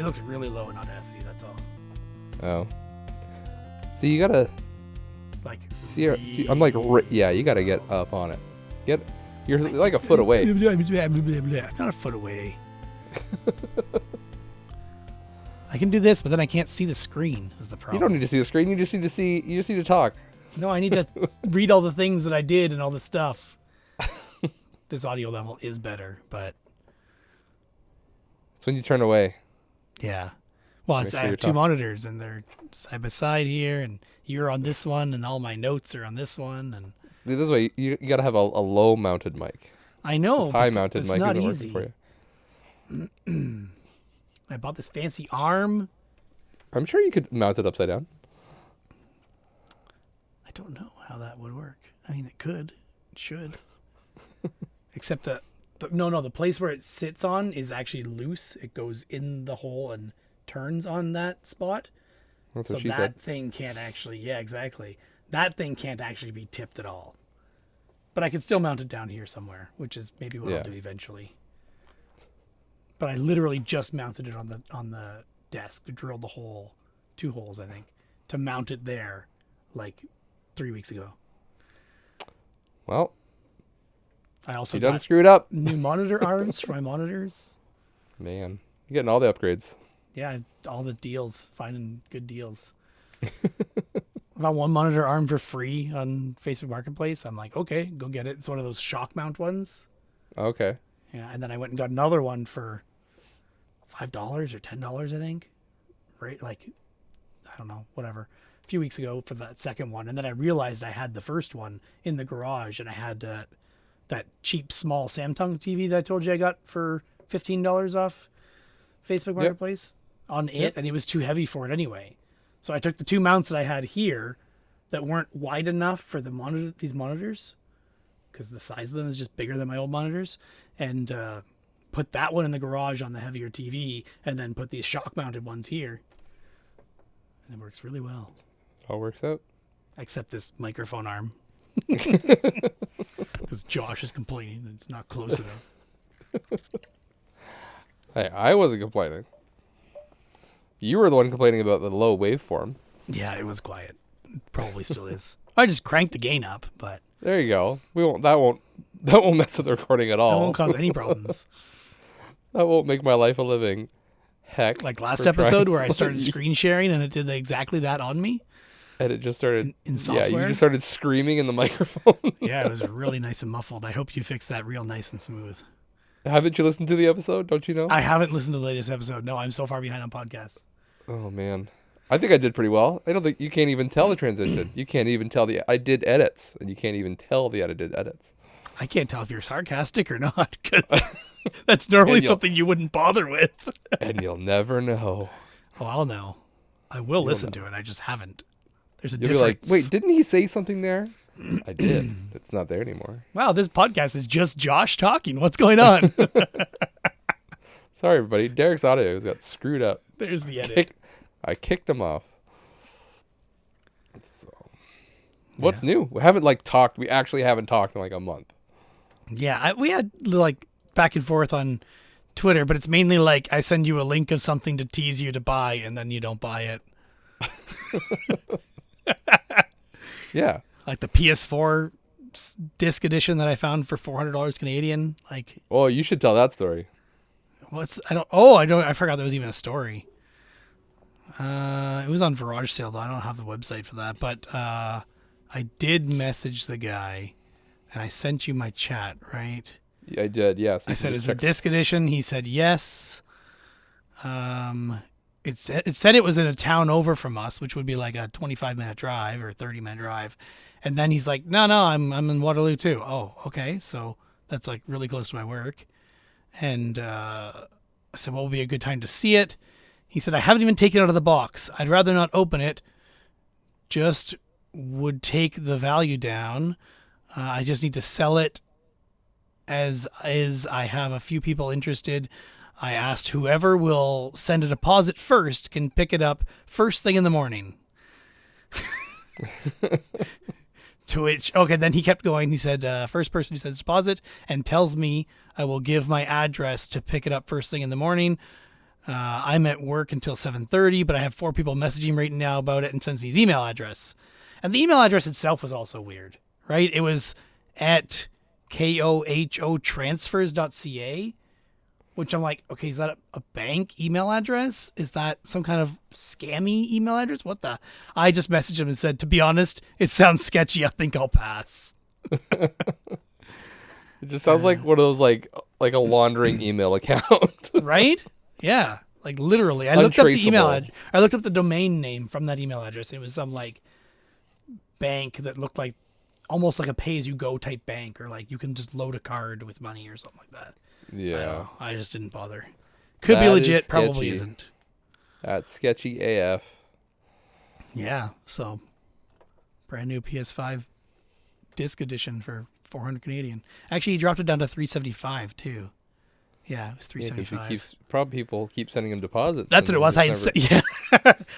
It looks really low in Audacity, that's all. Oh. So you gotta... Like, See, I'm like... Yeah, you gotta get up on it. You're like a foot away. Not a foot away. I can do this, but then I can't see the screen is the problem. You don't need to see the screen. You just need to talk. No, I need to read all the things that I did and all the stuff. This audio level is better, but... It's when you turn away. Yeah. Well, I have two monitors, and they're side by side here, and you're on this one, and all my notes are on this one. And See, this way, you got to have a low-mounted mic. I know. This high-mounted mic isn't easy. working for you. I bought this fancy arm. I'm sure you could mount it upside down. I don't know how that would work. I mean, it could. It should. Except the place where it sits on is actually loose. It goes in the hole and turns on that spot. That's so what she that said. thing can't actually, yeah, exactly. That thing can't actually be tipped at all. But I could still mount it down here somewhere, which is maybe what I'll do eventually. But I literally just mounted it on the desk, drilled the hole, 2 holes, I think, to mount it there like 3 weeks ago. Well, I also you done got screwed up. new monitor arms for my monitors. Man, you're getting all the upgrades. Yeah, all the deals, finding good deals. I found one monitor arm for free on Facebook Marketplace. I'm like, okay, go get it. It's one of those shock mount ones. Okay. Yeah, and then I went and got another one for $5 or $10, I think. Right? Like, I don't know, whatever. A few weeks ago for that second one. And then I realized I had the first one in the garage, and I had that cheap small Samsung TV that I told you I got for $15 off Facebook Marketplace on it, and it was too heavy for it anyway. So I took the 2 mounts that I had here that weren't wide enough for these monitors, because the size of them is just bigger than my old monitors, and put that one in the garage on the heavier TV, and then put these shock mounted ones here. And it works really well. All works out. Except this microphone arm. Because Josh is complaining that it's not close enough. Hey, I wasn't complaining. You were the one complaining about the low waveform. Yeah, it was quiet. Probably still is. I just cranked the gain up, but there you go. That won't mess with the recording at all. That won't cause any problems. That won't make my life a living heck. Like last episode where I started screen sharing and it did exactly that on me. And it just started in software. Yeah, you just started screaming in the microphone. Yeah, it was really nice and muffled. I hope you fixed that real nice and smooth. Haven't you listened to the episode? Don't you know? I haven't listened to the latest episode. No, I'm so far behind on podcasts. Oh man, I think I did pretty well. I don't think you can't even tell the transition. You can't even tell I did edits, and you can't even tell the edited edits. I can't tell if you're sarcastic or not, because that's normally something you wouldn't bother with. And you'll never know. Oh, I'll know. I will listen to it. I just haven't. There's a You'll difference. be like, wait, didn't he say something there? I did. It's not there anymore. Wow, this podcast is just Josh talking. What's going on? Sorry, everybody. Derek's audio got screwed up. There's the edit. I kicked him off. So, what's new? We haven't talked. We actually haven't talked in like a month. Yeah, we had back and forth on Twitter, but it's mainly like I send you a link of something to tease you to buy, and then you don't buy it. Yeah. Like the PS4 disc edition that I found for $400 Canadian. Oh, you should tell that story. I forgot there was even a story. It was on Garage Sale though. I don't have the website for that, but I did message the guy, and I sent you my chat, right? I did, yes. I said, "Is it disc edition?" He said, "Yes." It said it was in a town over from us, which would be like a 25-minute drive or 30-minute drive. And then he's like, no, I'm in Waterloo too. Oh, okay. So that's like really close to my work. And I said, what would be a good time to see it? He said, I haven't even taken it out of the box. I'd rather not open it. Just would take the value down. I just need to sell it as is. I have a few people interested. I asked whoever will send a deposit first can pick it up first thing in the morning. To which, okay, then he kept going. He said, first person who sends deposit and tells me I will give my address to pick it up first thing in the morning. I'm at work until 7:30, but I have 4 people messaging right now about it and sends me his email address. And the email address itself was also weird, right? It was at kohotransfers.ca, which I'm like, okay, is that a bank email address? Is that some kind of scammy email address? What the? I just messaged him and said, to be honest, it sounds sketchy. I think I'll pass. It just sounds like one of those like a laundering email account. Right? Yeah. Like literally, I looked up the email. Untraceable. I looked up the domain name from that email address. It was some like bank that looked like almost like a pay-as-you-go type bank, or like you can just load a card with money or something like that. I don't Yeah. know. I just didn't bother. Could be That is legit, probably sketchy. isn't. That's sketchy AF. Yeah. So, brand new PS5 disc edition for 400 Canadian. Actually, he dropped it down to 375 too. Yeah, it was Yeah, because 375. probably people keep sending him deposits. That's what and it was. it's Yeah,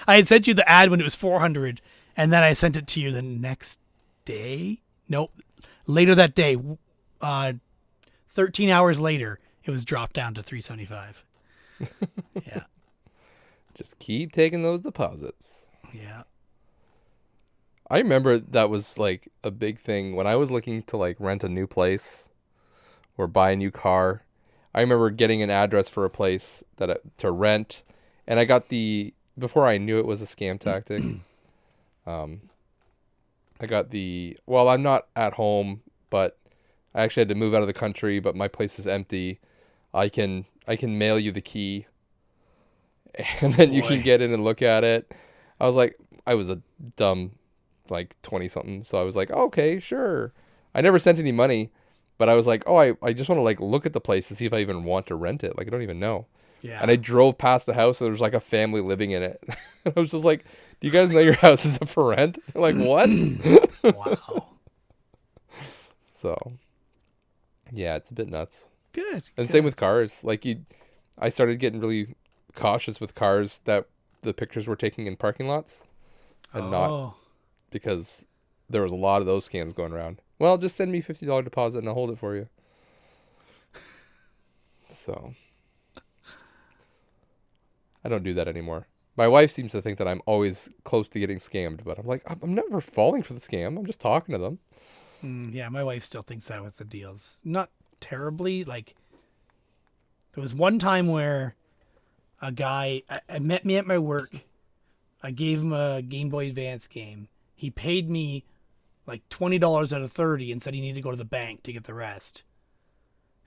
I had sent you the ad when it was 400, and then I sent it to you the next day. Nope, later that day. 13 hours later, it was dropped down to 375. Yeah, just keep taking those deposits. yeah. I remember that was like a big thing when I was looking to like rent a new place or buy a new car. I remember getting an address for a place to rent, and I got before I knew it was a scam tactic. I got I'm not at home, but I actually had to move out of the country, but my place is empty. I can mail you the key, and then you can Boy. get in and look at it. I was a dumb like 20 something, so I was like, okay, sure. I never sent any money, but I was like, oh, I just want to like look at the place to see if I even want to rent it. Like I don't even know. Yeah. And I drove past the house and there was like a family living in it. I was just like, do you guys know your house is up for rent? They're like, what? Wow. So yeah, it's a bit nuts. Good. And good. same with cars. I started getting really cautious with cars that the pictures were taking in parking lots, and not because there was a lot of those scams going around. Well, just send me $50 deposit and I'll hold it for you. So I don't do that anymore. My wife seems to think that I'm always close to getting scammed, but I'm like, I'm never falling for the scam. I'm just talking to them. Yeah, my wife still thinks that with the deals. Not terribly. Like, there was one time where a guy I met me at my work. I gave him a Game Boy Advance game. He paid me like $20 out of 30 and said he needed to go to the bank to get the rest.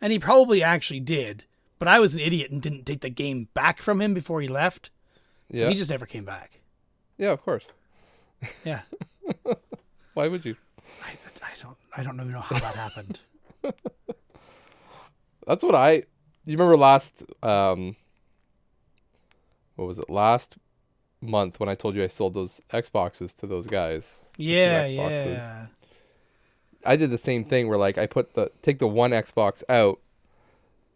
And he probably actually did, but I was an idiot and didn't take the game back from him before he left. So Yeah. he just never came back. Yeah, of course. Yeah. Why would you? I don't even know how that happened. That's what you remember last, what was it? Last month when I told you I sold those Xboxes to those guys. Yeah, the two Xboxes. yeah. I did the same thing where like I take the one Xbox out,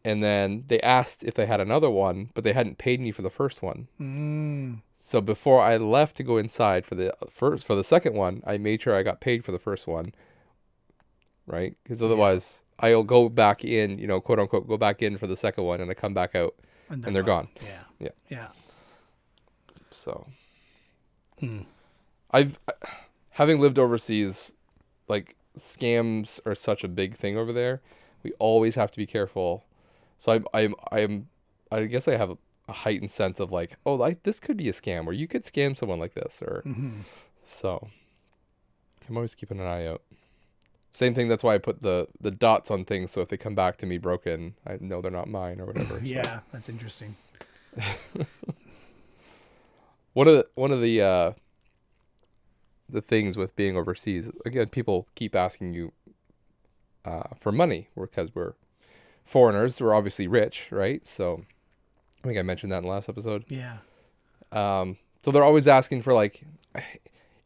and then they asked if they had another one, but they hadn't paid me for the first one. So before I left to go inside for the second one, I made sure I got paid for the first one, right? Because otherwise I'll go back in, quote unquote, go back in for the second one, and I come back out and they're gone. Yeah. So having lived overseas, like scams are such a big thing over there. We always have to be careful. So I guess I have a heightened sense of like, oh, like this could be a scam, or you could scam someone like this, or so I'm always keeping an eye out. Same thing. That's why I put the dots on things, so if they come back to me broken, I know they're not mine or whatever. Yeah, that's interesting. One of the things with being overseas, again, people keep asking you for money because we're foreigners. We're obviously rich, right? So I think I mentioned that in the last episode. Yeah. So they're always asking for like,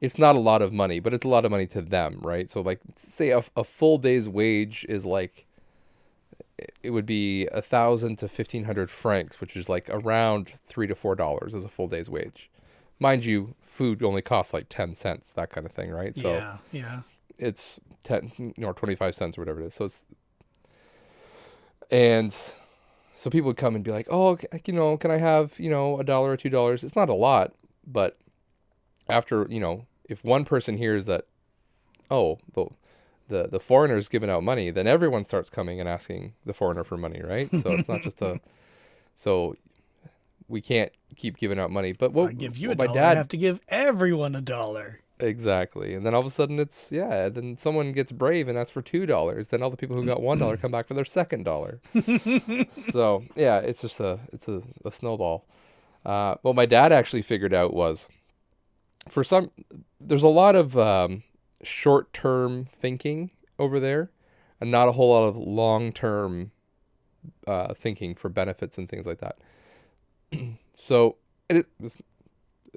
it's not a lot of money, but it's a lot of money to them, right? So like, say a full day's wage is like, it would be 1,000 to 1,500 francs, which is like around $3 to $4 as a full day's wage. Mind you, food only costs like 10 cents, that kind of thing, right? So yeah. it's 10 or 25 cents or whatever it is. And So people would come and be like, "Oh, can I have, $1 or $2?" It's not a lot, but after, if one person hears that, oh, the foreigner's giving out money, then everyone starts coming and asking the foreigner for money, right? So it's not just so we can't keep giving out money. But If I give you what a my dollar, I dad have to give everyone a dollar. exactly, and then all of a sudden then someone gets brave and asks for $2. Then all the people who got $1 come back for their second dollar. So yeah, it's just a snowball. What my dad actually figured out was there's a lot of short-term thinking over there, and not a whole lot of long-term thinking for benefits and things like that. So it's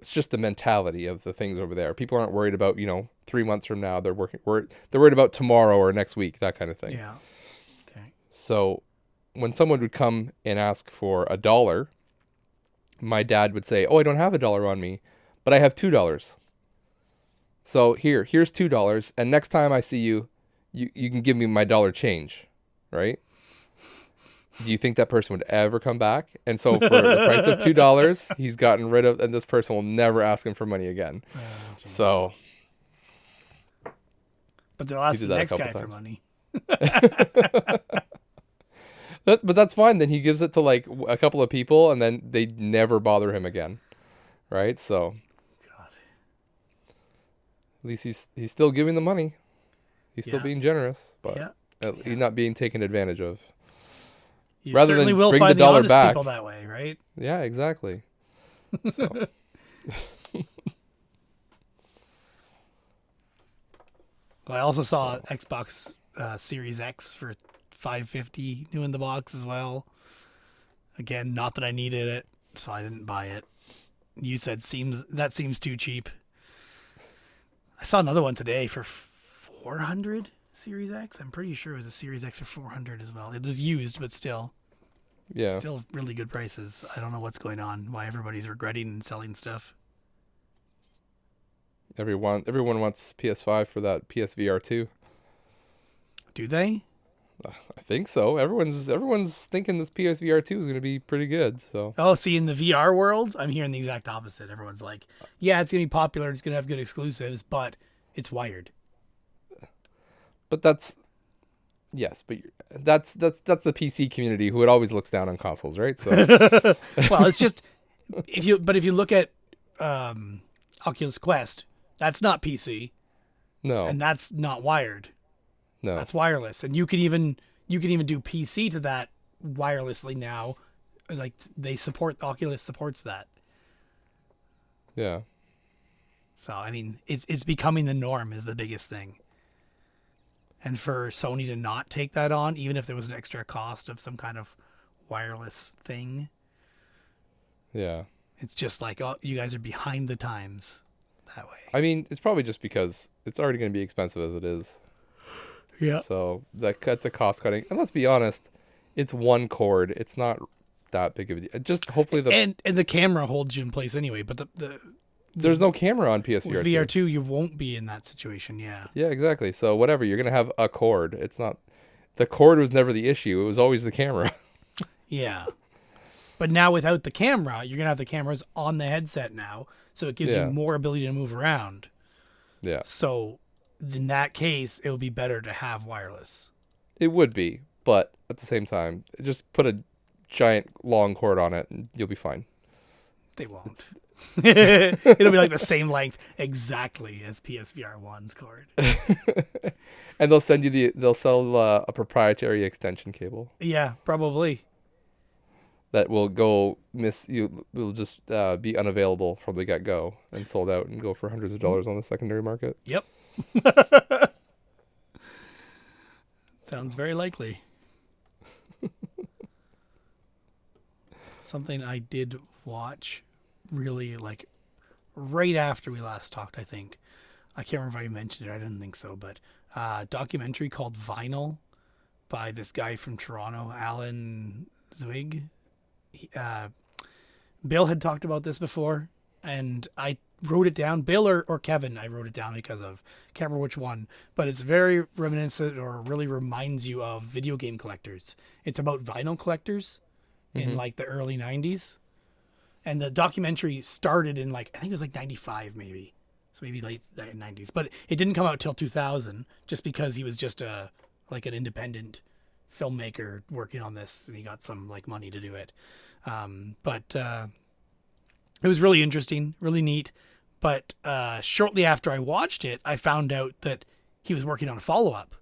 just the mentality of the things over there. People aren't worried about 3 months from now. They're worried about tomorrow or next week, that kind of thing. Yeah. Okay. So when someone would come and ask for a dollar, my dad would say, "Oh, I don't have $1 on me, but I have $2. So here's $2, and next time I see you, you can give me my dollar change, right?" Do you think that person would ever come back? And so for the price of $2, he's gotten rid of, and this person will never ask him for money again. So, but they'll ask he the did that a next couple guy for times. money. But that's fine. Then he gives it to like a couple of people, and then they never bother him again, right? So, God. at least he's still giving the money. He's still Yeah. being generous, but Yeah. he's not being taken advantage of. You Rather certainly than will bring the find the dollar honest back. people that way, right? Yeah, exactly. So. Well, I also saw Xbox Series X for $550 new in the box as well. Again, not that I needed it, so I didn't buy it. You said that seems too cheap. I saw another one today for 400 Series X. I'm pretty sure it was a Series X for 400 as well. It was used, but still Yeah. still really good prices. I don't know what's going on, why everybody's regretting and selling stuff. Everyone wants PS5 for that PSVR 2. Do they? I think so. Everyone's thinking this PSVR 2 is going to be pretty good. So Oh, see, in the VR world, I'm hearing the exact opposite. Everyone's like, yeah, it's going to be popular. It's going to have good exclusives, but it's wired. but that's that's the PC community who always looks down on consoles, right? So Well, it's just, if you look at Oculus Quest, that's not PC, no, and that's not wired. no. That's wireless, and you can even do PC to that wirelessly now. Like Oculus supports that. Yeah. So I mean, it's becoming the norm is the biggest thing. And for Sony to not take that on, even if there was an extra cost of some kind of wireless thing, Yeah. it's just like, oh, you guys are behind the times that way. I mean, it's probably just because it's already going to be expensive as it is. Yeah. So that's a cost cutting. And let's be honest, it's one cord. It's not that big of a deal. Just hopefully And the camera holds you in place anyway, but there's no camera on with PSVR 2. VR2 you won't be in that situation, yeah. Yeah, exactly. So whatever, you're going to have a cord. It's not the cord was never the issue. It was always the camera. Yeah. But now without the camera, you're going to have the cameras on the headset now, so it gives Yeah. you more ability to move around. Yeah. So in that case, it would be better to have wireless. It would be, but at the same time, just put a giant long cord on it and you'll be fine. They won't. It'll be like the same length exactly as PSVR 1's cord. And they'll sell a proprietary extension cable Yeah, probably. that will will just be unavailable from the get-go and sold out and go for hundreds of dollars on the secondary market. Yep. Sounds very likely. Something I did watch really like right after we last talked, I think. I can't remember if I mentioned it. I didn't think so, but documentary called Vinyl by this guy from Toronto, Alan Zwig. Bill had talked about this before, and I wrote it down. Bill or Kevin, I wrote it down because of, can't remember which one, but it's very reminiscent or really reminds you of video game collectors. It's about vinyl collectors in Mhm. like the early 90s. And the documentary started in like, I think it was like 95 maybe. So maybe late 90s. But it didn't come out till 2000 just because he was just like an independent filmmaker working on this and he got some like money to do it. But it was really interesting, really neat. But shortly after I watched it, I found out that he was working on a follow up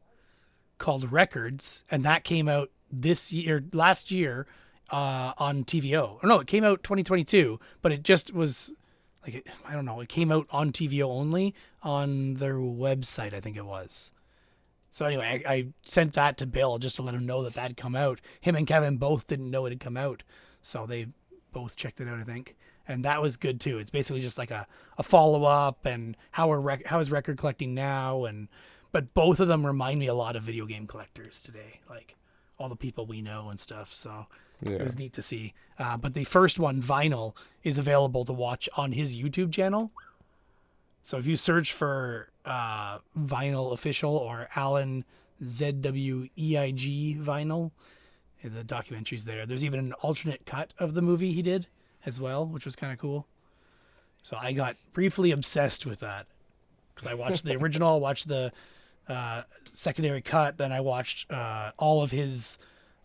called Records, and that came out last year, on TVO. Or no, it came out 2022, but it just was like, I don't know, it came out on TVO only on their website, I think it was. So anyway, I sent that to Bill just to let him know that had come out. Him and Kevin both didn't know it had come out, so they both checked it out, I think. And that was good too. It's basically just like a follow up and how is record collecting now, and but both of them remind me a lot of video game collectors today, like all the people we know and stuff. So it Yeah. was neat to see. But the first one, Vinyl, is available to watch on his YouTube channel. So if you search for Vinyl Official or Alan ZWEIG Vinyl, the documentary's there. There's even an alternate cut of the movie he did as well, which was kind of cool. So I got briefly obsessed with that because I watched the original, watched the secondary cut, then I watched all of his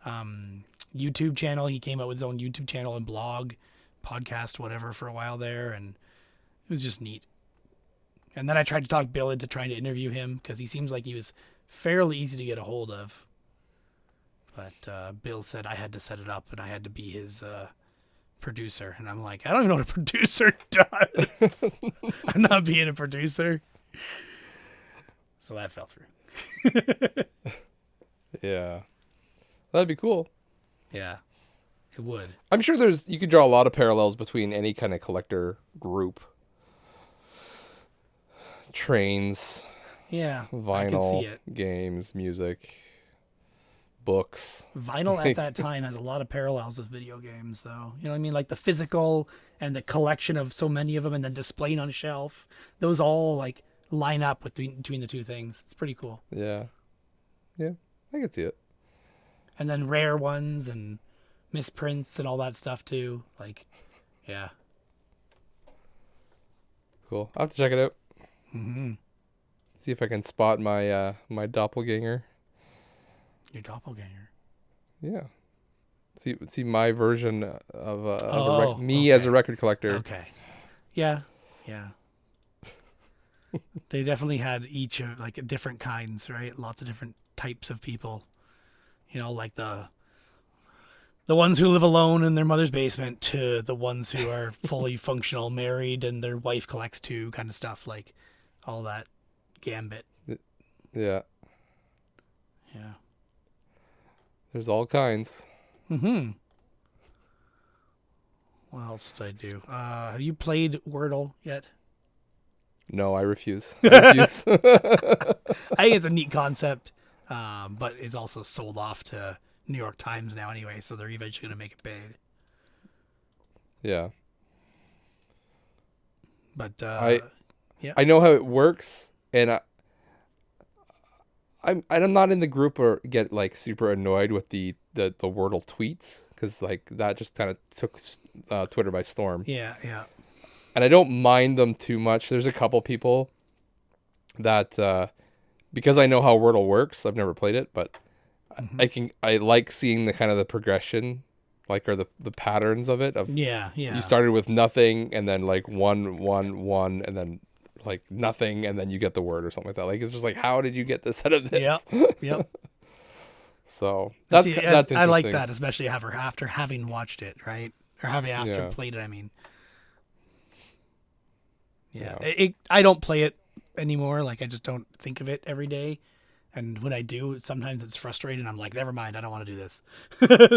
YouTube channel. He came out with his own YouTube channel and blog, podcast, whatever, for a while there, and it was just neat. And then I tried to talk Bill into trying to interview him because he seems like he was fairly easy to get a hold of. But Bill said I had to set it up and I had to be his producer. And I'm like, I don't even know what a producer does. I'm not being a producer. So that fell through. Yeah. That'd be cool. Yeah, it would. I'm sure you could draw a lot of parallels between any kind of collector group. Trains, Yeah, I vinyl, can see it. games, music, books. Vinyl at that time has a lot of parallels with video games, though. You know what I mean? Like the physical and the collection of so many of them and then displaying on a shelf. Those all like line up between the two things. It's pretty cool. Yeah. Yeah, I can see it. And then rare ones and misprints and all that stuff too. Like, yeah. Cool. I'll have to check it out. Mm-hmm. See if I can spot my my doppelganger. Your doppelganger. Yeah. See my version of Okay. as a record collector. Okay. Yeah. Yeah. They definitely had each of like different kinds, right? Lots of different types of people. You know, like the ones who live alone in their mother's basement to the ones who are fully functional, married, and their wife collects too, kind of stuff. Like all that gambit. Yeah. Yeah. There's all kinds. Mm-hmm. What else did I do? Have you played Wordle yet? No, I refuse. I refuse. I think it's a neat concept, but it's also sold off to New York Times now anyway, so they're eventually going to make it paid. Yeah. But I know how it works, and I'm not in the group or get like super annoyed with the Wordle tweets because like that just kind of took Twitter by storm. yeah, And I don't mind them too much. There's a couple people that because I know how Wordle works, I've never played it, but I like seeing the kind of the progression, like or the patterns of it. yeah. You started with nothing and then like one and then like nothing and then you get the word or something like that. Like it's just like how did you get this out of this? Yep. So that's interesting. I like that, especially after having watched it, right? Or after played it. I mean, yeah. I don't play it anymore. Like I just don't think of it every day. And when I do, sometimes it's frustrating. I'm like, never mind, I don't want to do this.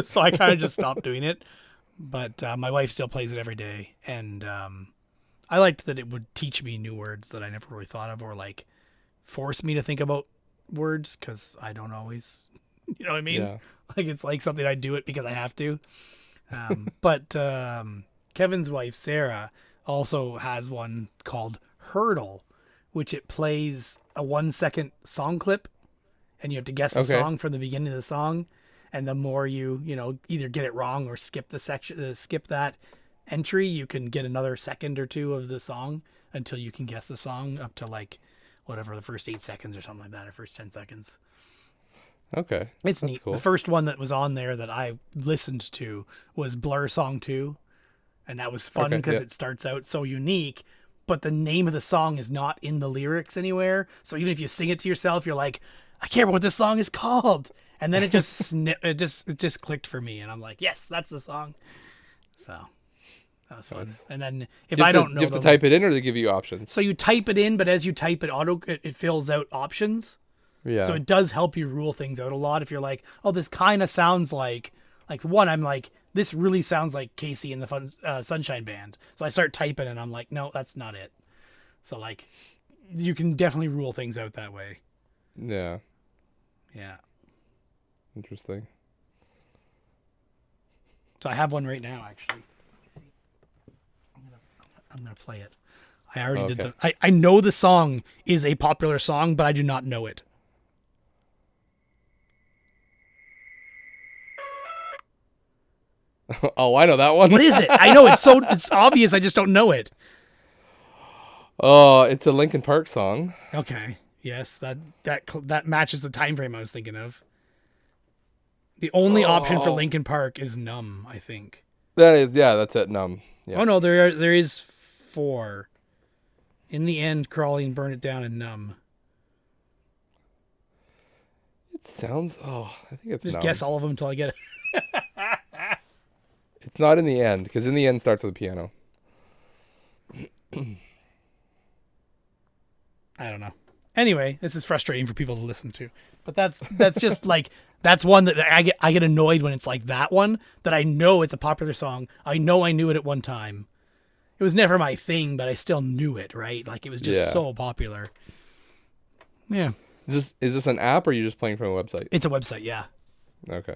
So I kind of just stopped doing it. But my wife still plays it every day. And I liked that it would teach me new words that I never really thought of or like force me to think about words because I don't always, you know what I mean? Yeah. Like it's like something I do it because I have to. But Kevin's wife, Sarah, also has one called Hurdle, which it plays a 1 second song clip and you have to guess the song from the beginning of the song. and the more you know, either get it wrong or skip the section, skip that entry, you can get another second or two of the song until you can guess the song up to like whatever the first 8 seconds or something like that, or first 10 seconds. Okay. It's That's neat. cool. The first one that was on there that I listened to was Blur Song 2, and that was fun Okay, because yeah. it starts out so unique, but the name of the song is not in the lyrics anywhere. So even if you sing it to yourself, you're like, I can't remember what this song is called. And then it just it just clicked for me, and I'm like, yes, that's the song. So that was fun. Nice. And then if Do you I have to, don't do know you have to them, type it in, or do they give you options? so you type it in, but as you type it, it fills out options. Yeah. So it does help you rule things out a lot. If you're like, oh, this kind of sounds like one, I'm like, this really sounds like Casey and the Sunshine Band. So I start typing and I'm like, no, that's not it. So like, you can definitely rule things out that way. Yeah. Yeah. Interesting. So I have one right now, actually. I'm gonna play it. I already did Okay. I know the song is a popular song, but I do not know it. Oh, I know that one. What is it? I know it's obvious. I just don't know it. Oh, it's a Linkin Park song. Okay. Yes, that matches the time frame I was thinking of. The only option for Linkin Park is Numb, I think. That is, yeah, that's it. Numb. Yeah. Oh no, there is 4. In the end, Crawling, Burn It Down, and Numb. It sounds. Oh, I think it's Just Numb. guess all of them until I get it. It's not in the end, because in the end starts with a piano. I don't know. Anyway, this is frustrating for people to listen to. But that's just like, that's one that I get annoyed when it's like that one, that I know it's a popular song. I know I knew it at one time. It was never my thing, but I still knew it, right? Like, it was just Yeah. so popular. Yeah. Is this an app, or are you just playing from a website? It's a website, yeah. Okay.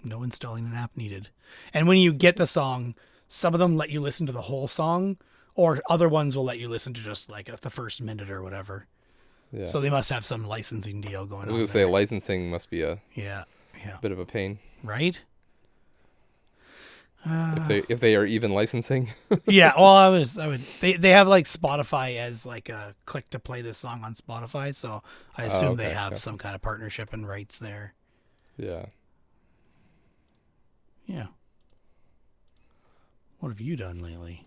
No installing an app needed. And when you get the song, some of them let you listen to the whole song, or other ones will let you listen to just like the first minute or whatever. Yeah. So they must have some licensing deal going I on. was gonna say licensing must be a Yeah. bit of a pain Right? if they are even licensing. Yeah, well, I would. They have like Spotify as like a click to play this song on Spotify, so I assume they okay, have okay. some kind of partnership and rights there. Yeah. Yeah. What have you done lately?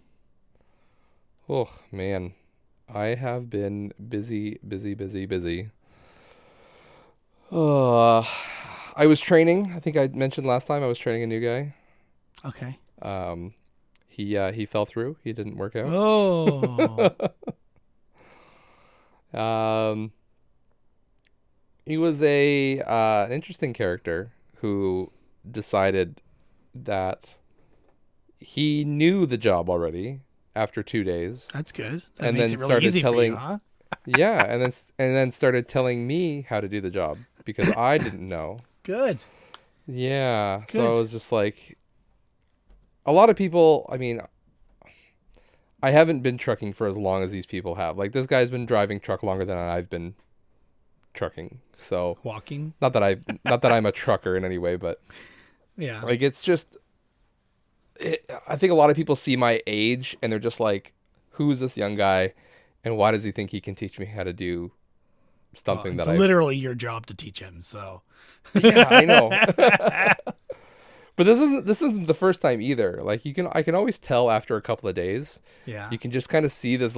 Oh man, I have been busy. I was training. I think I mentioned last time I was training a new guy. Okay. He fell through. He didn't work out. Oh. He was an interesting character who decided that he knew the job already after 2 days. That's good. That And makes then it really started easy telling- for you, huh? Yeah, and then started telling me how to do the job because I didn't know. Good. Yeah, so Good. I was just like, a lot of people. I mean, I haven't been trucking for as long as these people have. Like, this guy's been driving truck longer than I've been trucking. So Walking. not that I'm a trucker in any way, but Yeah. like, it's just. I think a lot of people see my age and they're just like, "Who's this young guy, and why does he think he can teach me how to do something It's that I?" literally your job to teach him. So. Yeah, I know. But this isn't the first time either. Like, I can always tell after a couple of days. Yeah. You can just kind of see this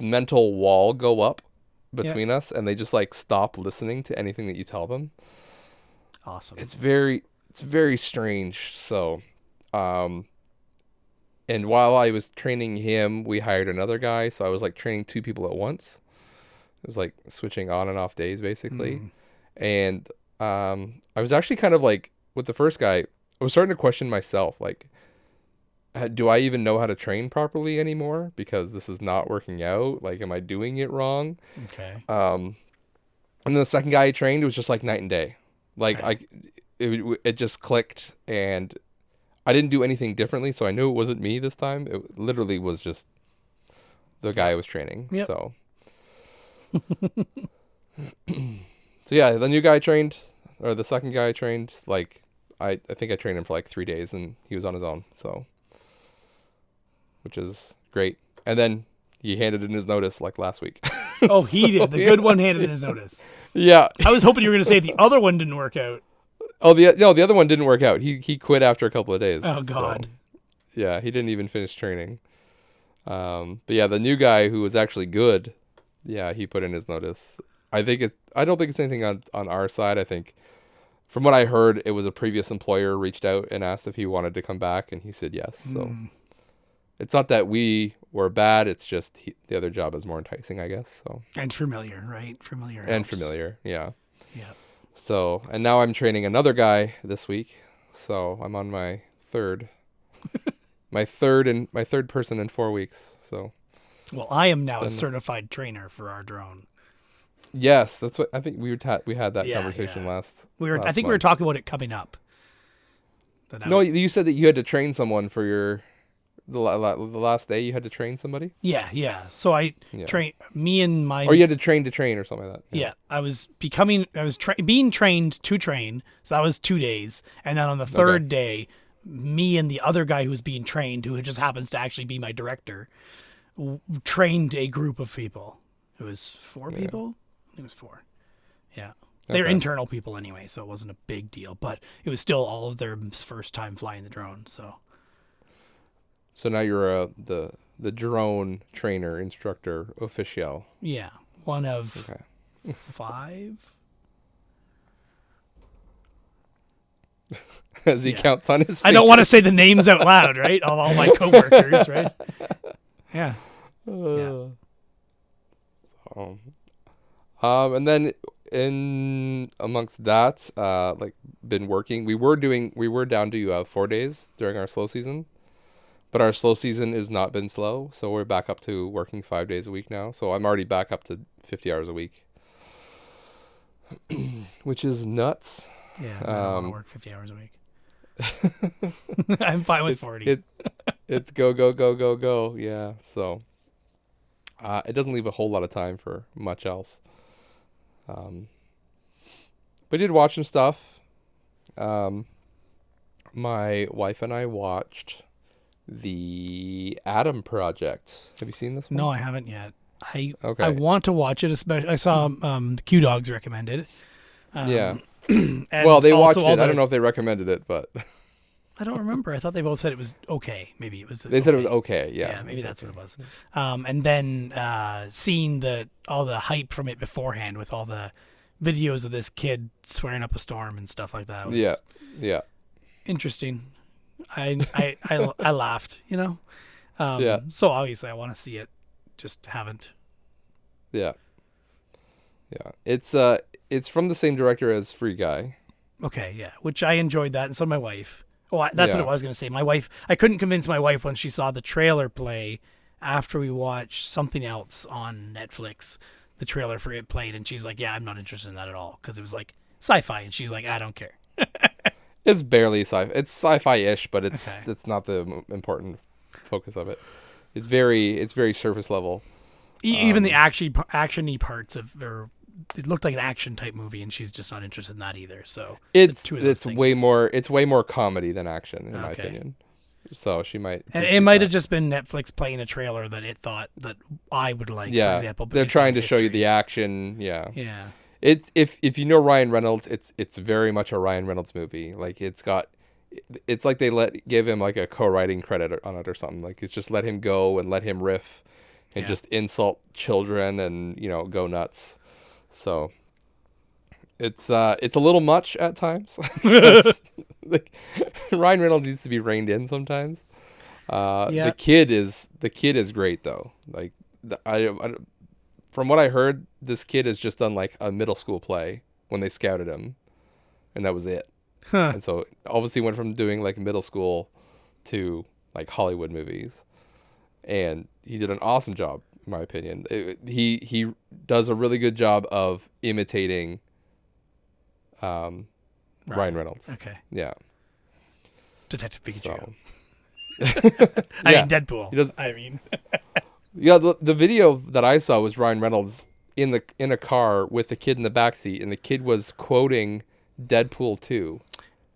mental wall go up between us, and they just like stop listening to anything that you tell them. Awesome. It's very strange. So, and while I was training him, we hired another guy, so I was like training 2 people at once. It was like switching on and off days basically. And I was actually kind of like, with the first guy, I was starting to question myself, like, do I even know how to train properly anymore? Because this is not working out. Like, am I doing it wrong? Okay. And then the second guy I trained, it was just like night and day. Like, Okay. it just clicked, and I didn't do anything differently, so I knew it wasn't me this time. It literally was just the guy I was training. Yep. So, so yeah, the new guy I trained, or the second guy I trained, like I think I trained him for like 3 days and he was on his own. So, which is great. And then he handed in his notice like last week. Oh, he did. The good one handed in his notice. Yeah. I was hoping you were going to say the other one didn't work out. Oh, the other one didn't work out. He quit after a couple of days. Oh, God. So, yeah, he didn't even finish training. But yeah, the new guy who was actually good, yeah, he put in his notice. I don't think it's anything on our side. I think from what I heard, it was a previous employer reached out and asked if he wanted to come back, and he said yes. So it's not that we were bad. It's just the other job is more enticing, I guess. So And familiar, right? Familiar. and helps. familiar, yeah. Yeah. So, and now I'm training another guy this week. So I'm on my third, my third person in 4 weeks. So, Well, I am now a certified trainer for our drone. yes, that's what I think we had that Yeah, conversation yeah. last. I think we were talking about it coming up. No, you said that you had to train someone for the last day. You had to train somebody. Yeah. So I train me and my. Or you had to train or something like that. Yeah, I was being trained to train. So that was 2 days, and then on the third day, me and the other guy who was being trained, who just happens to actually be my director, trained a group of people. It was 4 people. I think it was 4. Yeah. They're internal people anyway, so it wasn't a big deal. But it was still all of their first time flying the drone. So now you're the drone trainer, instructor, official. yeah, one of 5. As he counts on his fingers. I don't want to say the names out loud, right? Of all my coworkers, right? Yeah. So, and then in amongst that, like been working. We were down to 4 days during our slow season, but our slow season has not been slow, so we're back up to working 5 days a week now. So I'm already back up to 50 hours a week, which is nuts. Yeah, I don't want to work 50 hours a week. I'm fine with 40. It's go. Yeah, so it doesn't leave a whole lot of time for much else. But I did watch some stuff. My wife and I watched the Adam Project. Have you seen this one? No, I haven't yet. I want to watch it. Especially, I saw the Q Dogs recommended. Yeah. And well, they watched it. I I don't know if they recommended it, but I don't remember. I thought they both said it was okay. Maybe it was. They said it was okay. Yeah. Yeah, maybe that's what it was. And then seeing all the hype from it beforehand with all the videos of this kid swearing up a storm and stuff like that. Was Yeah. Interesting. I laughed. Yeah. So obviously I want to see it. Just haven't. Yeah. It's from the same director as Free Guy. Okay, yeah. Which I enjoyed that, and so did my wife. Oh, that's what I was going to say. My wife, I couldn't convince my wife when she saw the trailer play after we watched something else on Netflix. The trailer for it played, and she's like, "Yeah, I'm not interested in that at all," because it was like sci-fi, and she's like, "I don't care." It's barely sci-fi. It's sci-fi-ish, but it's not the important focus of it. It's very surface level. Even the action-y parts it looked like an action type movie, and she's just not interested in that either. So it's way more comedy than action, in my opinion. So she might. And it might have just been Netflix playing a trailer that it thought that I would like. Yeah, for example, they're trying to show you the action. Yeah. Yeah. It's if you know Ryan Reynolds, it's very much a Ryan Reynolds movie. Like it's like they give him like a co-writing credit on it or something. Like it's just let him go and let him riff, and just insult children and go nuts. So it's a little much at times. Like, Ryan Reynolds needs to be reined in sometimes. The kid is great though. Like from what I heard, this kid has just done like a middle school play when they scouted him, and that was it. Huh. And so obviously went from doing like middle school to like Hollywood movies, and he did an awesome job in my opinion. He does a really good job of imitating Ryan Reynolds. Okay. Yeah. Detective Pikachu. So. I mean Deadpool. He does. I mean. Yeah, the video that I saw was Ryan Reynolds in a car with the kid in the backseat, and the kid was quoting Deadpool 2.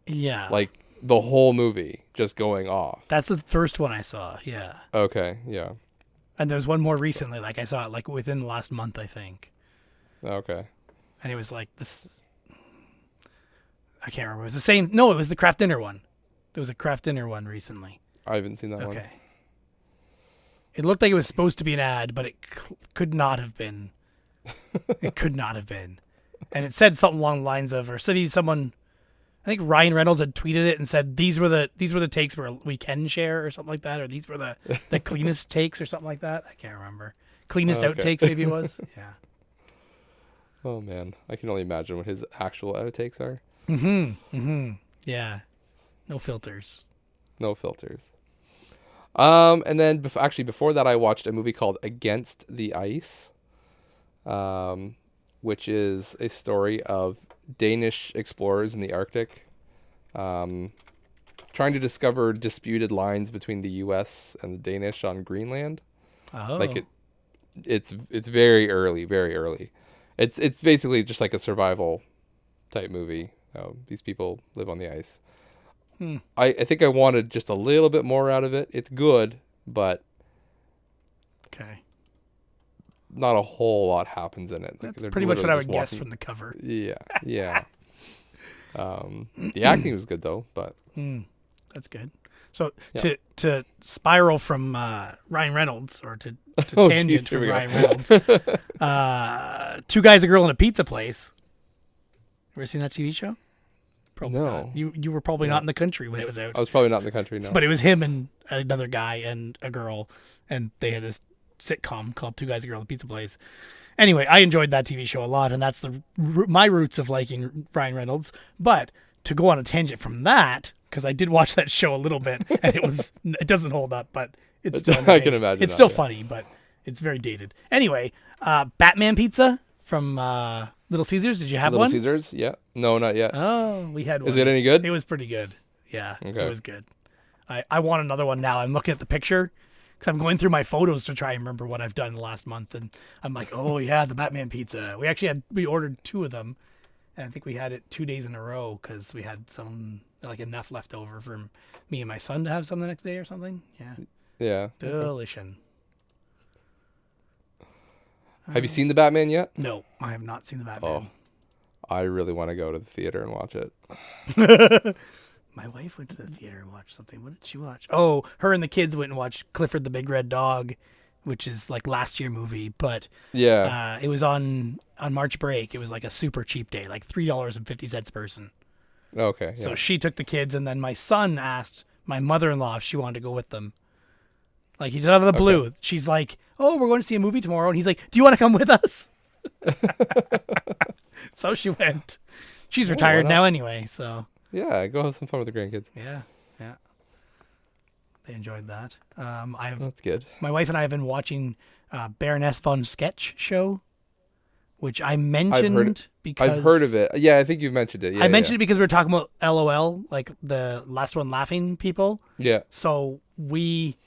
Yeah. Like the whole movie just going off. That's the first one I saw. Yeah. Okay, yeah. And there's one more recently. Like I saw it like within the last month, I think. Okay. And it was like this. I can't remember. It was the same. No, it was the craft dinner one. There was a craft dinner one recently. I haven't seen that one. Okay. It looked like it was supposed to be an ad, but it could not have been. It could not have been. And it said something along the lines of, or someone, I think Ryan Reynolds had tweeted it and said these were the takes where we can share or something like that, or these were the cleanest takes or something like that. I can't remember. Cleanest Okay. outtakes maybe it was. Yeah. Oh man, I can only imagine what his actual outtakes are. Yeah. No filters. No filters. And then before that, I watched a movie called Against the Ice, which is a story of Danish explorers in the Arctic, trying to discover disputed lines between the U.S. and the Danish on Greenland. Oh. Like it's very early, very early. It's basically just like a survival type movie. These people live on the ice. I think I wanted just a little bit more out of it. It's good, but Okay. not a whole lot happens in it. That's They're pretty much what literally I would just guess walking- from the cover. Yeah, yeah. The acting was good though, but That's good. So Yeah. to spiral from Ryan Reynolds, or to Oh, tangent geez, here from we go. Ryan Reynolds, Two Guys, a Girl, in a Pizza Place. Ever seen that TV show? Probably No. not. You were probably not in the country when it was out. I was probably not in the country. No, But it was him and another guy and a girl, and they had this sitcom called Two Guys, a Girl, in a Pizza Place. Anyway, I enjoyed that TV show a lot, and that's my roots of liking Ryan Reynolds. But to go on a tangent from that, because I did watch that show a little bit, and it doesn't hold up, but it's still I entertaining. can imagine it's that, still yeah. funny, but it's very dated. Anyway, Batman Pizza from Little Caesars. Did you have Little one? Caesars. Yeah, no, not yet. Oh, we had one. Is it any good? It was pretty good. Yeah, Okay. it was good. I want another one now. I'm looking at the picture because I'm going through my photos to try and remember what I've done in the last month, and I'm like, oh yeah, the Batman pizza. We ordered 2 of them, and I think we had it 2 days in a row because we had some like enough left over for me and my son to have some the next day or something. Yeah, Yeah. delicious. Have you seen the Batman yet? No, I have not seen the Oh, Batman. I really want to go to the theater and watch it. My wife went to the theater and watched something. What did she watch? Oh, her and the kids went and watched Clifford the Big Red Dog, which is like last year movie, but Yeah. it was on March break. It was like a super cheap day, like $3.50 person. Okay. Yeah. So she took the kids, and then my son asked my mother-in-law if she wanted to go with them. Like, he just out of the blue. She's like, "Oh, we're going to see a movie tomorrow," and he's like, "Do you want to come with us?" So she went. She's retired why not? now anyway, so Yeah. Go have some fun with the grandkids. yeah. They enjoyed that. That's good. My wife and I have been watching Baroness von Sketch show, which I mentioned because I've heard of it. Yeah, I think you've mentioned it. Yeah. I mentioned it because we were talking about LOL, like the last one laughing people. Yeah. So we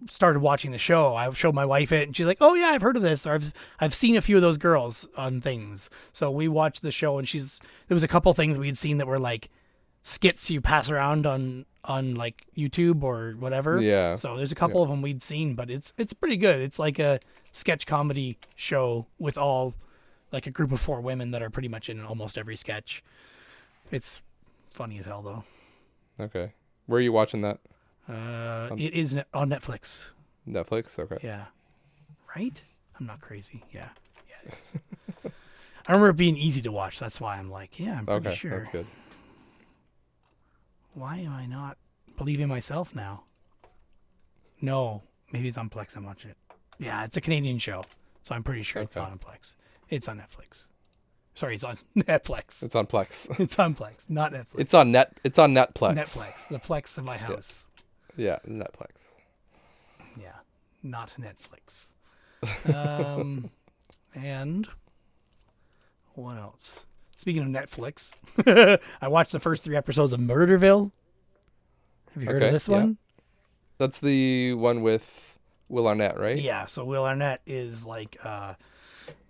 started watching the show. I showed my wife it, and she's like, "Oh yeah, I've heard of this, or I've seen a few of those girls on things." So we watched the show, and there was a couple things we had seen that were like skits you pass around on like YouTube or whatever. Yeah. So there's a couple of them we'd seen, but it's pretty good. It's like a sketch comedy show with all like a group of 4 women that are pretty much in almost every sketch. It's funny as hell though. Okay. Where are you watching that? It is on Netflix. Netflix. Okay. Yeah. Right? I'm not crazy. Yeah. Yeah, it is. I remember it being easy to watch. That's why I'm like, yeah, I'm pretty Okay. sure. That's good. Why am I not believing myself now? No. Maybe it's on Plex. I'm watching it. Yeah, it's a Canadian show. So I'm pretty sure it's Okay. on Plex. It's on Netflix. Sorry, it's on Netflix. It's on Plex. It's on Plex, not Netflix. It's on Netplex. Netflix. The Plex of my house. Yeah, Netflix. Yeah, not Netflix. And what else? Speaking of Netflix, I watched the first 3 episodes of Murderville. Have you heard of Okay, this yeah. one? That's the one with Will Arnett, right? Yeah. So Will Arnett is like a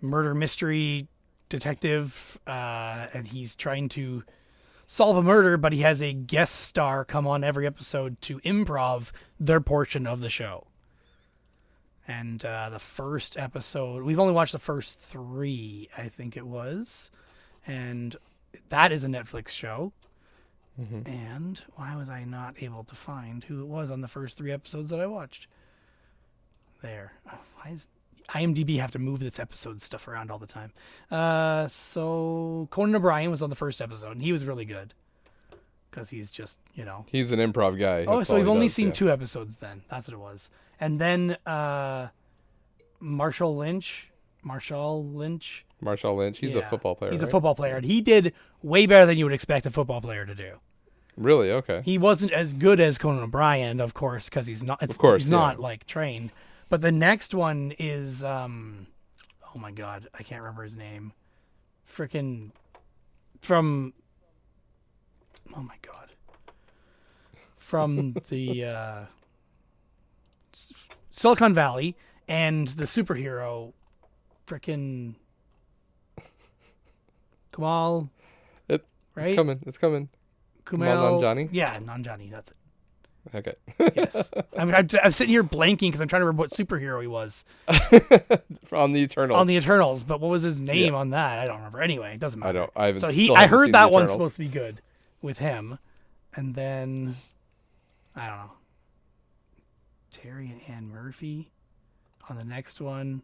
murder mystery detective, and he's trying to solve a murder, but he has a guest star come on every episode to improv their portion of the show. And the first episode, we've only watched the first 3, I think it was, and that is a Netflix show. Mm-hmm. And why was I not able to find who it was on the first 3 episodes that I watched? There. Why does IMDb have to move this episode stuff around all the time? So Conan O'Brien was on the first episode, and he was really good. Because he's just, He's an improv guy. Oh, That's so all we've he only does, seen yeah. 2 episodes then. That's what it was. And then Marshall Lynch. Marshall Lynch. He's a Yeah, football player. He's a right? football player, and he did way better than you would expect a football player to do. Really? Okay. He wasn't as good as Conan O'Brien, of course, because he's not. He's not like trained. But the next one is, oh my god, I can't remember his name. Freaking from. Oh my god. From the Silicon Valley and the superhero, freaking Kamal. Right? It's coming. Kumail Nanjiani? Yeah, Nanjiani. That's it. Okay. Yes. I mean, I'm sitting here blanking because I'm trying to remember what superhero he was On the Eternals. on the Eternals. But what was his name on that? I don't remember. Anyway, it doesn't matter. I haven't. So still I haven't heard seen that the one's Eternals. supposed to be good with him, and then I don't know. Terry and Ann Murphy on the next one.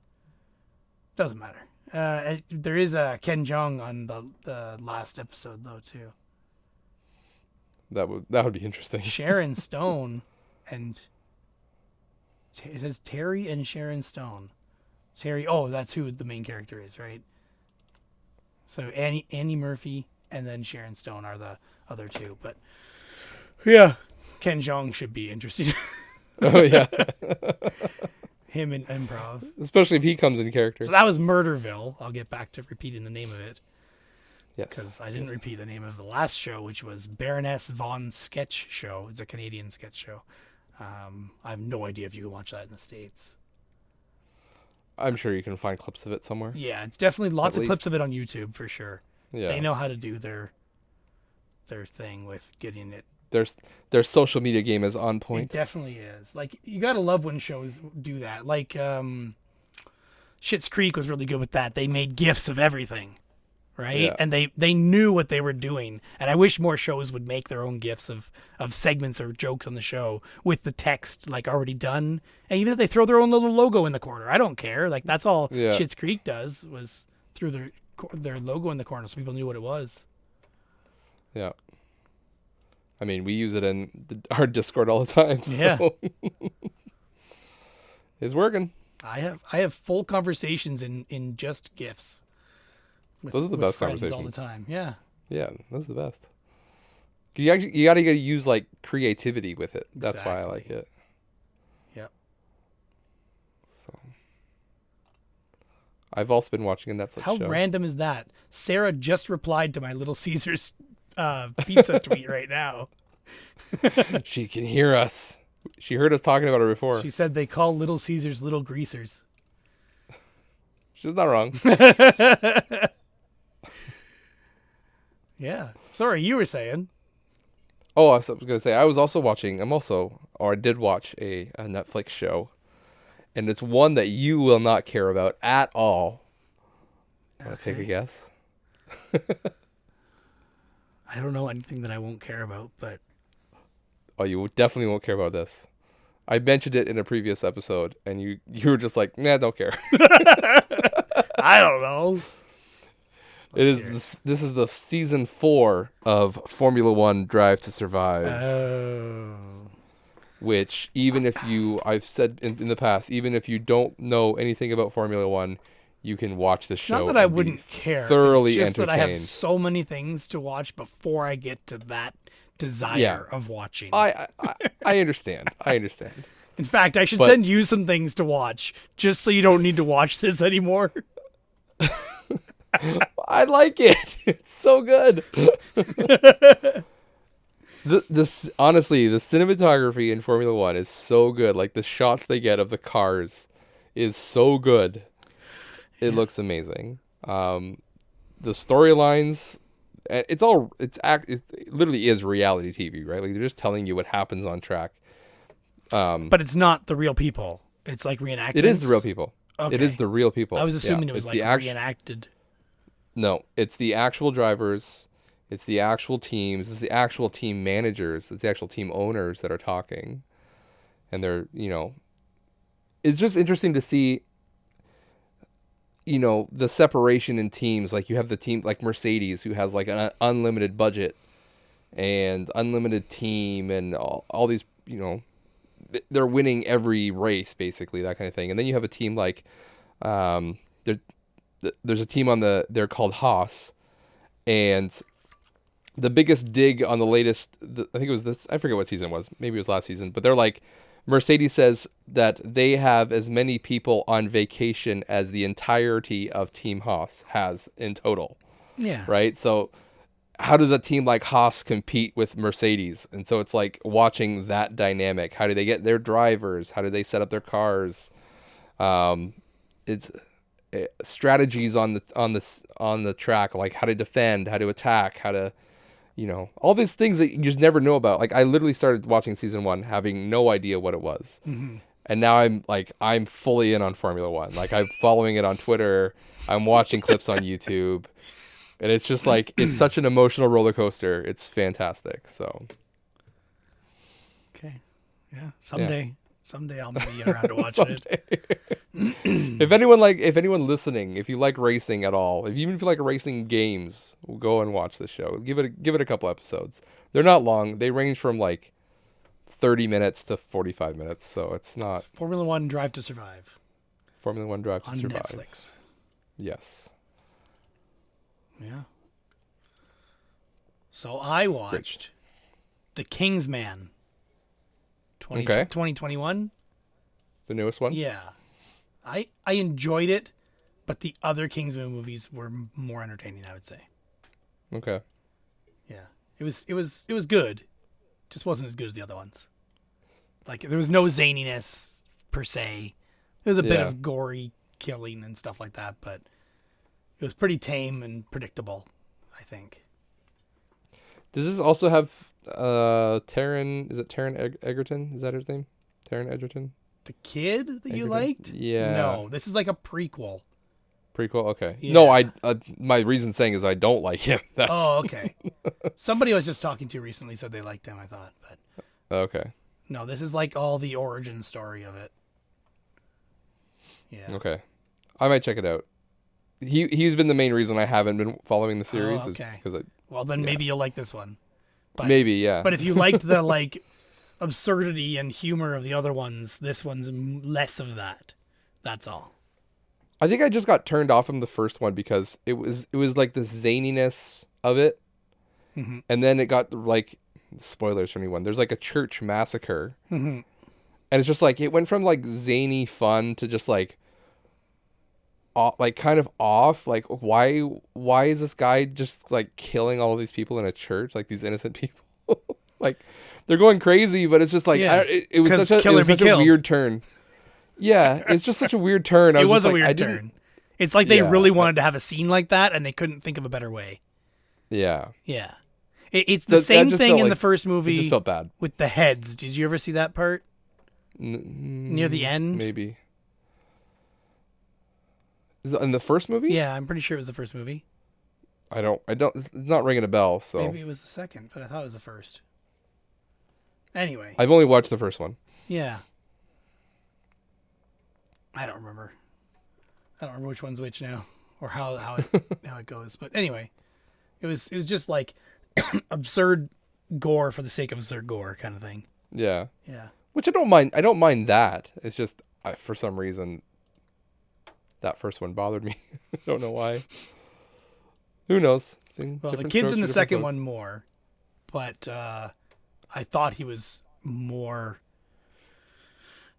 Doesn't matter. There is a Ken Jeong on the last episode though too. That would be interesting. Sharon Stone and it says Terry and Sharon Stone. Terry, that's who the main character is, right? So Annie Murphy and then Sharon Stone are the other 2. But yeah, Ken Jeong should be interesting. Oh yeah. Him in improv. Especially if he comes in character. So that was Murderville. I'll get back to repeating the name of it. Yes. Because I didn't repeat the name of the last show, which was Baroness Von Sketch Show. It's a Canadian sketch show. I have no idea if you can watch that in the States. I'm sure you can find clips of it somewhere. Yeah, it's definitely lots At of clips least. of it on YouTube for sure. Yeah. They know how to do their thing with getting it. Their social media game is on It point. definitely is. Like, you gotta love when shows do that. Like, Schitt's Creek was really good with that. They made GIFs of everything, right? Yeah. And they knew what they were doing. And I wish more shows would make their own GIFs of segments or jokes on the show with the text, like, already done. And even if they throw their own little logo in the corner, I don't care. Like, that's all Yeah. Schitt's Creek does, was threw their logo in the corner so people knew what it was. Yeah. I mean, we use it in our Discord all the time. Yeah. So. It's working. I have full conversations in just GIFs. Those are the with best friends all the conversations. time. Yeah. Yeah, those are the best. 'Cause you gotta use like creativity with it. That's why I like Exactly. it. Yep. So I've also been watching a Netflix How show. random is that? Sarah just replied to my Little Caesars pizza tweet right now. She can hear us. She heard us talking about her before. She said they call Little Caesars little greasers. She's not wrong. Yeah. Sorry, you were saying. Oh, I was gonna say I did watch a Netflix show, and it's one that you will not care about at all. Want to take a guess? I don't know anything that I won't care about, but Oh, you definitely won't care about this. I mentioned it in a previous episode, and you were just like, nah, don't care. I don't know. This is the season 4 of Formula One Drive to Survive, Oh. which I've said in the past, even if you don't know anything about Formula One, you can watch the show. Not that I and be wouldn't care. Thoroughly It's just entertained. that I have so many things to watch before I get to that desire of watching. I understand. I understand. In fact, I should But- send you some things to watch just so you don't need to watch this anymore. I like it. It's so good. Honestly, the cinematography in Formula One is so good. Like the shots they get of the cars is so good. It looks amazing. the storylines. It literally is reality TV, right? Like they're just telling you what happens on track. But it's not the real people. It's like reenactments. It is the real people. Okay. It is the real people. I was assuming Yeah. it was It's like the reenacted. No, it's the actual drivers. It's the actual teams. It's the actual team managers. It's the actual team owners that are talking. And they're, it's just interesting to see, the separation in teams. Like you have the team like Mercedes, who has like an unlimited budget and unlimited team and all these, they're winning every race, basically, that kind of thing. And then you have a team like, there's a team they're called Haas, and the biggest dig on the latest, I think it was this, I forget what season it was, maybe it was last season, but they're like, Mercedes says that they have as many people on vacation as the entirety of Team Haas has in total. Yeah. Right? So how does a team like Haas compete with Mercedes? And so it's like watching that dynamic. How do they get their drivers? How do they set up their cars? It's strategies on the track, like how to defend, how to attack, how to, all these things that you just never know about. Like I literally started watching season 1 having no idea what it was. Mm-hmm. And now I'm fully in on Formula One. Like I'm following it on Twitter. I'm watching clips on YouTube. And it's just like, it's such an emotional roller coaster. It's fantastic. So. Okay. Yeah. Someday I'll maybe get around to watching it. If anyone listening, if you like racing at all, even if you like racing games, go and watch the show. Give it a couple episodes. They're not long. They range from like 30 minutes to 45 minutes, so it's not Formula One Drive to Survive. Formula One Drive to on Survive. Netflix. Yes. Yeah. So I watched The Kingsman 2021. The newest one? Yeah. I enjoyed it, but the other Kingsman movies were more entertaining, I would say. Okay. Yeah. It was good. Just wasn't as good as the other ones. Like there was no zaniness per se. There was a bit of gory killing and stuff like that, but it was pretty tame and predictable, I think. Does this also have Taron? Is it Taron Egerton? Is that his name? Taron Egerton? The kid that you Egerton? liked? Yeah. No, this is like a prequel. Prequel? Okay. Yeah. No, my reason saying is I don't like him. That's... Oh, okay. Somebody I was just talking to recently said they liked him, I thought. But Okay. no, this is like all the origin story of it. Yeah. Okay. I might check it out. He's been the main reason I haven't been following the series. Oh, okay. Because Well, then maybe you'll like this one. But, maybe, yeah. But if you liked the like absurdity and humor of the other ones, this one's less of that. That's all. I think I just got turned off from the first one because it was like the zaniness of it, Mm-hmm. and then it got like spoilers for anyone. There's like a church massacre, Mm-hmm. and it's just like it went from like zany fun to just like kind of off. Like why is this guy just like killing all these people in a church, like these innocent people? Like they're going crazy, but it's just like Yeah, it was such a weird turn. Yeah, it's just such a weird turn. It was a weird turn. It's like they really wanted to have a scene like that, and they couldn't think of a better way. Yeah. Yeah. It's the same thing in the first movie. It just felt bad. With the heads. Did you ever see that part? Near the end? Maybe. Is it in the first movie? Yeah, I'm pretty sure it was the first movie. I don't. It's not ringing a bell. So maybe it was the second, but I thought it was the first. Anyway. I've only watched the first one. Yeah. I don't remember. I don't remember which one's which now, or how it goes. But anyway, it was just like absurd gore for the sake of absurd gore kind of thing. Yeah. Yeah. Which I don't mind. I don't mind that. It's just for some reason that first one bothered me. I don't know why. Who knows? Well, the kid's in the second one more, but I thought he was more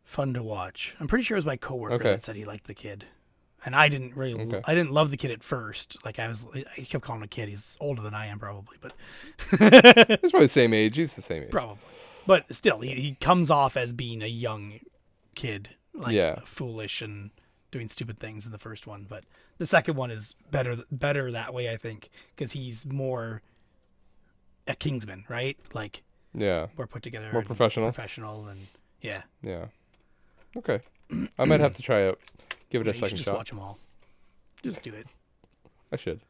fun to watch. I'm pretty sure it was my coworker that said he liked the kid, and I didn't really. I didn't love the kid at first. Like I kept calling him a kid. He's older than I am, probably, but he's probably the same age. He's the same age, probably. But still, he comes off as being a young kid, like foolish and doing stupid things in the first one, but the second one is better that way, I think, because he's more a Kingsman, right? Like Yeah. more put together, More and professional. and yeah. Yeah. Okay. I might have to try it. Give it Yeah, a you second should just shot. watch them all. Just do it. I should.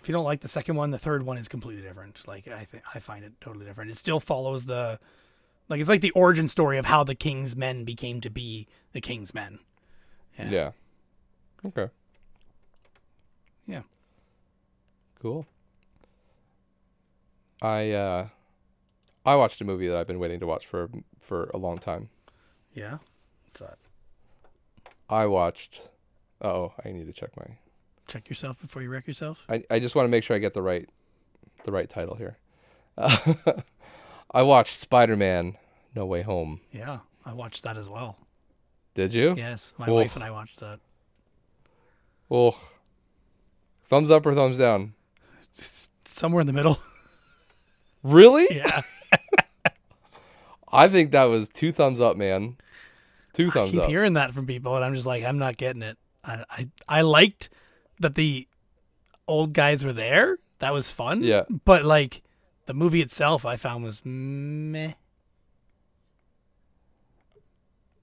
If you don't like the second one, the third one is completely different. Like I find it totally different. It still follows it's like the origin story of how the King's Men became to be the King's Men. Yeah. Okay. Yeah. Cool. I watched a movie that I've been waiting to watch for a long time. Yeah. What's that? I watched. Oh, I need to check my. Check yourself before you wreck yourself. I just want to make sure I get the right title here. I watched Spider-Man: No Way Home. Yeah, I watched that as well. Did you? Yes, my wife and I watched that. Oh. Thumbs up or thumbs down? It's somewhere in the middle. Really? Yeah. I think that was 2 thumbs up, man. 2 I thumbs keep up. hearing that from people, and I'm just like, I'm not getting it. I liked that the old guys were there. That was fun. Yeah. But like the movie itself, I found was meh.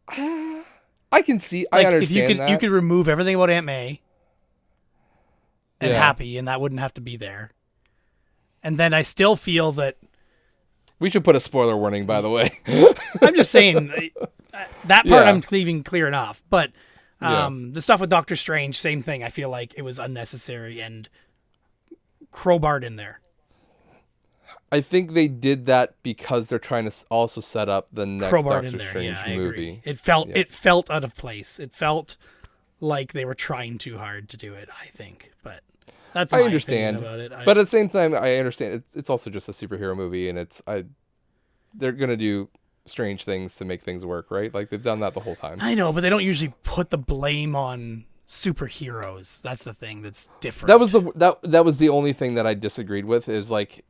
I can see. Like, I understand if you that. you could remove everything about Aunt May and Yeah. Happy, and that wouldn't have to be there. And then I still feel that We should put a spoiler warning, by the way. I'm just saying that part Yeah. I'm leaving clear enough. But Yeah. the stuff with Doctor Strange, same thing. I feel like it was unnecessary and crowbarred in there. I think they did that because they're trying to also set up the next Crowbarred Doctor in there. Strange Yeah, I movie. agree. It felt out of place. It felt like they were trying too hard to do it, I think. But that's my I understand opinion about it. but at the same time, I understand it's also just a superhero movie, and they're gonna do strange things to make things work, right? Like they've done that the whole time. I know, but they don't usually put the blame on superheroes. That's the thing that's different. That was the only thing that I disagreed with, is like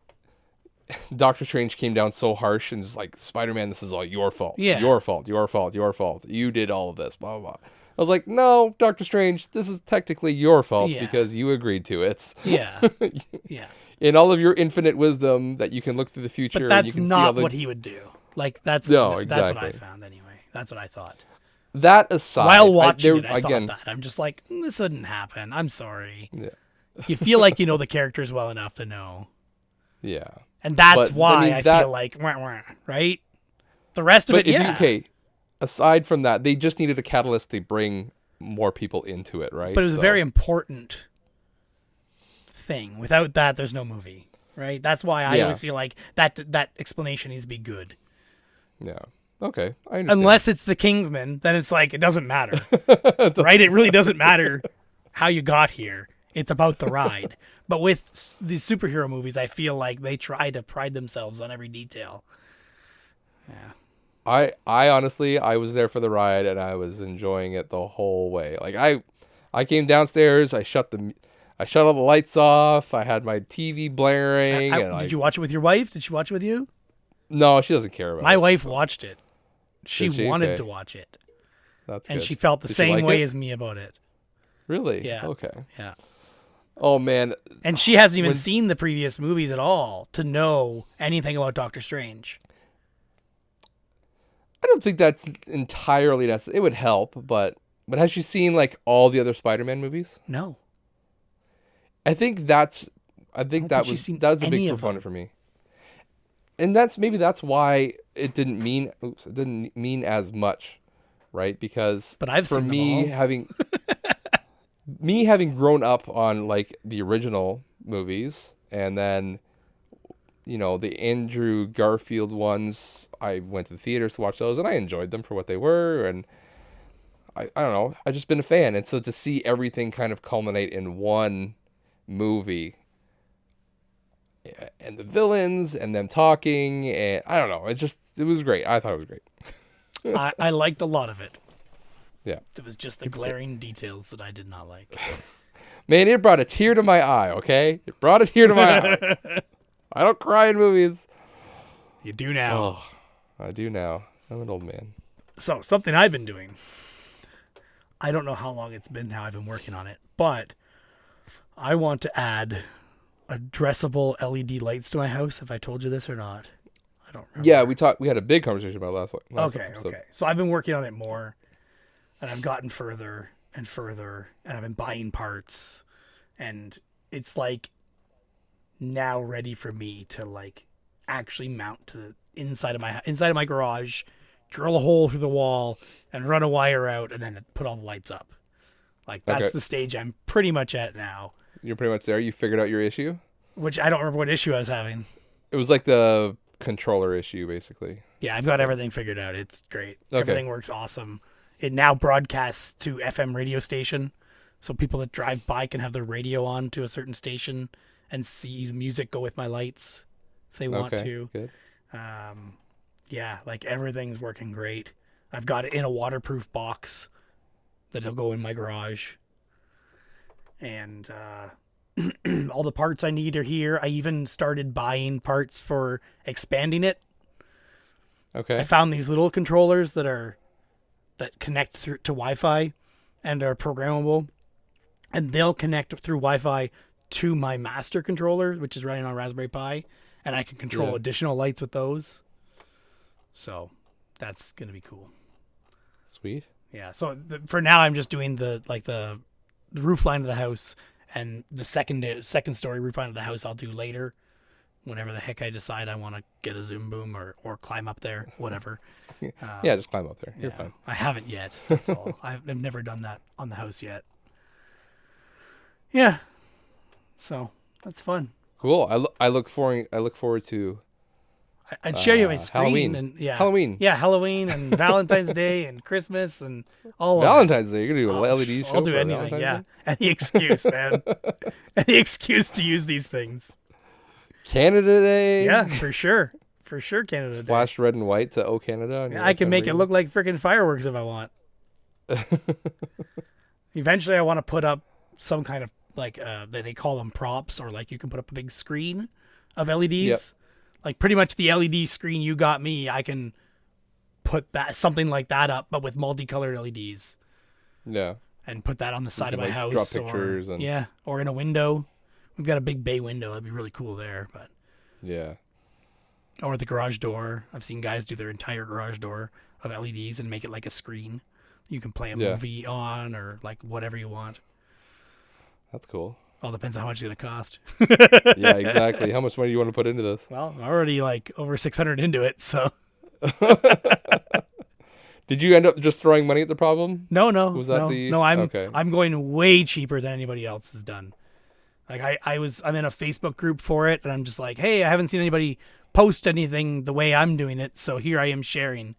Doctor Strange came down so harsh and just like, Spider-Man, this is all your fault. Yeah. Your fault. You did all of this. Blah blah blah. I was like, no, Doctor Strange, this is technically your fault because you agreed to it. Yeah. Yeah. In all of your infinite wisdom that you can look through the future, But and you that's can see not all what he would do. Like that's No, that's what I exactly. found anyway. That's what I thought. That aside, While watching I again, thought that. I'm just like, this wouldn't happen. I'm sorry. Yeah. You feel like you know the characters well enough to know. Yeah. And that's But, why I that- feel like, wah, wah, right? The rest of But it, yeah. aside from that, they just needed a catalyst to bring more people into it, right? But it was So- a very important thing. Without that, there's no movie, right? That's why I always feel like that explanation needs to be good. Yeah. Okay. I understand. Unless it's the Kingsman, then it's like, it doesn't matter, right? It really doesn't matter how you got here. It's about the ride. But with these superhero movies, I feel like they try to pride themselves on every detail. Yeah. I honestly, I was there for the ride and I was enjoying it the whole way. Like I came downstairs, I shut all the lights off. I had my TV blaring. Did you watch it with your wife? Did she watch it with you? No, she doesn't care about My it. wife watched it. She Did she? wanted Okay. to watch it. That's And good. she felt the Did she same like way it? as me about it. Really? Yeah. Okay. Yeah. Oh man, And she hasn't even seen the previous movies at all to know anything about Doctor Strange. I don't think that's entirely necessary. It would help, but has she seen like all the other Spider-Man movies? No. I think that think she's seen that was a any big of proponent for me. And that's why it didn't mean as much, right? Because But I've for seen them me all. having grown up on like the original movies, and then the Andrew Garfield ones, I went to the theaters to watch those and I enjoyed them for what they were, and I don't know, I've just been a fan. And so to see everything kind of culminate in one movie, and the villains and them talking, and I don't know, it was great. I thought it was great. I liked a lot of it. Yeah. It was just the glaring details that I did not like. Man, it brought a tear to my eye, okay? It brought a tear to my eye. I don't cry in movies. You do now. Oh, I do now. I'm an old man. So, something I've been doing. I don't know how long it's been now I've been working on it, but I want to add addressable LED lights to my house. Have I told you this or not? I don't remember. Yeah, we had a big conversation about it last Okay, episode. okay. So I've been working on it more, and I've gotten further and further, and I've been buying parts, and it's like now ready for me to like actually mount to inside of my garage, drill a hole through the wall, and run a wire out, and then put all the lights up. Like that's Okay. the stage I'm pretty much at now. You're pretty much there. You figured out your issue. Which I don't remember what issue I was having. It was like the controller issue, basically. Yeah, I've got everything figured out. It's great. Okay. Everything works awesome. It now broadcasts to FM radio station, so people that drive by can have their radio on to a certain station and see music go with my lights if they want to. Good. Yeah, like everything's working great. I've got it in a waterproof box that'll go in my garage. And all the parts I need are here. I even started buying parts for expanding it. Okay. I found these little controllers that connect through to Wi-Fi and are programmable, and they'll connect through Wi-Fi to my master controller, which is running on Raspberry Pi, and I can control additional lights with those. So that's gonna be cool. Sweet. Yeah. So for now, I'm just doing the roof line of the house, and the second story roof line of the house I'll do later, whenever the heck I decide I want to get a Zoom boom or climb up there, whatever. Yeah, just climb up there. You're Yeah, fine. I haven't yet. That's all. I've never done that on the house yet. Yeah. So that's fun. Cool. I look forward to I'd share you my screen Halloween. and yeah, Halloween. Yeah, Halloween and Valentine's Day and Christmas and all of Valentine's Day. You're gonna do a it. LED show. I'll do for anything. Valentine's Yeah, Day? any excuse, man. Any excuse to use these things. Canada Day. Yeah, for sure. For sure, Canada Day. Flash red and white to "Oh Canada." on your I can FM make it radio. look like freaking fireworks if I want. Eventually, I want to put up some kind of like they call them props, or like you can put up a big screen of LEDs. Yep. Like pretty much the LED screen you got me, I can put that something like that up, but with multicolored LEDs, Yeah. and put that on the side of can, my like, house, draw pictures or and- or in a window. We've got a big bay window. That'd be really cool there, but. Yeah. Or the garage door. I've seen guys do their entire garage door of LEDs and make it like a screen. You can play a movie on or like whatever you want. That's cool. All depends on how much it's going to cost. Yeah, exactly. How much money do you want to put into this? Well, I'm already like over 600 into it, so. Did you end up just throwing money at the problem? No. Was that no, the- No, I'm okay. I'm going way cheaper than anybody else has done. Like I'm in a Facebook group for it, and I'm just like, hey, I haven't seen anybody post anything the way I'm doing it, so here I am sharing.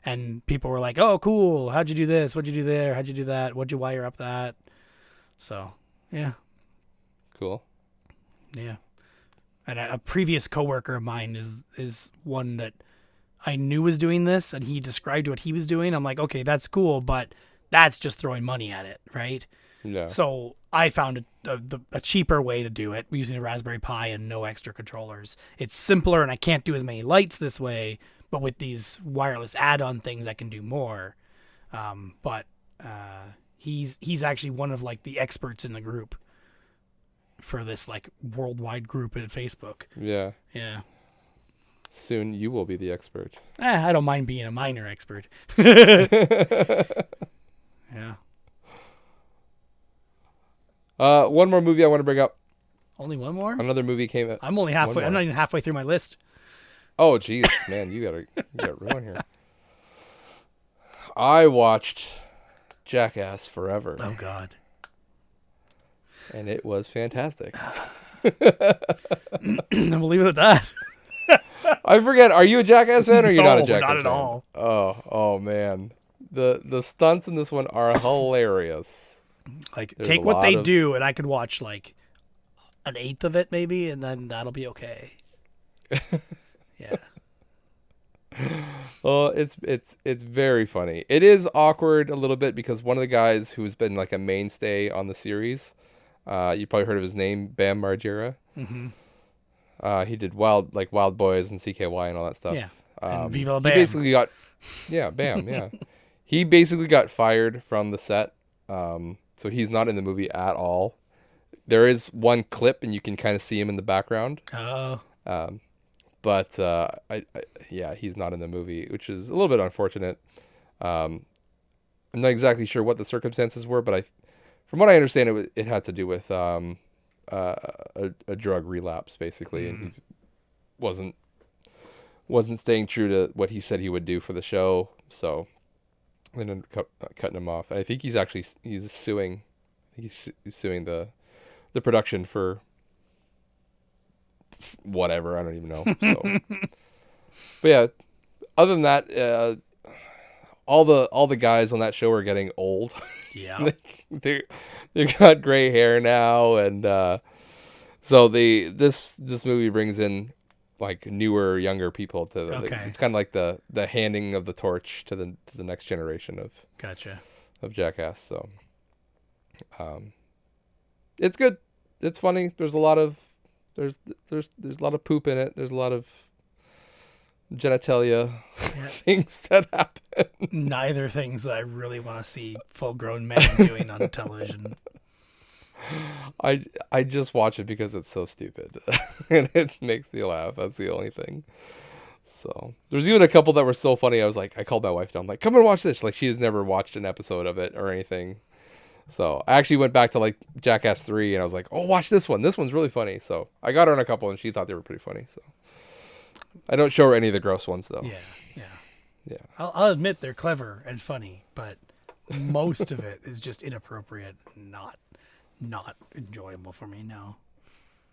And people were like, oh, cool. How'd you do this? What'd you do there? How'd you do that? What'd you wire up that? So, yeah. Cool. Yeah. And a previous coworker of mine is one that I knew was doing this, and he described what he was doing. I'm like, okay, that's cool, but that's just throwing money at it, right? Yeah. So I found a cheaper way to do it using a Raspberry Pi and no extra controllers. It's simpler, and I can't do as many lights this way, but with these wireless add-on things, I can do more. But he's actually one of like the experts in the group for this like worldwide group at Facebook. Yeah. Yeah. Soon you will be the expert. I don't mind being a minor expert. Yeah. One more movie I want to bring up. Only one more? Another movie came out. I'm only halfway. I'm not even halfway through my list. Oh, jeez, man, you gotta run here. I watched Jackass Forever, Oh God. and it was fantastic. We'll leave it at that. I forget. Are you a Jackass fan, or are you not a No, Jackass not at fan? all. Oh man, the stunts in this one are hilarious. Like, There's take a what lot they of- do, and I could watch like an eighth of it, maybe, and then that'll be okay. Yeah. Oh, it's very funny. It is awkward a little bit because one of the guys who's been like a mainstay on the series, you probably heard of his name, Bam Margera. Mm-hmm. He did Wild Boys and CKY and all that stuff. Yeah. And Viva la He Bam. basically got, Bam, yeah. He basically got fired from the set So he's not in the movie at all. There is one clip, and you can kind of see him in the background. Oh. But yeah, he's not in the movie, which is a little bit unfortunate. I'm not exactly sure what the circumstances were, but from what I understand, it had to do with a drug relapse, basically, and he wasn't staying true to what he said he would do for the show, so they ended up cutting him off. And I think he's suing. He's suing the production for whatever, I don't even know. So, but yeah, other than that, all the guys on that show are getting old. Yeah. they got gray hair now, and so this movie brings in like newer, younger people to Okay. it's kind of like the handing of the torch to the next generation of Gotcha. Jackass. So, it's good. It's funny. There's a lot of poop in it. There's a lot of genitalia things that happen. Neither things that I really want to see full-grown men doing on television. I just watch it because it's so stupid and it makes me laugh. That's the only thing. So there's even a couple that were so funny. I called my wife down. I'm like, come and watch this. Like, she has never watched an episode of it or anything. So I actually went back to like Jackass 3 and I was like, oh, watch this one. This one's really funny. So I got her on a couple and she thought they were pretty funny. So I don't show her any of the gross ones though. Yeah. I'll admit they're clever and funny, but most of it is just inappropriate, not enjoyable for me now.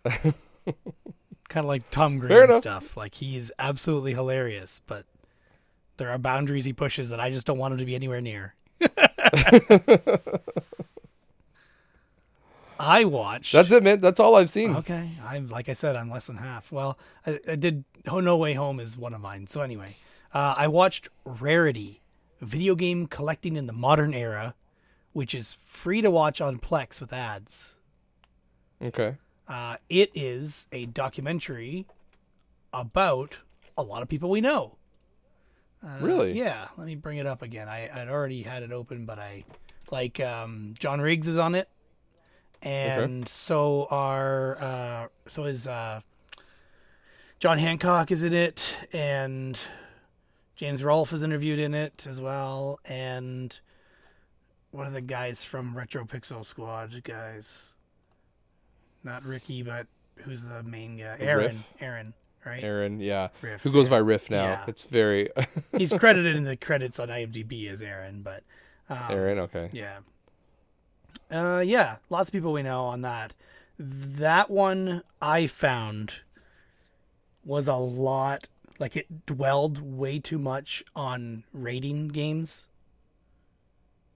Kind of like Tom Green stuff. Like, he's absolutely hilarious, but there are boundaries he pushes that I just don't want him to be anywhere near. I watched. That's it, man. That's all I've seen. Okay, like I said, I'm less than half. Well, I did. Oh, No Way Home is one of mine. So anyway, I watched Rarity, video game collecting in the modern era, which is free to watch on Plex with ads. Okay. It is a documentary about a lot of people we know. Really? Yeah. Let me bring it up again. I'd already had it open, but John Riggs is on it. And so is John Hancock is in it, and James Rolfe is interviewed in it as well, and one of the guys from Retro Pixel Squad guys, not Ricky, but who's the main guy? Aaron, right? Aaron, yeah. Riff, who goes by Riff now. Yeah. It's very... He's credited in the credits on IMDb as Aaron, but... Aaron, okay. Yeah. Yeah, lots of people we know on that. That one I found was a lot, like, it dwelled way too much on rating games.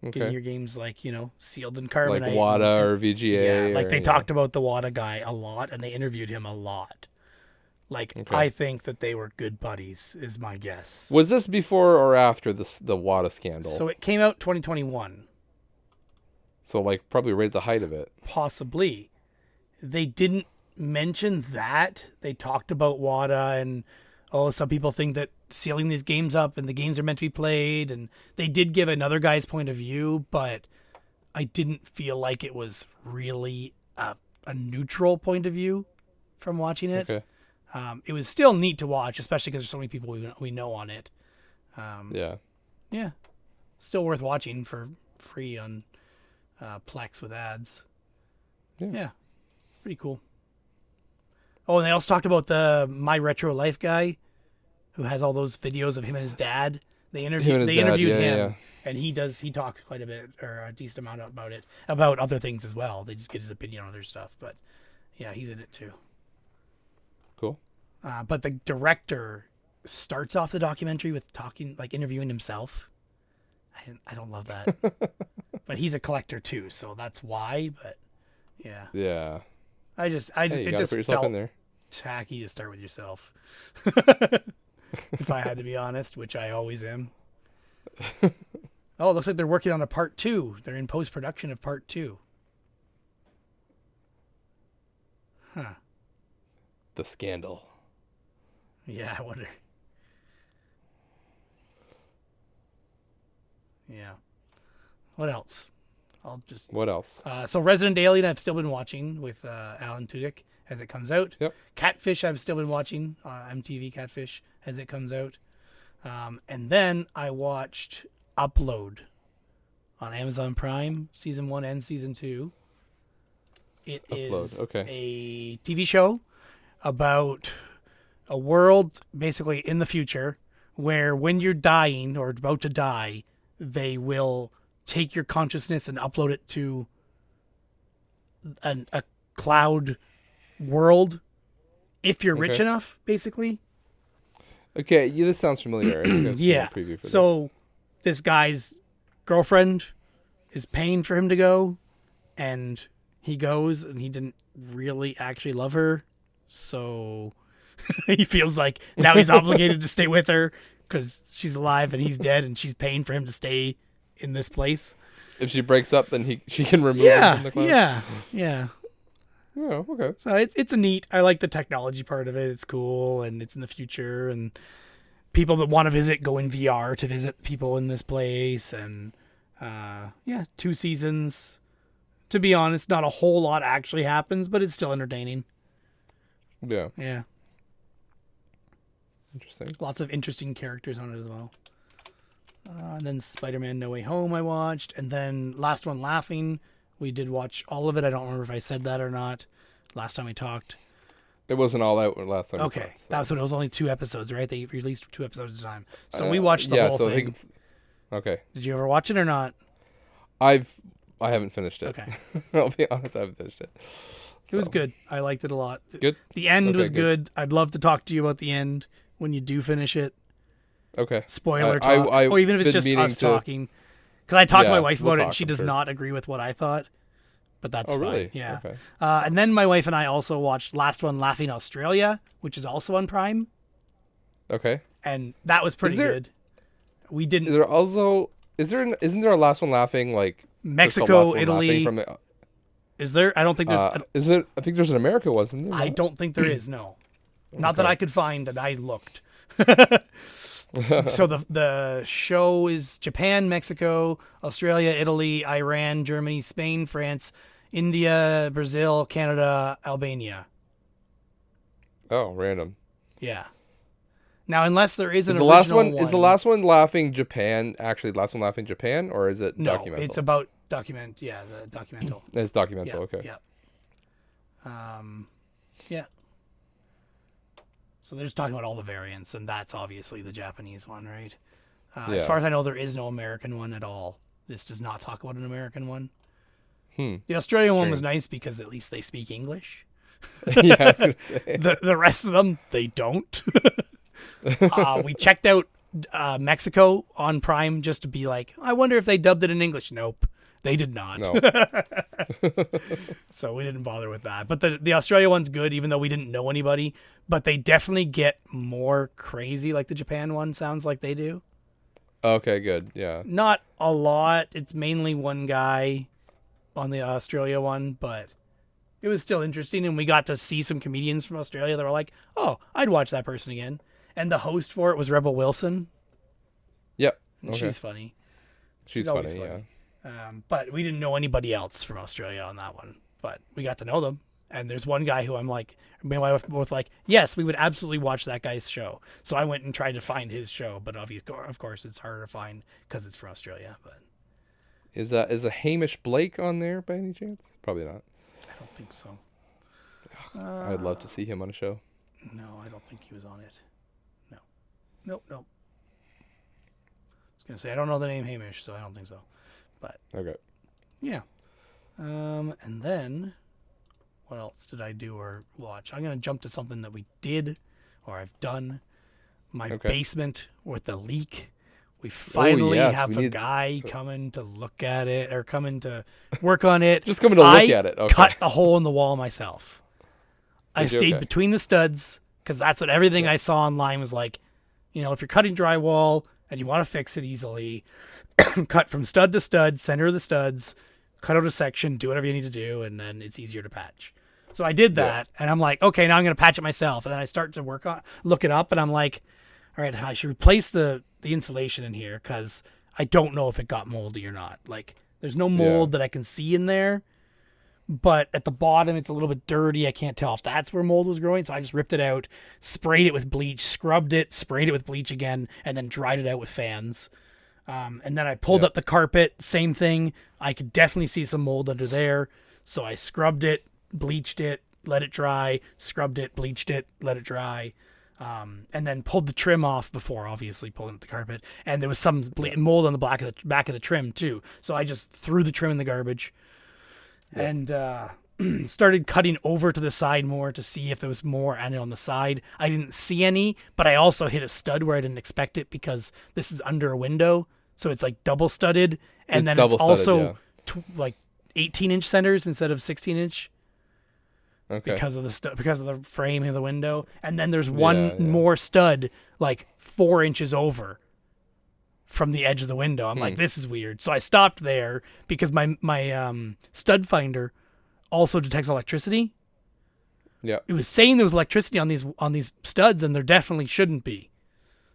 Okay. Getting your games, like, sealed in carbonite. Like WADA or VGA. Yeah, like they talked about the WADA guy a lot, and they interviewed him a lot. Like, I think that they were good buddies, is my guess. Was this before or after the WADA scandal? So it came out 2021. So, like, probably right at the height of it. Possibly. They didn't mention that. They talked about WADA and, some people think that sealing these games up and the games are meant to be played. And they did give another guy's point of view, but I didn't feel like it was really a neutral point of view from watching it. Okay. It was still neat to watch, especially because there's so many people we know on it. Yeah. Yeah. Still worth watching for free on Plex with ads. Yeah. Pretty cool. Oh, and they also talked about the My Retro Life guy who has all those videos of him and his dad. They interviewed him, and he talks quite a bit, or a decent amount about it, about other things as well. They just get his opinion on other stuff, but yeah, he's in it too. Cool. But the director starts off the documentary with interviewing himself. I don't love that. But he's a collector too, so that's why. But yeah. Yeah. It just felt in there. tacky to start with yourself. If I had to be honest, which I always am. Oh, it looks like they're working on a part 2. They're in post-production of part 2. Huh. The scandal. Yeah, I wonder. Yeah. What else? I'll just. What else? So Resident Alien, I've still been watching with Alan Tudyk as it comes out. Yep. Catfish, I've still been watching MTV Catfish as it comes out. And then I watched Upload on Amazon Prime, season 1 and season 2. It is a TV show about a world basically in the future where when you're dying or about to die, they will take your consciousness and upload it to a cloud world if you're rich enough, basically. Okay, this sounds familiar. I think I've seen a preview for so this guy's girlfriend is paying for him to go, and he goes, and he didn't really actually love her, so he feels like now he's obligated to stay with her because she's alive and he's dead, and she's paying for him to stay in this place. If she breaks up, then she can remove him from the cloud? Yeah. Oh, okay. So it's a neat. I like the technology part of it. It's cool, and it's in the future, and people that want to visit go in VR to visit people in this place, and 2 seasons. To be honest, not a whole lot actually happens, but it's still entertaining. Yeah. Yeah. Interesting. Lots of interesting characters on it as well. And then Spider-Man No Way Home I watched, and then last one, Laughing. We did watch all of it. I don't remember if I said that or not last time we talked. It wasn't all out last time. Okay, that's when it was only 2 episodes, right? They released 2 episodes at a time. So we watched the whole thing. Okay. Did you ever watch it or not? I haven't finished it. Okay. I'll be honest, I haven't finished it. It was good. I liked it a lot. Good? The end was good. I'd love to talk to you about the end when you do finish it. Okay. Spoiler talk. Or even if it's just us talking. Because I talked to my wife about it, and she does not agree with what I thought. But that's fine. Really? Yeah. Okay. And then my wife and I also watched Last One Laughing Australia, which is also on Prime. Okay. And that was pretty good. We didn't. Is there also isn't there a Last One Laughing like Mexico, Italy? Is there? I don't think there's. Is it? I think there's an America, wasn't there? I don't think there is. No, not that I could find, and I looked. So the show is Japan, Mexico, Australia, Italy, Iran, Germany, Spain, France, India, Brazil, Canada, Albania. Oh, random. Yeah. Now, unless there is an the original one, is the Last One Laughing Japan actually Last One Laughing Japan, or is it documental? No, it's about document. Yeah, the documental. It's documental. Yeah, okay. Yeah. Yeah. So they're just talking about all the variants, and that's obviously the Japanese one, right? As far as I know, there is no American one at all. This does not talk about an American one. The Australian one was nice because at least they speak English. Yeah, I was gonna say. The rest of them, they don't. We checked out Mexico on Prime just to be like, I wonder if they dubbed it in English. Nope, they did not. No. So we didn't bother with that. But the Australia one's good, even though we didn't know anybody. But they definitely get more crazy, like the Japan one sounds like they do. Okay, good. Yeah. Not a lot. It's mainly one guy on the Australia one, but it was still interesting. And we got to see some comedians from Australia that were like, oh, I'd watch that person again. And the host for it was Rebel Wilson. Yep. And she's funny. She's always funny. Yeah. But we didn't know anybody else from Australia on that one. But we got to know them. And there's one guy who I'm like, me and my wife both like, yes, we would absolutely watch that guy's show. So I went and tried to find his show, but of course it's harder to find because it's from Australia. But is a Hamish Blake on there by any chance? Probably not. I don't think so. I'd love to see him on a show. No, I don't think he was on it. No. Nope. I was gonna say I don't know the name Hamish, so I don't think so. But okay. Yeah. And then what else did I do or watch? I'm gonna jump to something that we did or I've done. My basement with the leak. We finally have a guy coming to look at it or coming to work on it. Just coming to look at it. Okay. Cut the hole in the wall myself. I stayed between the studs because that's what everything I saw online was like. You know, if you're cutting drywall and you want to fix it easily, cut from stud to stud, center of the studs, cut out a section, do whatever you need to do, and then it's easier to patch. So I did that, and I'm like, okay, now I'm going to patch it myself. And then I start to look it up, and I'm like, all right, I should replace the insulation in here because I don't know if it got moldy or not. Like, There's no Yeah. mold that I can see in there, but at the bottom it's a little bit dirty. I can't tell if that's where mold was growing, so I just ripped it out, sprayed it with bleach, scrubbed it, sprayed it with bleach again, and then dried it out with fans. And then I pulled Yeah. up the carpet, same thing. I could definitely see some mold under there, so I scrubbed it, bleached it, let it dry, scrubbed it, bleached it, let it dry. And then pulled the trim off before, obviously pulling up the carpet. And there was some mold on the back of the trim too. So I just threw the trim in the garbage, and started cutting over to the side more to see if there was more on the side. I didn't see any, but I also hit a stud where I didn't expect it because this is under a window, so it's like double studded, and then it's also like 18-inch centers instead of 16-inch. Okay. Because of the frame of the window, and then there's one more stud like 4 inches over from the edge of the window. I'm like, this is weird. So I stopped there because my stud finder also detects electricity. Yeah. It was saying there was electricity on these studs, and there definitely shouldn't be.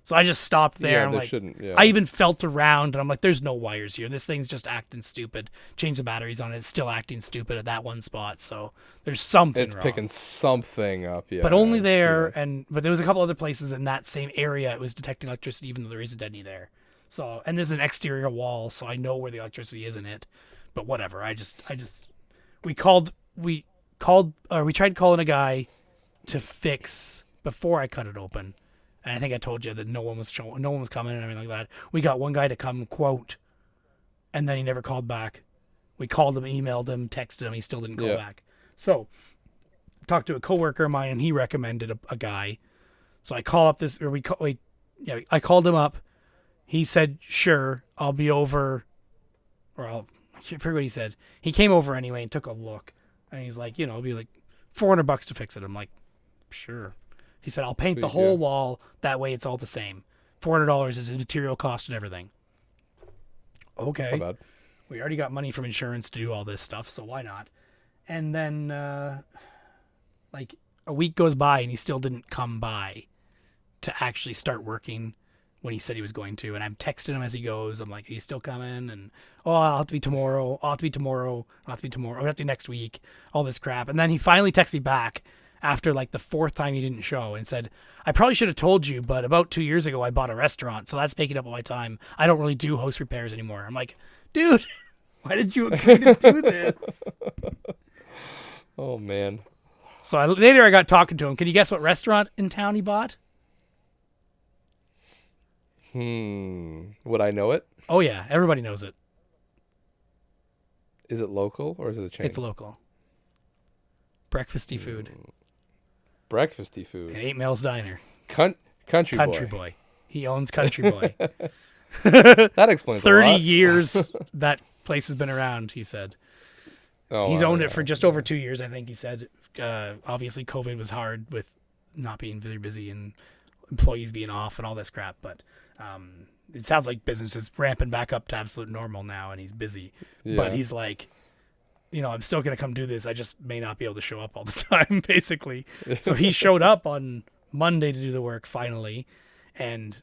So I just stopped there. Yeah, I'm there like, shouldn't. Yeah. I even felt around, and I'm like, there's no wires here. This thing's just acting stupid. Change the batteries on it. It's still acting stupid at that one spot. So there's something It's wrong. picking something up. Yeah. But only there, Yes. but there was a couple other places in that same area it was detecting electricity, even though there isn't any there. So, and there's an exterior wall, so I know where the electricity is in it. But whatever. We tried calling a guy to fix before I cut it open. And I think I told you that no one was coming and everything like that. We got one guy to come quote, and then he never called back. We called him, emailed him, texted him. He still didn't call back. So, talked to a coworker of mine, and he recommended a guy. So I call up this, I called him up. He said, "Sure, I'll be over," I forget what he said. He came over anyway and took a look, and he's like, it'll be like $400 to fix it. I'm like, sure. He said, "I'll paint the whole wall. That way it's all the same. $400 is his material cost and everything." Okay. Not bad. We already got money from insurance to do all this stuff, so why not? And then, like, a week goes by and he still didn't come by to actually start working when he said he was going to. And I'm texting him as he goes. I'm like, "Are you still coming?" And, I'll have to be tomorrow. I'll have to be tomorrow. I'll have to be tomorrow. I'll have to be next week. All this crap. And then he finally texted me back after like the fourth time he didn't show and said, "I probably should have told you, but about 2 years ago I bought a restaurant, so that's taking up all my time. I don't really do house repairs anymore." I'm like, dude, why did you agree to do this? Oh man. So later I got talking to him. Can you guess what restaurant in town he bought? Would I know it? Oh yeah, everybody knows it. Is it local or is it a chain? It's local. Breakfasty food. Breakfasty food. At 8 Mills Diner. Country boy. He owns Country Boy. That explains 30 a lot. years that place has been around, he said. Oh, He's I owned don't it for know. just over 2 years, I think he said. Obviously, COVID was hard with not being very busy and employees being off and all this crap. But it sounds like business is ramping back up to absolute normal now, and he's busy. Yeah. But he's like, I'm still going to come do this. I just may not be able to show up all the time, basically. So he showed up on Monday to do the work finally and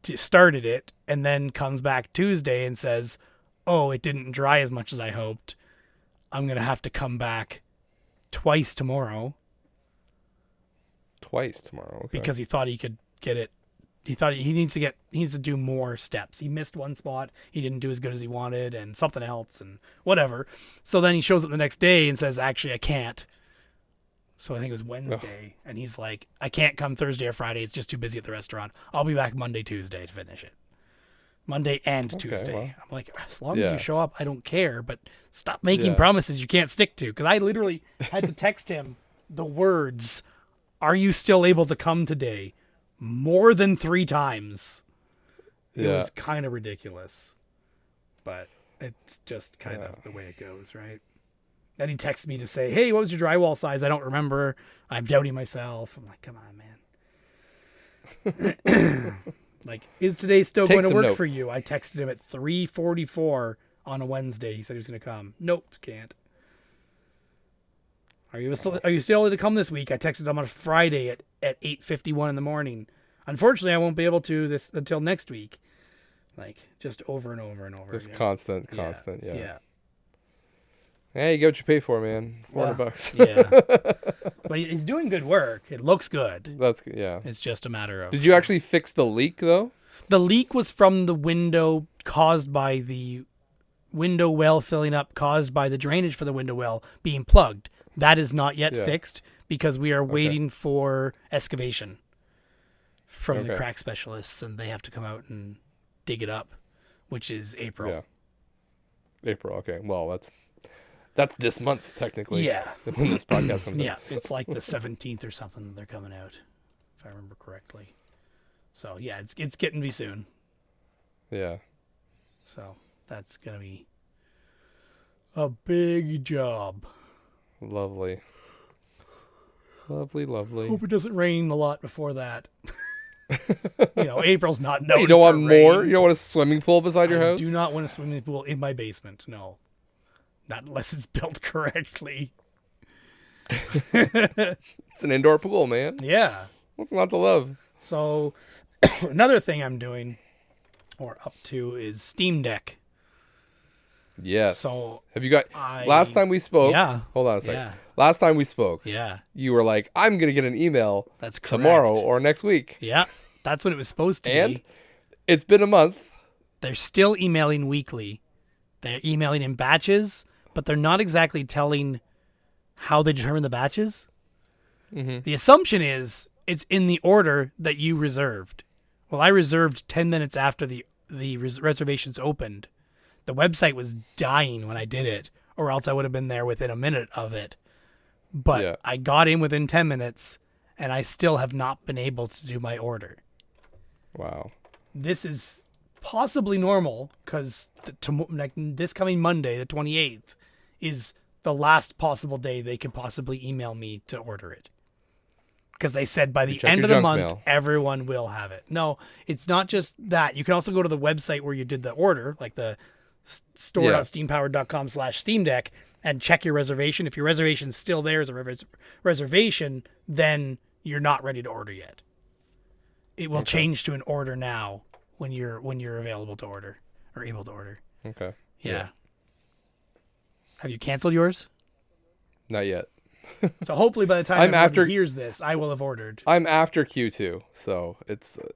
started it, and then comes back Tuesday and says, "Oh, it didn't dry as much as I hoped. I'm going to have to come back twice tomorrow." Twice tomorrow. Okay. Because he thought he could get it. He thought he needs to do more steps. He missed one spot. He didn't do as good as he wanted and something else and whatever. So then he shows up the next day and says, "Actually, I can't." So I think it was Wednesday. And he's like, "I can't come Thursday or Friday. It's just too busy at the restaurant. I'll be back Monday, Tuesday to finish it." Monday and Tuesday. well. I'm like, as long as you show up, I don't care, but stop making Yeah. promises you can't stick to. Because I literally had to text him the words, "Are you still able to come today?" more than 3 times. It Yeah. was kind of ridiculous, but it's just kind of the way it goes, right? Then he texts me to say, "Hey, what was your drywall size? I don't remember. I'm doubting myself." I'm like, come on, man. Like, "Is today still Take going to some work for notes. you?" I texted him at 3:44 on a Wednesday. He said he was going to come. Nope, can't. Are you still able to come this week? I texted him on a Friday at 8:51 in the morning. "Unfortunately, I won't be able to this until next week." Like, just over and over and over Just again. constant, yeah. Yeah. Hey, you get what you pay for, man. $400. Yeah. But he's doing good work. It looks good. Yeah. It's just a matter of... Did you actually fix the leak, though? The leak was from the window caused by the window well filling up, caused by the drainage for the window well being plugged. That is not yet fixed because we are waiting for excavation from the crack specialists, and they have to come out and dig it up, which is April. Yeah. April, okay. Well, that's this month, technically. Yeah. When this podcast comes out. Yeah, it's like the 17th or something that they're coming out, if I remember correctly. So, yeah, it's getting to be soon. Yeah. So, that's going to be a big job. Lovely. Lovely, lovely. Hope it doesn't rain a lot before that. April's not known You don't want for more? rain. You don't want a swimming pool beside your I house? do not want a swimming pool in my basement, no. Not unless it's built correctly. It's an indoor pool, man. Yeah. What's not to love? So, another thing I'm doing, or up to, is Steam Deck. Yes. So, have you got... last time we spoke... Yeah. Hold on a second. Yeah. Last time we spoke, Yeah. you were like, I'm going to get an email That's correct. tomorrow or next week. Yeah. That's what it was supposed to And be. it's been a month. They're still emailing weekly. They're emailing in batches, but they're not exactly telling how they determine the batches. Mm-hmm. The assumption is it's in the order that you reserved. Well, I reserved 10 minutes after the reservations opened. The website was dying when I did it, or else I would have been there within a minute of it. But I got in within 10 minutes, and I still have not been able to do my order. Wow. This is possibly normal because this coming Monday, the 28th, is the last possible day they could possibly email me to order it. Because they said by the end of the month, everyone will have it. No, it's not just that. You can also go to the website where you did the order, like the store.steampowered.com/Steam Deck, and check your reservation. If your reservation's still there as a reservation, then you're not ready to order yet. It will change to an order now when you're available to order or able to order. Okay. Yeah. Have you canceled yours? Not yet. So hopefully by the time everyone hears this, I will have ordered. I'm after Q2, so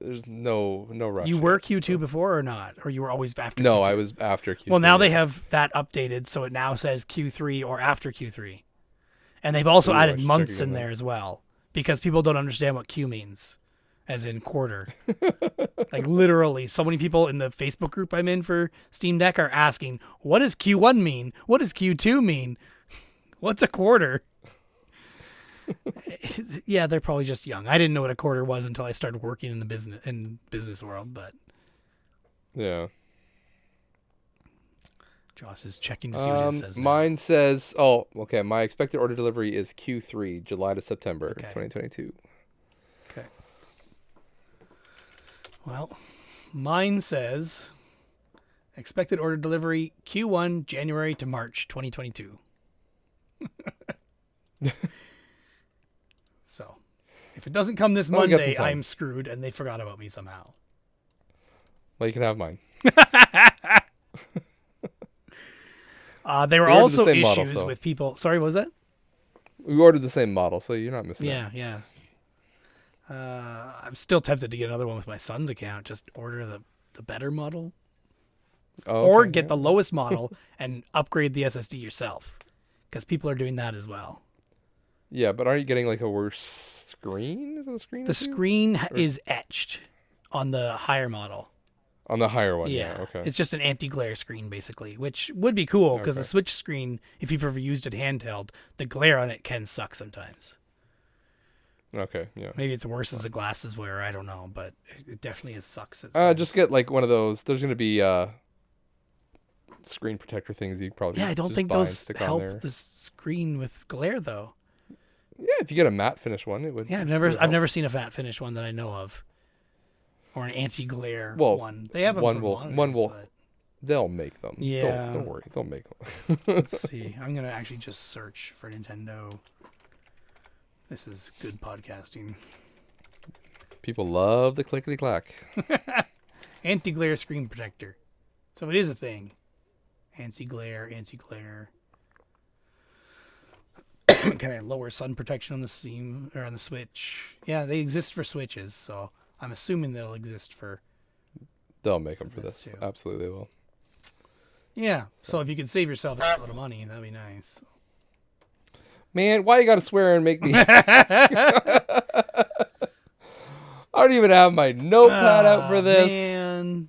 there's no rush. You were Q2 before or not? Or you were always after No, Q2? I was after Q2. Well, now they have that updated, so it now says Q3 or after Q3. And they've also added months in there as well, because people don't understand what Q means, as in quarter. Like literally, so many people in the Facebook group I'm in for Steam Deck are asking, what does Q1 mean? What does Q2 mean? What's a quarter? Yeah, they're probably just young. I didn't know what a quarter was until I started working in the business world, but yeah. Josh is checking to see what it says. Mine says, okay, my expected order delivery is Q3, July to September 2022. Okay. Well, mine says expected order delivery Q1, January to March 2022. So, if it doesn't come this Monday, I'm screwed, and they forgot about me somehow. Well, you can have mine. There were also issues with people. Sorry, what was that? We ordered the same model, so you're not missing out. Yeah. I'm still tempted to get another one with my son's account. Just order the better model. Or get the lowest model and upgrade the SSD yourself. Because people are doing that as well. Yeah, but aren't you getting like a worse screen? Is it a screen? The screen is etched on the higher model. On the higher one, yeah. Okay. It's just an anti-glare screen, basically, which would be cool because the Switch screen, if you've ever used it handheld, the glare on it can suck sometimes. Okay, yeah. Maybe it's worse as a glasses wearer, I don't know, but it definitely sucks. Just get like one of those. There's going to be screen protector things you probably I don't think those help the screen with glare, though. Yeah, if you get a matte finish one, it would. Yeah, I've never seen a matte finish one that I know of, or an anti-glare one. They have one will. They'll make them. Yeah, don't worry, they'll make them. Let's see. I'm gonna actually just search for Nintendo. This is good podcasting. People love the clickety clack. Anti-glare screen protector. So it is a thing. Anti-glare. Can I lower sun protection on the Steam or on the Switch? Yeah, they exist for Switches, so I'm assuming they'll exist for. They'll make them for this this. too. Absolutely, they will. Yeah. So if you could save yourself a lot of money, that'd be nice. Man, why you gotta swear and make me? I don't even have my notepad out for this. Man.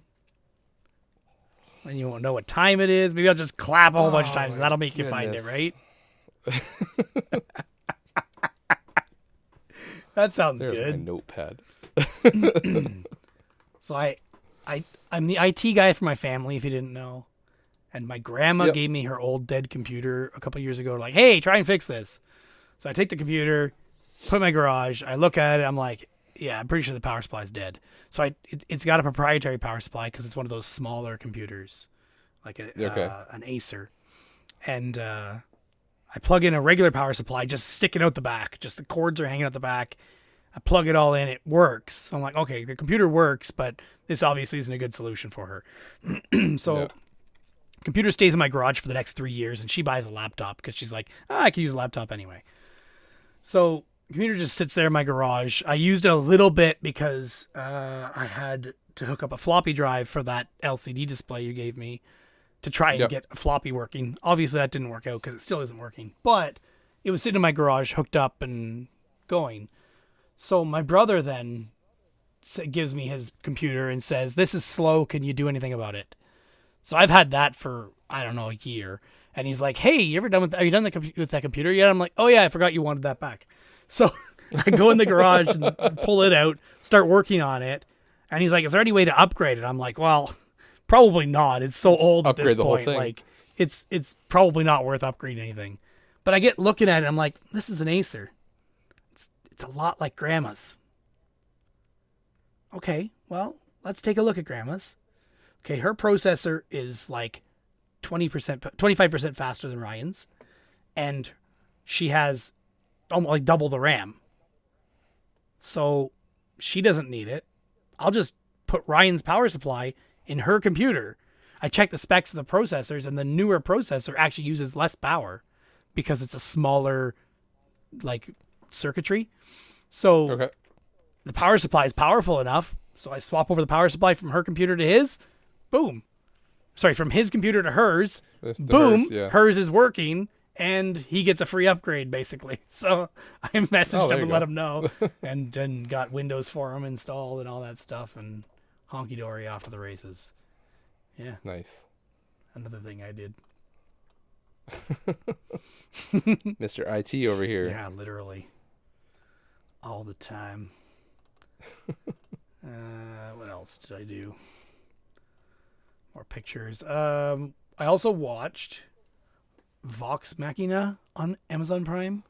And you won't know what time it is. Maybe I'll just clap a whole bunch of times, and that'll make you find it, right? That sounds There's good. my notepad. So I'm the IT guy for my family, if you didn't know. And my grandma gave me her old dead computer a couple years ago. Like, hey, try and fix this. So I take the computer, put it in my garage. I look at it. I'm like, yeah, I'm pretty sure the power supply is dead. So it's got a proprietary power supply because it's one of those smaller computers, like an Acer. And I plug in a regular power supply, just sticking out the back. Just the cords are hanging out the back. I plug it all in. It works. So I'm like, okay, the computer works, but this obviously isn't a good solution for her. So computer stays in my garage for the next 3 years, and she buys a laptop because she's like, I can use a laptop anyway. So computer just sits there in my garage. I used it a little bit because I had to hook up a floppy drive for that LCD display you gave me to try and get a floppy working. Obviously, that didn't work out because it still isn't working. But it was sitting in my garage, hooked up and going. So my brother then gives me his computer and says, this is slow. Can you do anything about it? So I've had that for, I don't know, a year. And he's like, hey, are you done with that computer yet? I'm like, oh yeah, I forgot you wanted that back. So I go in the garage and pull it out, start working on it. And he's like, is there any way to upgrade it? I'm like, well, probably not. It's so old at this point. Like it's probably not worth upgrading anything. But I get looking at it. I'm like, this is an Acer. It's a lot like Grandma's. Okay, well, let's take a look at Grandma's. Okay, her processor is like 25% faster than Ryan's, and she has almost like double the RAM. So she doesn't need it. I'll just put Ryan's power supply in her computer. I check the specs of the processors, and the newer processor actually uses less power because it's a smaller like circuitry. So the power supply is powerful enough. So I swap over the power supply from her computer to his. Boom. Sorry, from his computer to hers. Boom. Hers is working, and he gets a free upgrade, basically. So I messaged him and let him know, and then got Windows for him installed and all that stuff, and honky-dory off to the races. Yeah. Nice. Another thing I did. Mr. IT over here. Yeah, literally. All the time. What else did I do? More pictures. I also watched Vox Machina on Amazon Prime,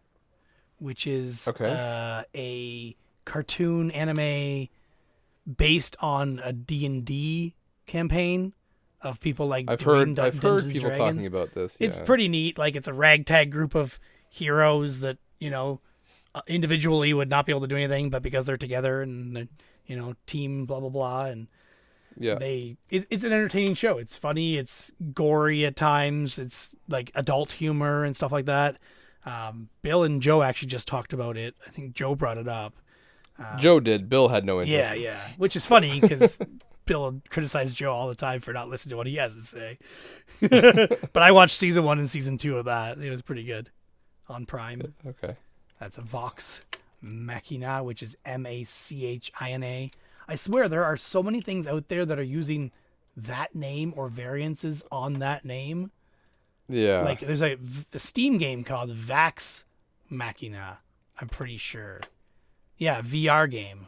which is a cartoon anime based on a D&D campaign of people like I've heard Dungeons people Dragons. talking about this. Yeah. It's pretty neat. Like, it's a ragtag group of heroes that, individually would not be able to do anything, but because they're together and they're, team blah blah blah, and it's an entertaining show. It's funny, it's gory at times, it's like adult humor and stuff like that. Bill and Joe actually just talked about it. I think Joe brought it up. Joe did. Bill had no interest. Yeah, which is funny because Bill criticized Joe all the time for not listening to what he has to say. But I watched season 1 and season 2 of that. It was pretty good on Prime. Okay. That's a Vox Machina, which is Machina. I swear there are so many things out there that are using that name or variances on that name. Yeah. Like there's a Steam game called Vax Machina, I'm pretty sure. Yeah, VR game.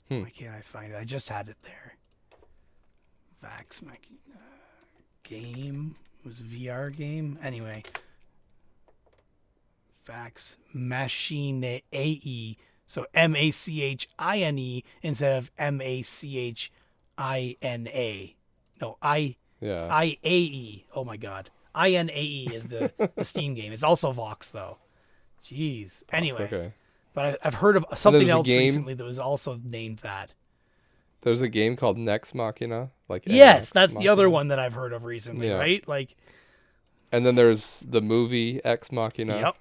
Why can't I find it? I just had it there. Vax Machina game. It was a VR game. Anyway. Vax Machine AE. So Machine instead of Machina. No, IAE. Oh my god. INAE is the Steam game. It's also Vox though. Jeez. Anyway. Okay. But I've heard of something else recently that was also named that. There's a game called Nex Machina, like Yes, NX that's the other Machina. one that I've heard of recently, Yeah. right? Like, And then there's the movie Ex Machina. yep.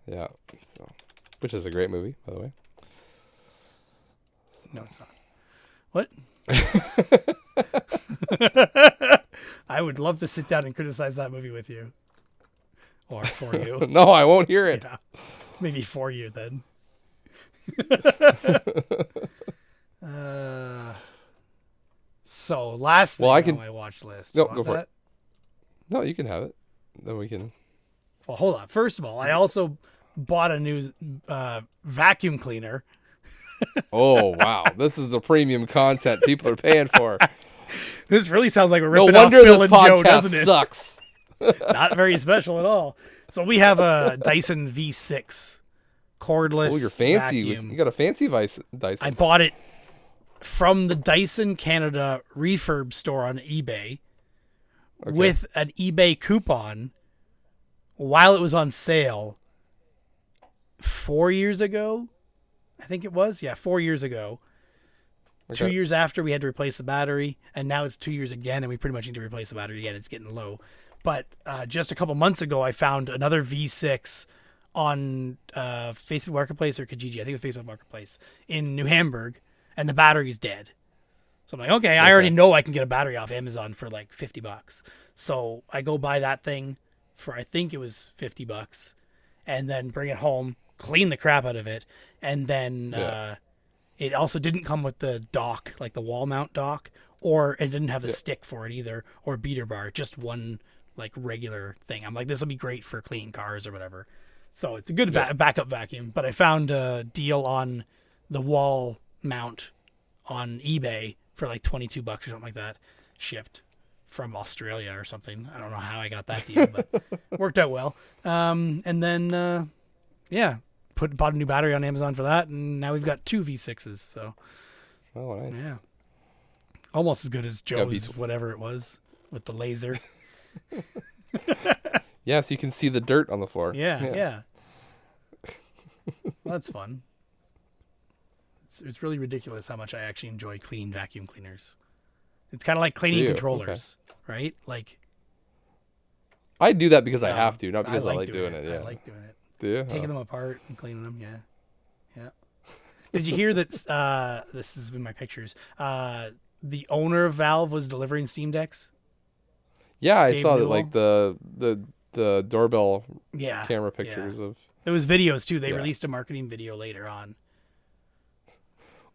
Yeah. So, which is a great movie, by the way. No, it's not. What? I would love to sit down and criticize that movie with you. Or for you. No, I won't hear it. Yeah. Maybe for you then. So last thing Well, I on can- my watch list. No, Want go for it. that? No, you can have it. Then we can. Well, hold on. First of all, I also bought a new vacuum cleaner. Oh wow, this is the premium content people are paying for. This really sounds like we're No ripping off wonder Bill this and Joe, podcast doesn't it? sucks. Not very special at all. So we have a Dyson V6 cordless Oh, you're fancy. vacuum. You got a fancy Dyson. I bought it from the Dyson Canada refurb store on eBay with an eBay coupon while it was on sale 4 years ago. I think it was. Yeah, 4 years ago. Okay. 2 years after, we had to replace the battery, and now it's 2 years again, and we pretty much need to replace the battery again. It's getting low. But just a couple months ago, I found another V6 on Facebook Marketplace or Kijiji. I think it was Facebook Marketplace in New Hamburg, and the battery's dead. So I'm like, okay, I already know I can get a battery off Amazon for like $50. So I go buy that thing for, I think it was $50, and then bring it home, clean the crap out of it, and then it also didn't come with the dock, like the wall mount dock, or it didn't have a stick for it either, or beater bar, just one like regular thing. I'm like, this will be great for cleaning cars or whatever. So it's a good backup vacuum. But I found a deal on the wall mount on eBay for like $22 or something like that, shipped from Australia or something. I don't know how I got that deal, but worked out well. And then bought a new battery on Amazon for that, and now we've got two V6s. So Oh, nice. yeah, almost as good as Gotta be Joe's whatever it was with the laser. Yeah, so you can see the dirt on the floor. Yeah. Well, that's fun. It's really ridiculous how much I actually enjoy cleaning vacuum cleaners. It's kind of like cleaning Do you? controllers, right? Like I do that because I have to, not because I like like doing it. Yeah. I like doing it. Do you? Taking them apart and cleaning them. Yeah. Did you hear that? This has been my pictures. The owner of Valve was delivering Steam Decks. Yeah, I Gabe saw that, Newell? like the doorbell Yeah. camera pictures of. There was videos too. They Yeah. released a marketing video later on.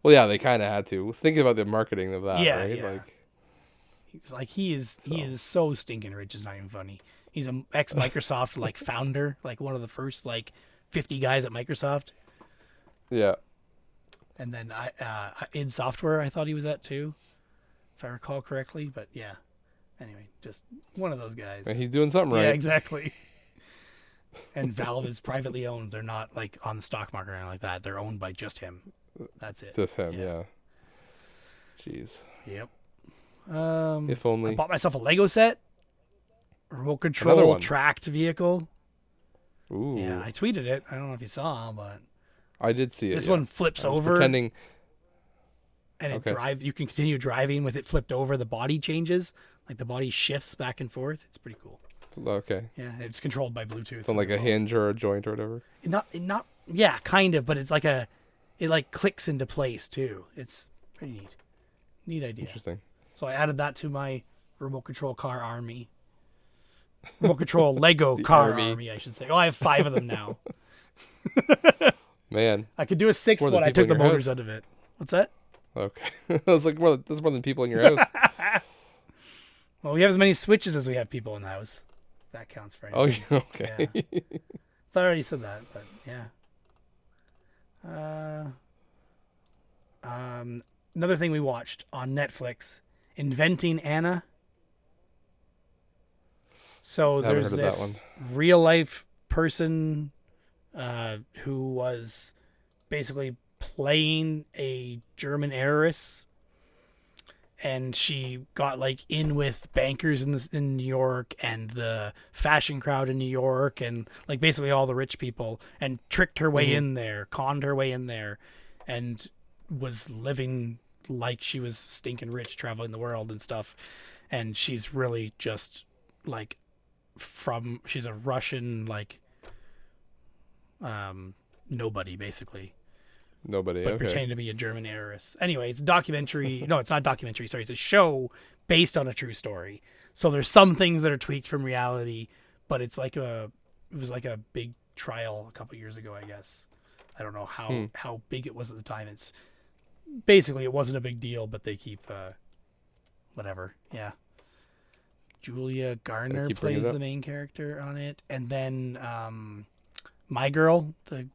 Well, yeah, they kind of had to. Thinking about the marketing of that, Yeah, right? yeah. Like, He's like he is so stinking rich. It's not even funny. He's an ex Microsoft like founder, like one of the first like 50 guys at Microsoft. yeah. And then id Software, I thought he was at too, if I recall correctly. But yeah, anyway, just one of those guys. And he's doing something right. Yeah, exactly. And Valve is privately owned. They're not like on the stock market or anything like that. They're owned by just him. That's it. Just him, yeah. Jeez. Yep. If I only. bought myself a Lego set, remote Another control one. tracked vehicle. Ooh. Yeah, I tweeted it. I don't know if you saw, but I did see it. this yeah. one flips I was over pretending. and it Okay. drives. You can continue driving with it flipped over. The body changes, like the body shifts back and forth. It's pretty cool. Okay. Yeah, it's controlled by Bluetooth. So like a hinge or a joint or whatever. Not. Yeah, kind of, but it's like it like clicks into place too. It's pretty neat. Neat idea. Interesting. So I added that to my remote control car army. Remote control Lego car army, I should say. Oh, I have 5 of them now. Man. I could do a 6th More one. than I people took the in your motors house. out of it. What's that? Okay. I was like, well, that's more than people in your house. Well, we have as many switches as we have people in the house. That counts for Oh, anything. yeah, okay. I already said that, but yeah. Another thing we watched on Netflix, Inventing Anna. So Haven't there's heard of that this real life person who was basically playing a German heiress, and she got like in with bankers in New York and the fashion crowd in New York and like basically all the rich people, and tricked her way in there, conned her way in there, and was living like she was stinking rich, traveling the world and stuff. And she's really just like she's a Russian like nobody basically, Nobody. but Okay. pretending to be a German heiress. Anyway, it's a documentary. No, it's not a documentary. Sorry, it's a show based on a true story. So there's some things that are tweaked from reality, but it was like a big trial a couple years ago, I guess. I don't know how big it was at the time. It's basically it wasn't a big deal, but they keep whatever. Yeah. Julia Garner keep bringing it plays up. the main character on it, and then My Girl, the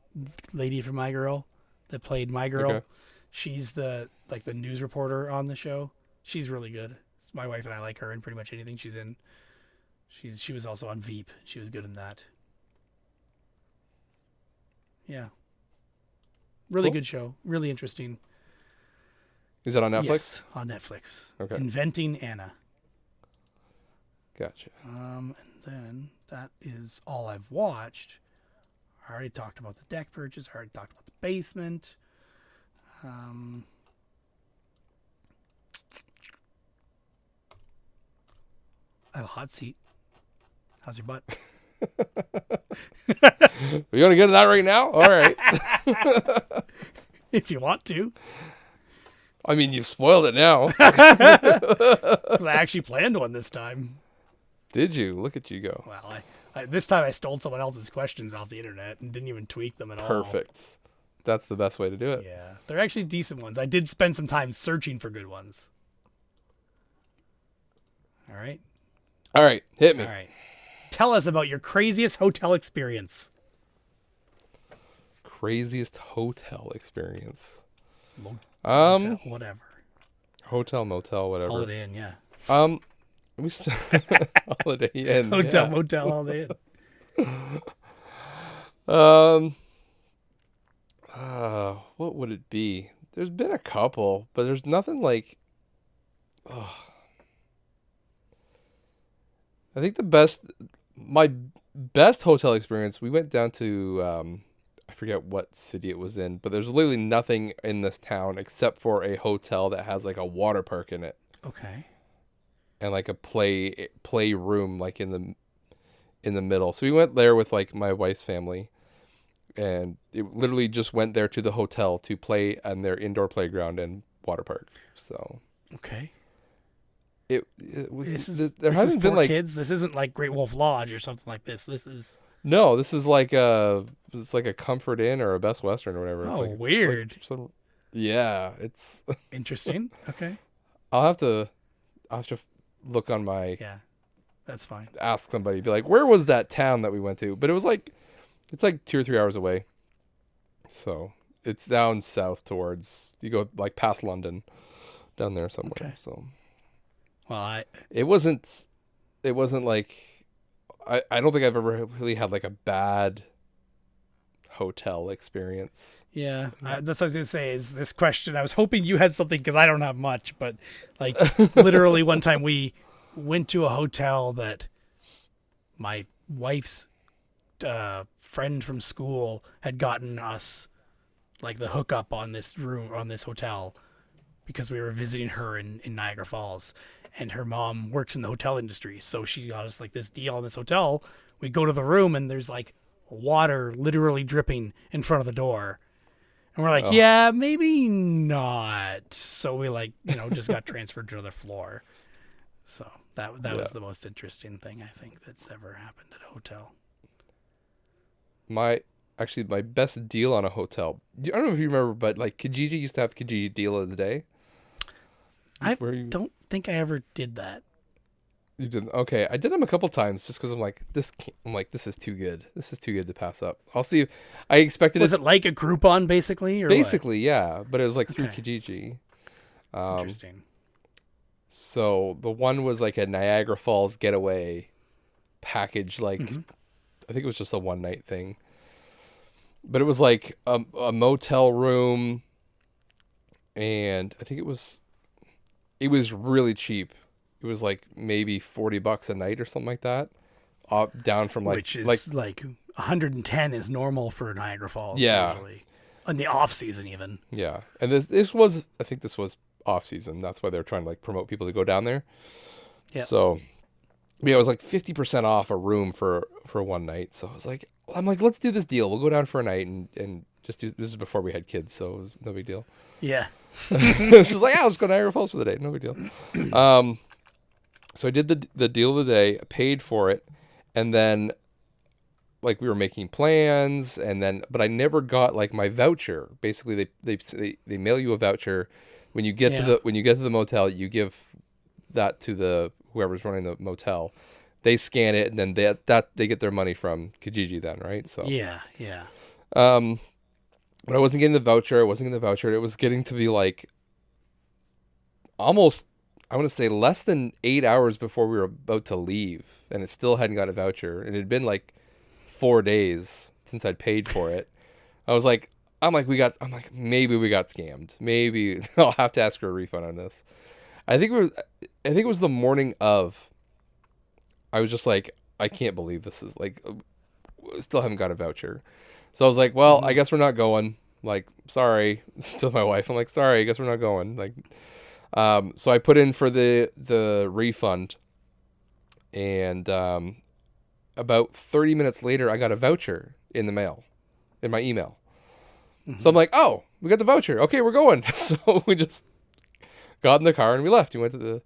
lady from My Girl that played My Girl, Okay. she's the news reporter on the show. She's really good. My wife and I like her in pretty much anything she's in. She was also on Veep. She was good in that. Yeah. Really Cool. good show. Really interesting. Is that on Netflix? Yes, on Netflix. Okay. Inventing Anna. Gotcha. And then that is all I've watched. I already talked about the deck purchase. I already talked about the basement. I have a hot seat. How's your butt? You want to get to that right now? All right. If you want to. I mean, you've spoiled it now. Because I actually planned one this time. Did you? Look at you go. Well, this time I stole someone else's questions off the internet and didn't even tweak them at all. Perfect. That's the best way to do it. Yeah. They're actually decent ones. I did spend some time searching for good ones. All right. All right. Hit me. All right. Tell us about your craziest hotel experience. Craziest hotel experience. Motel, whatever. Hotel, motel, whatever. Holiday Inn, yeah. We Holiday Inn. Hotel, yeah. motel, Holiday Inn. What would it be? There's been a couple, but there's nothing like. I think my best hotel experience. We went down to I forget what city it was in, but there's literally nothing in this town except for a hotel that has like a water park in it. Okay. And like a play room like in the middle. So we went there with like my wife's family, and it literally just went there to the hotel to play on their indoor playground and water park. So Okay. it This there is hasn't been for like kids. This isn't like Great Wolf Lodge or something like this. This is no, this is like it's like a Comfort Inn or a Best Western or whatever. It's like, weird. It's like yeah, it's Interesting. Okay. I'll have to look on my Yeah. That's fine. ask somebody, be like, where was that town that we went to? But it's like 2 or 3 hours away. So it's down south towards, you go like past London, down there somewhere. Okay. So Well, it wasn't like, I don't think I've ever really had like a bad hotel experience. yeah, that's what I was going to say is this question. I was hoping you had something because I don't have much, but like literally one time we went to a hotel that my wife's friend from school had gotten us like the hookup on this room, on this hotel, because we were visiting her in Niagara Falls, and her mom works in the hotel industry. So she got us like this deal on this hotel. We go to the room and there's like water literally dripping in front of the door. And we're like, yeah, maybe not. So we like, just got transferred to another floor. So that was the most interesting thing I think that's ever happened at a hotel. My best deal on a hotel. I don't know if you remember, but like Kijiji used to have Kijiji deal of the day. Don't think I ever did that. You didn't? Okay, I did them a couple times just because I'm like this is too good. This is too good to pass up. I'll see. I expected Was it like a Groupon basically, or basically, yeah, but it was like through Okay. Kijiji. Interesting. So the one was like a Niagara Falls getaway package. Like I think it was just a one night thing, but it was like a motel room, and I think it was really cheap. It was like maybe $40 a night or something like that. Down from like Which is like 110 is normal for Niagara Falls. Yeah. Usually. In the off season even. yeah. And this was, I think this was off season. That's why they're trying to like promote people to go down there. Yep. So yeah, it was like 50% off a room for one night. So I'm like, let's do this deal. We'll go down for a night and just do. This is before we had kids, so it was no big deal. Yeah. It's just like, I'll just go to Niagara Falls for the day. No big deal. So I did the deal of the day, paid for it, and then like we were making plans, but I never got like my voucher. Basically, they mail you a voucher when you get to the motel. You give that to the whoever's running the motel. They scan it, and then they get their money from Kijiji then, right? So yeah. But I wasn't getting the voucher. It was getting to be like almost, I want to say less than 8 hours before we were about to leave, and it still hadn't got a voucher. And it had been like 4 days since I'd paid for it. I'm like, maybe we got scammed. Maybe I'll have to ask for a refund on this. I think it was the morning of. I was just like, I can't believe this is like, still haven't got a voucher. So I was like, well, I guess we're not going. Like, sorry to my wife. I'm like, sorry, I guess we're not going. Like, so I put in for the refund, and about 30 minutes later, I got a voucher in the mail, in my email. Mm-hmm. So I'm like, oh, we got the voucher. Okay, we're going. So we just got in the car and we left. We went to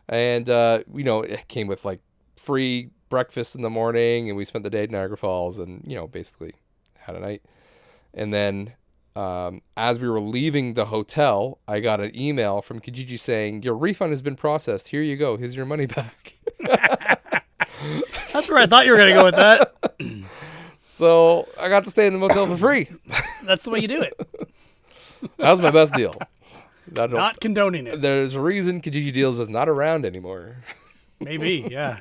it came with like free breakfast in the morning, and we spent the day at Niagara Falls, and basically had a night. And then as we were leaving the hotel, I got an email from Kijiji saying, your refund has been processed. Here you go. Here's your money back. That's where I thought you were going to go with that. So I got to stay in the motel for free. That's the way you do it. That was my best deal. Not condoning it. There's a reason Kijiji Deals is not around anymore. Maybe, yeah.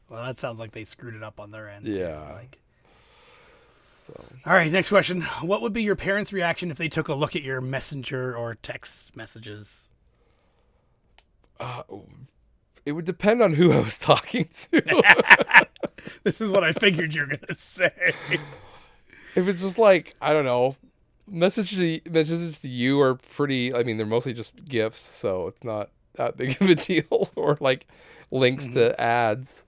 Well, that sounds like they screwed it up on their end. Yeah. All right, next question. What would be your parents' reaction if they took a look at your messenger or text messages? It would depend on who I was talking to. This is what I figured you were going to say. If it's just like, I don't know, messages to you are pretty, I mean, they're mostly just GIFs, so it's not that big of a deal. Or like links to ads.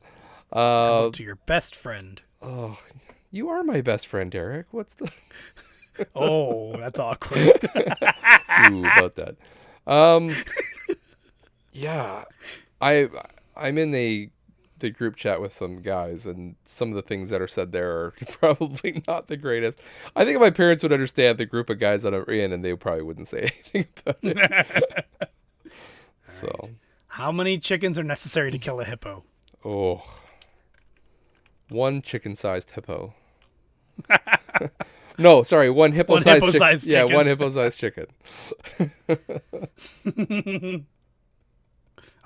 To your best friend. Oh, you are my best friend, Derek. What's the... Oh, that's awkward. Ooh, about that. Yeah. I'm in the group chat with some guys, and some of the things that are said there are probably not the greatest. I think if my parents would understand the group of guys that I'm in, and they probably wouldn't say anything about it. So, right. How many chickens are necessary to kill a hippo? Oh, one chicken-sized hippo. No, sorry, one hippo-sized chicken. Yeah, one hippo-sized chicken.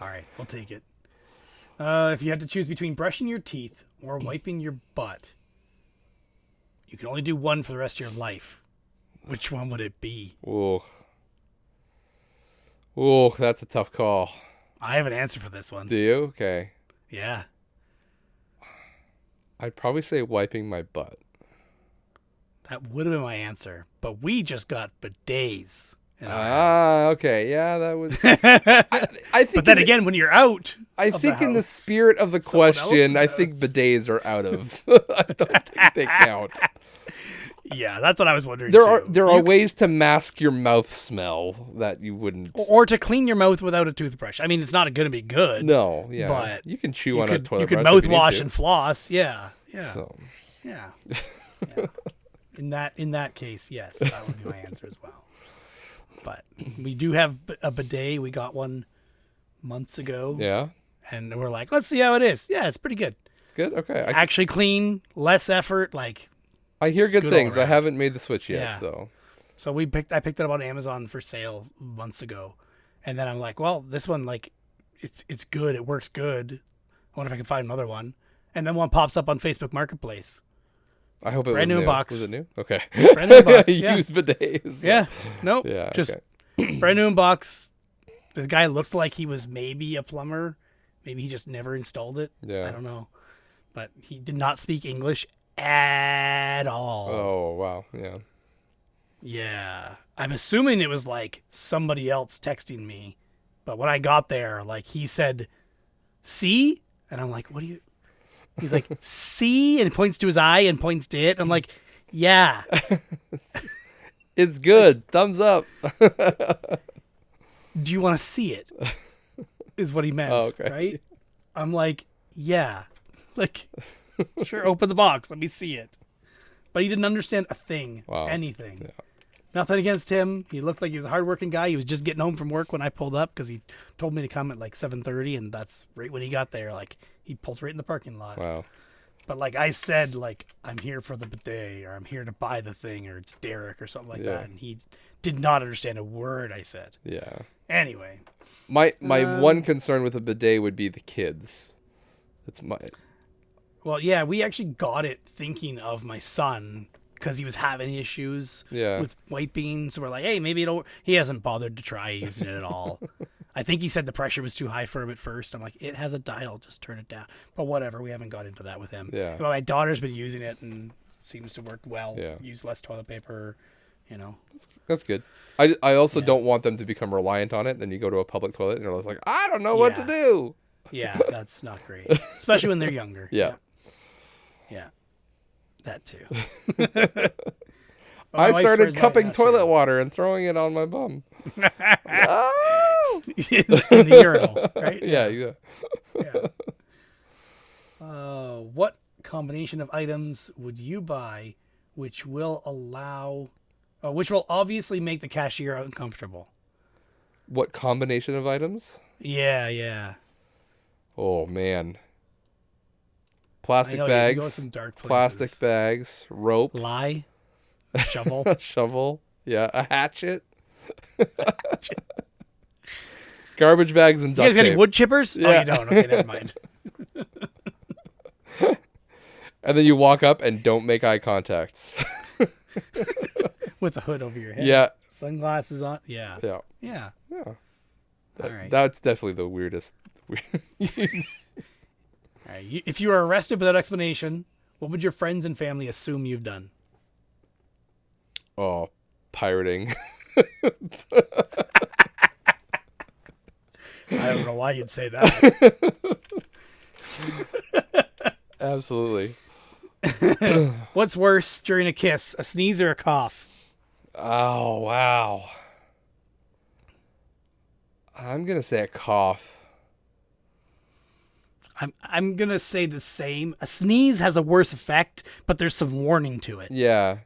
All right, we'll take it. If you had to choose between brushing your teeth or wiping your butt, you can only do one for the rest of your life. Which one would it be? Oh, that's a tough call. I have an answer for this one. Do you? Okay. Yeah. I'd probably say wiping my butt. That would have been my answer, but we just got bidets. Okay, yeah, that was. I think. But then again, when you're out, I think in the spirit of the question, I think bidets are out of. I don't think they count. Yeah, that's what I was wondering. There are ways to mask your mouth smell that you wouldn't, or to clean your mouth without a toothbrush. I mean, it's not going to be good. No, yeah, but you can chew on a toilet. You could brush mouthwash and floss. Yeah. So. Yeah. In that case, yes, that would be my answer as well. But we do have a bidet. We got one months ago. Yeah. And we're like, let's see how it is. Yeah, it's pretty good. It's good. Okay. Actually clean, less effort. Like, I hear good things. I haven't made the switch yet, so I picked it up on Amazon for sale months ago, and then I'm like, well, this one, like, it's good. It works good. I wonder if I can find another one. And then one pops up on Facebook Marketplace. I hope it brand was new box. Was it new? Okay. Brand new box. Yeah. Used bidets. Yeah. Nope. Yeah. Just brand new in box. The guy looked like he was maybe a plumber. Maybe he just never installed it. Yeah. I don't know. But he did not speak English at all. Oh, wow. Yeah. Yeah. I'm assuming it was like somebody else texting me. But when I got there, like he said, see? And I'm like, what do you. He's like, see? And points to his eye and points to it. I'm like, yeah. It's good. Thumbs up. Do you want to see it? Is what he meant. Oh, okay. Right? I'm like, yeah. Like, sure, open the box. Let me see it. But he didn't understand a thing. Wow. Anything. Yeah. Nothing against him. He looked like he was a hardworking guy. He was just getting home from work when I pulled up because he told me to come at like 7:30, and that's right when he got there. Like he pulled right in the parking lot. Wow. But like I said, like I'm here for the bidet, or I'm here to buy the thing, or it's Derek or something like that, and he did not understand a word I said. Yeah. Anyway, My one concern with a bidet would be the kids. That's my. well, yeah, we actually got it thinking of my son because he was having issues Yeah. with wiping. So we're like, hey, maybe it'll. He hasn't bothered to try using it at all. I think he said the pressure was too high for him at first. I'm like, it has a dial, just turn it down. But whatever, we haven't got into that with him. Yeah. But my daughter's been using it and seems to work well. Yeah. Use less toilet paper, you know. That's good. I also don't want them to become reliant on it. Then you go to a public toilet and they're just like, I don't know what to do. Yeah, that's not great, especially when they're younger. Yeah. Yeah. That too. I started cupping toilet water and throwing it on my bum. No! in the urinal, right? Yeah. What combination of items would you buy which will obviously make the cashier uncomfortable? What combination of items? Yeah. Oh man. I Plastic know, you can go bags. some dark places. Plastic bags. Rope. Lie. Shovel. Shovel. Yeah. A hatchet. Garbage bags and You duct guys got any tape. wood chippers? Yeah. Oh, you don't? Okay, never mind. And then you walk up and don't make eye contact. With a hood over your head. Yeah. Sunglasses on. Yeah. Yeah. All right. That's definitely the weirdest. All right. If you were arrested without explanation, what would your friends and family assume you've done? Oh, pirating. I don't know why you'd say that. Absolutely. What's worse during a kiss, a sneeze or a cough? Oh, wow. I'm going to say a cough. I'm going to say the same. A sneeze has a worse effect, but there's some warning to it. Yeah.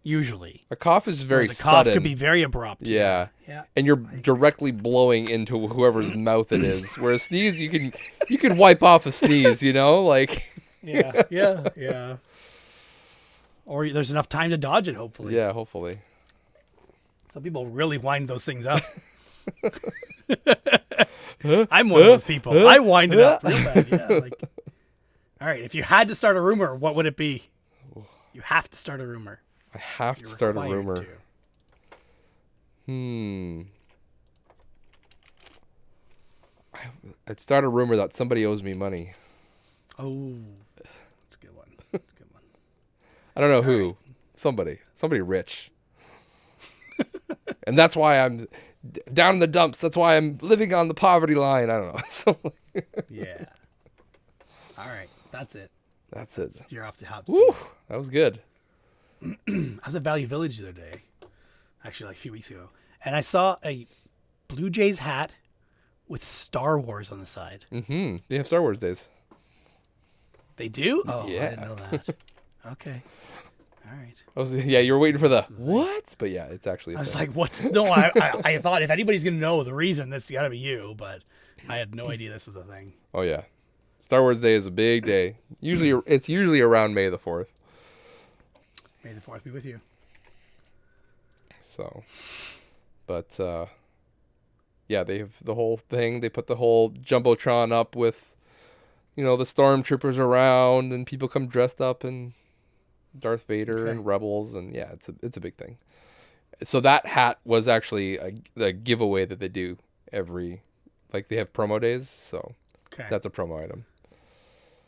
Usually. A cough is very Whereas a cough sudden. could be very abrupt. Yeah. Yeah. And you're directly blowing into whoever's mouth it is. Whereas sneeze, you can wipe off a sneeze, like. Yeah. Or there's enough time to dodge it, hopefully. Yeah, hopefully. Some people really wind those things up. I'm one of those people. I wind it up real bad. Yeah. All right. If you had to start a rumor, what would it be? You have to start a rumor. I have to You're start a required rumor. to. I'd start a rumor that somebody owes me money. Oh, that's a good one. I don't know who. Right. Somebody rich. And that's why I'm down in the dumps. That's why I'm living on the poverty line. I don't know. Yeah. All right. That's it. That's it. You're off the hop seat. Woo, that was good. I was at Value Village the other day, actually like a few weeks ago, and I saw a Blue Jays hat with Star Wars on the side. Mm-hmm. They have Star Wars days. They do? Oh, Yeah. I didn't know that. Okay. All right. You're waiting for the what? But yeah, it's actually. I was like, what? No, I thought if anybody's going to know the reason, this got to be you, but I had no idea this was a thing. Oh, yeah. Star Wars Day is a big day. It's usually around May the 4th. May the 4th be with you. So, but yeah, they have the whole thing. They put the whole jumbotron up with, the stormtroopers around, and people come dressed up and Darth Vader and Rebels, and yeah, it's a big thing. So that hat was actually a giveaway that they do they have promo days, so that's a promo item.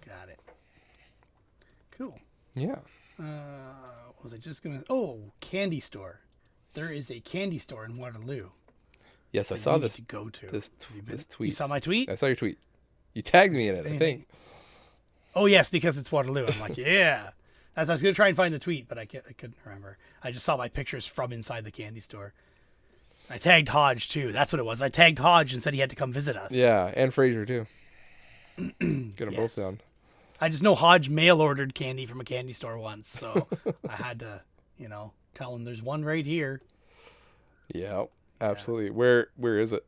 Got it. Cool. Yeah. What was I just gonna? Oh, candy store. there is a candy store in Waterloo Yes, I that saw you need this to go to. this Have you been? this You tweet. saw my tweet? I saw your tweet. You tagged me in it, I Anything? think. Oh yes, because it's Waterloo. I'm like, yeah. As I was gonna try and find the tweet, but I couldn't remember. I just saw my pictures from inside the candy store. I tagged Hodge too. That's what it was. I tagged Hodge and said he had to come visit us. Yeah, and Fraser too. Get them both down. I just know Hodge mail ordered candy from a candy store once, so I had to, tell him there's one right here. Yeah, absolutely. Where is it?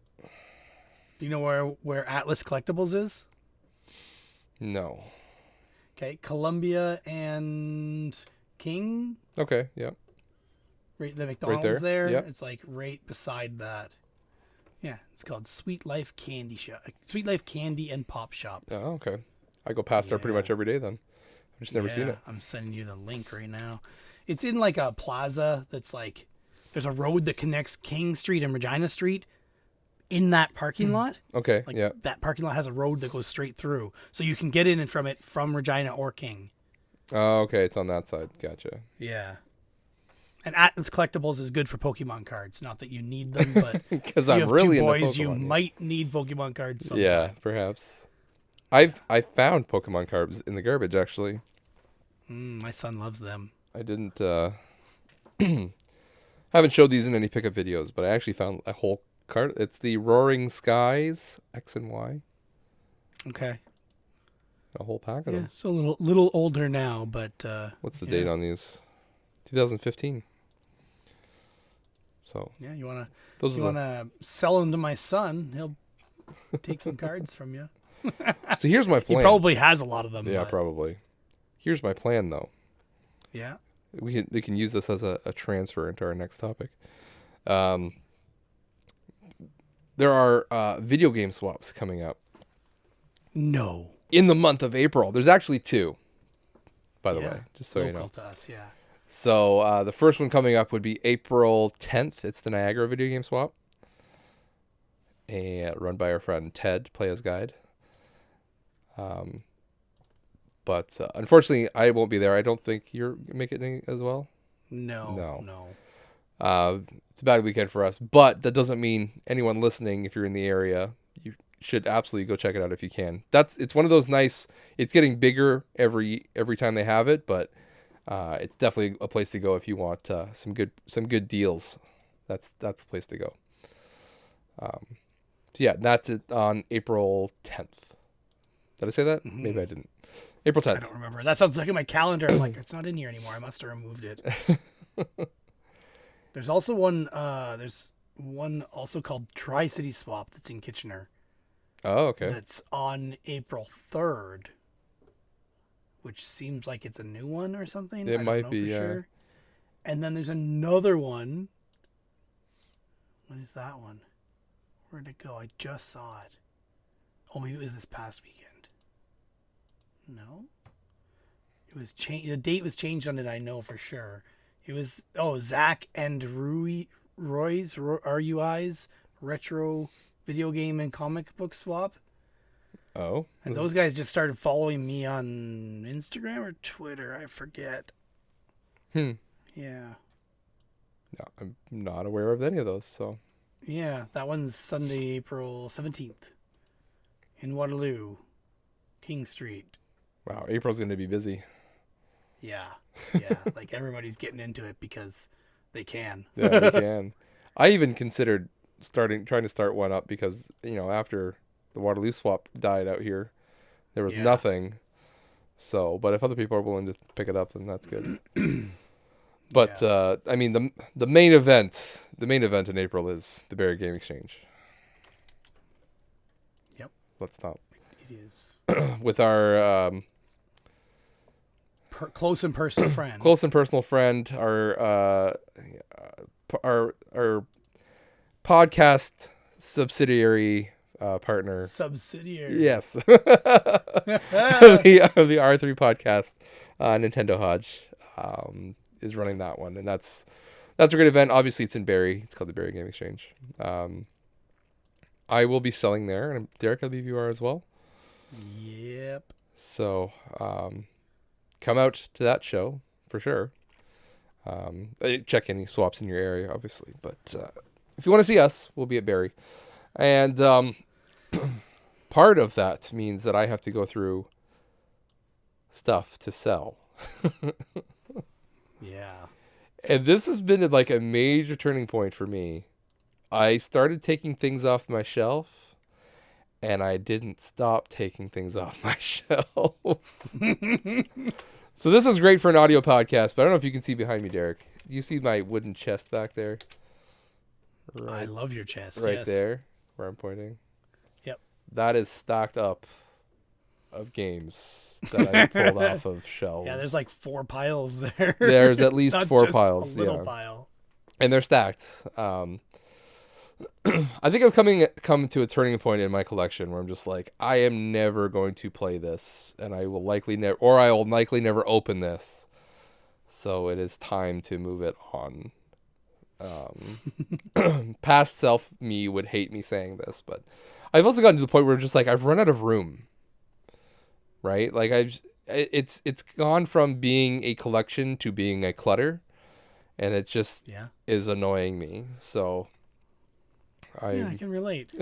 Do you know where Atlas Collectibles is? No. Okay, Columbia and King. Okay, yeah. Right, the McDonald's there. Yep. It's like right beside that. Yeah, it's called Sweet Life Candy Shop. Sweet Life Candy and Pop Shop. Oh, okay. I go past there pretty much every day then. I've just never seen it. I'm sending you the link right now. It's in like a plaza that's like, there's a road that connects King Street and Regina Street in that parking lot. Okay, Like yeah. that parking lot has a road that goes straight through. So you can get in and from it from Regina or King. Oh, okay. It's on that side. Gotcha. Yeah. And Atlas Collectibles is good for Pokemon cards. Not that you need them, but Because you I'm have really two into boys, you Pokemon, yeah. might need Pokemon cards sometime. Yeah, perhaps. I found Pokemon cards in the garbage actually. My son loves them. I didn't haven't showed these in any pickup videos, but I actually found a whole card. It's the Roaring Skies X and Y. Okay. A whole pack of Yeah, them. so a little older now, but What's the date on these? 2015. So yeah, you wanna those are wanna sell them to my son? He'll take some cards from you. So here's my He plan. probably has a lot of them. Yeah, but- probably. Here's my plan though. Yeah. We can use this as a transfer into our next topic. There are video game swaps coming up No. in the month of April. There's actually two, by the Yeah. way, just so you know. Local to us, yeah. So the first one coming up would be April 10th. It's the Niagara video game swap, run by our friend Ted, Play as Guide. But unfortunately, I won't be there. I don't think you're making it as well. No. It's a bad weekend for us, but that doesn't mean anyone listening, if you're in the area, you should absolutely go check it out if you can. It's one of those nice. It's getting bigger every time they have it, but it's definitely a place to go if you want some good deals. That's the place to go. So yeah, that's it on April 10th. Did I say that? Mm-hmm. Maybe I didn't. April 10th. I don't remember. That sounds like in my calendar. I'm like, it's not in here anymore. I must have removed it. There's also one. There's one also called Tri-City Swap that's in Kitchener. Oh, okay. That's on April 3rd, which seems like it's a new one or something. It I don't might know be, for yeah. sure. And then there's another one. What is that one? Where'd it go? I just saw it. Oh, maybe it was this past weekend. No, it was changed. The date was changed on it. I know for sure. It was Zach and Roy's RUI's retro video game and comic book swap. Oh, And those guys just started following me on Instagram or Twitter. I forget. Yeah. No, I'm not aware of any of those. So Yeah, that one's Sunday, April 17th in Waterloo, King Street. wow, April's going to be busy. Yeah. Like everybody's getting into it because they can. Yeah, they can. I even considered trying to start one up because after the Waterloo swap died out here, there was nothing. So, but if other people are willing to pick it up, then that's good. But I mean, the main event in April is the Barrie Game Exchange. Yep. Let's not. It is. With our Close and personal friend. close and personal friend, our podcast subsidiary partner. Subsidiary. Yes. of the R3 podcast, Nintendo Hodge is running that one, and that's a great event. Obviously, it's in Barrie. It's called the Barrie Game Exchange. I will be selling there, and Derek, I believe you are as well. Yep. So come out to that show for sure. Check any swaps in your area, obviously. But if you want to see us, we'll be at Barrie. And part of that means that I have to go through stuff to sell. Yeah. And this has been like a major turning point for me. I started taking things off my shelf, and I didn't stop taking things off my shelf. So this is great for an audio podcast, but I don't know if you can see behind me, Derek. Do you see my wooden chest back there? I love your chest. Right yes. there, where I'm pointing. Yep. That is stacked up of games that I pulled off of shelves. Yeah, there's like 4 piles there. There's at It's least not 4 just piles. A little yeah. pile. And they're stacked. I think I've come to a turning point in my collection where I'm just like, I am never going to play this, and I will likely never open this. So it is time to move it on. Past self me would hate me saying this, but I've also gotten to the point where just like I've run out of room. Right? Like it's gone from being a collection to being a clutter, and it just is annoying me. So I can relate.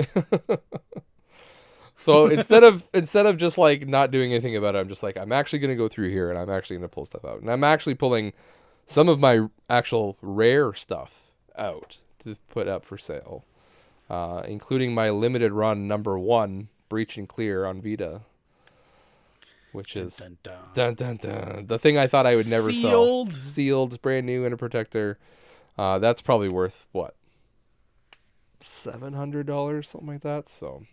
So instead of just like not doing anything about it, I'm just like, I'm actually going to go through here and I'm actually going to pull stuff out. And I'm actually pulling some of my actual rare stuff out to put up for sale, including my limited run number 1 Breach and Clear on Vita, which is the thing I thought I would never sell. Sealed, brand new, and a protector. That's probably worth what? $700, something like that. So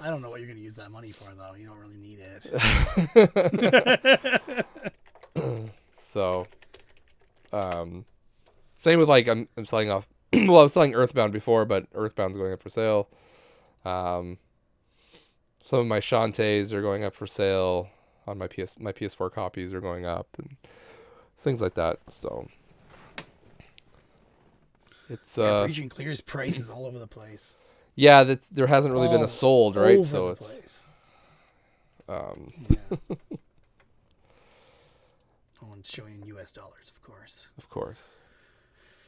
I don't know what you're going to use that money for, though. You don't really need it. So, same with like I'm selling off. Well, I was selling Earthbound before, but Earthbound's going up for sale. Some of my Shantaes are going up for sale. On my PS4 copies are going up and things like that. So it's Breach and Clear's price is all over the place. Yeah, there hasn't really been a sold, right? So it's place. And it's showing in US dollars, of course. Of course.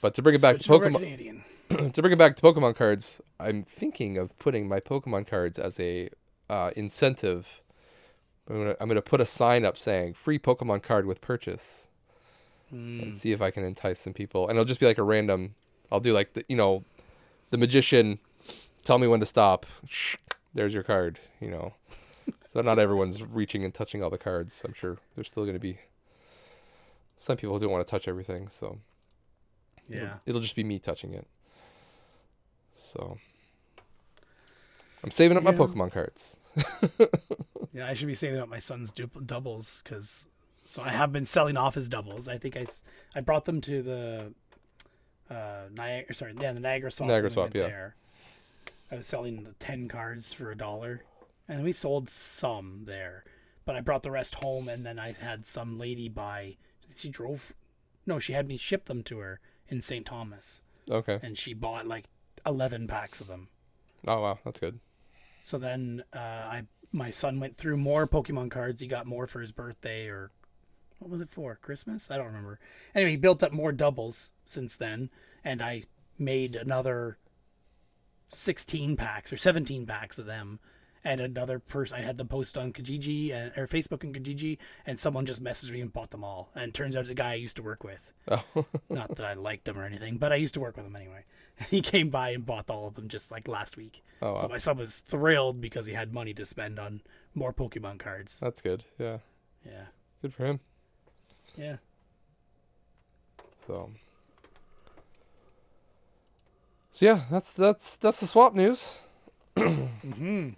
But to bring it back to Pokemon to bring it back to Pokemon cards, I'm thinking of putting my Pokemon cards as a incentive. I'm gonna put a sign up saying free Pokemon card with purchase, and see if I can entice some people. And it'll just be like a random. I'll do like the magician. Tell me when to stop. There's your card. So not everyone's reaching and touching all the cards. I'm sure there's still gonna be some people who don't want to touch everything. So it'll just be me touching it. So I'm saving up my Pokemon cards. Yeah, I should be saving up my son's doubles so I have been selling off his doubles. I think I brought them to the the Niagara Swap. Niagara Swap, yeah. There. I was selling the 10 cards for $1, and we sold some there. But I brought the rest home, and then I had some lady buy. She had me ship them to her in St. Thomas. Okay. And she bought like 11 packs of them. Oh wow, that's good. So then my son went through more Pokemon cards. He got more for his birthday, or what was it for? Christmas? I don't remember. Anyway, he built up more doubles since then, and I made another 16 packs or 17 packs of them. And another person, I had them post on Kijiji or Facebook and Kijiji, and someone just messaged me and bought them all. And it turns out it's a guy I used to work with. Oh. Not that I liked him or anything, but I used to work with him anyway. And he came by and bought all of them just like last week. Oh, wow. So my son was thrilled because he had money to spend on more Pokemon cards. That's good. Yeah. Yeah. Good for him. Yeah. So yeah, that's the swap news. Mm-hmm.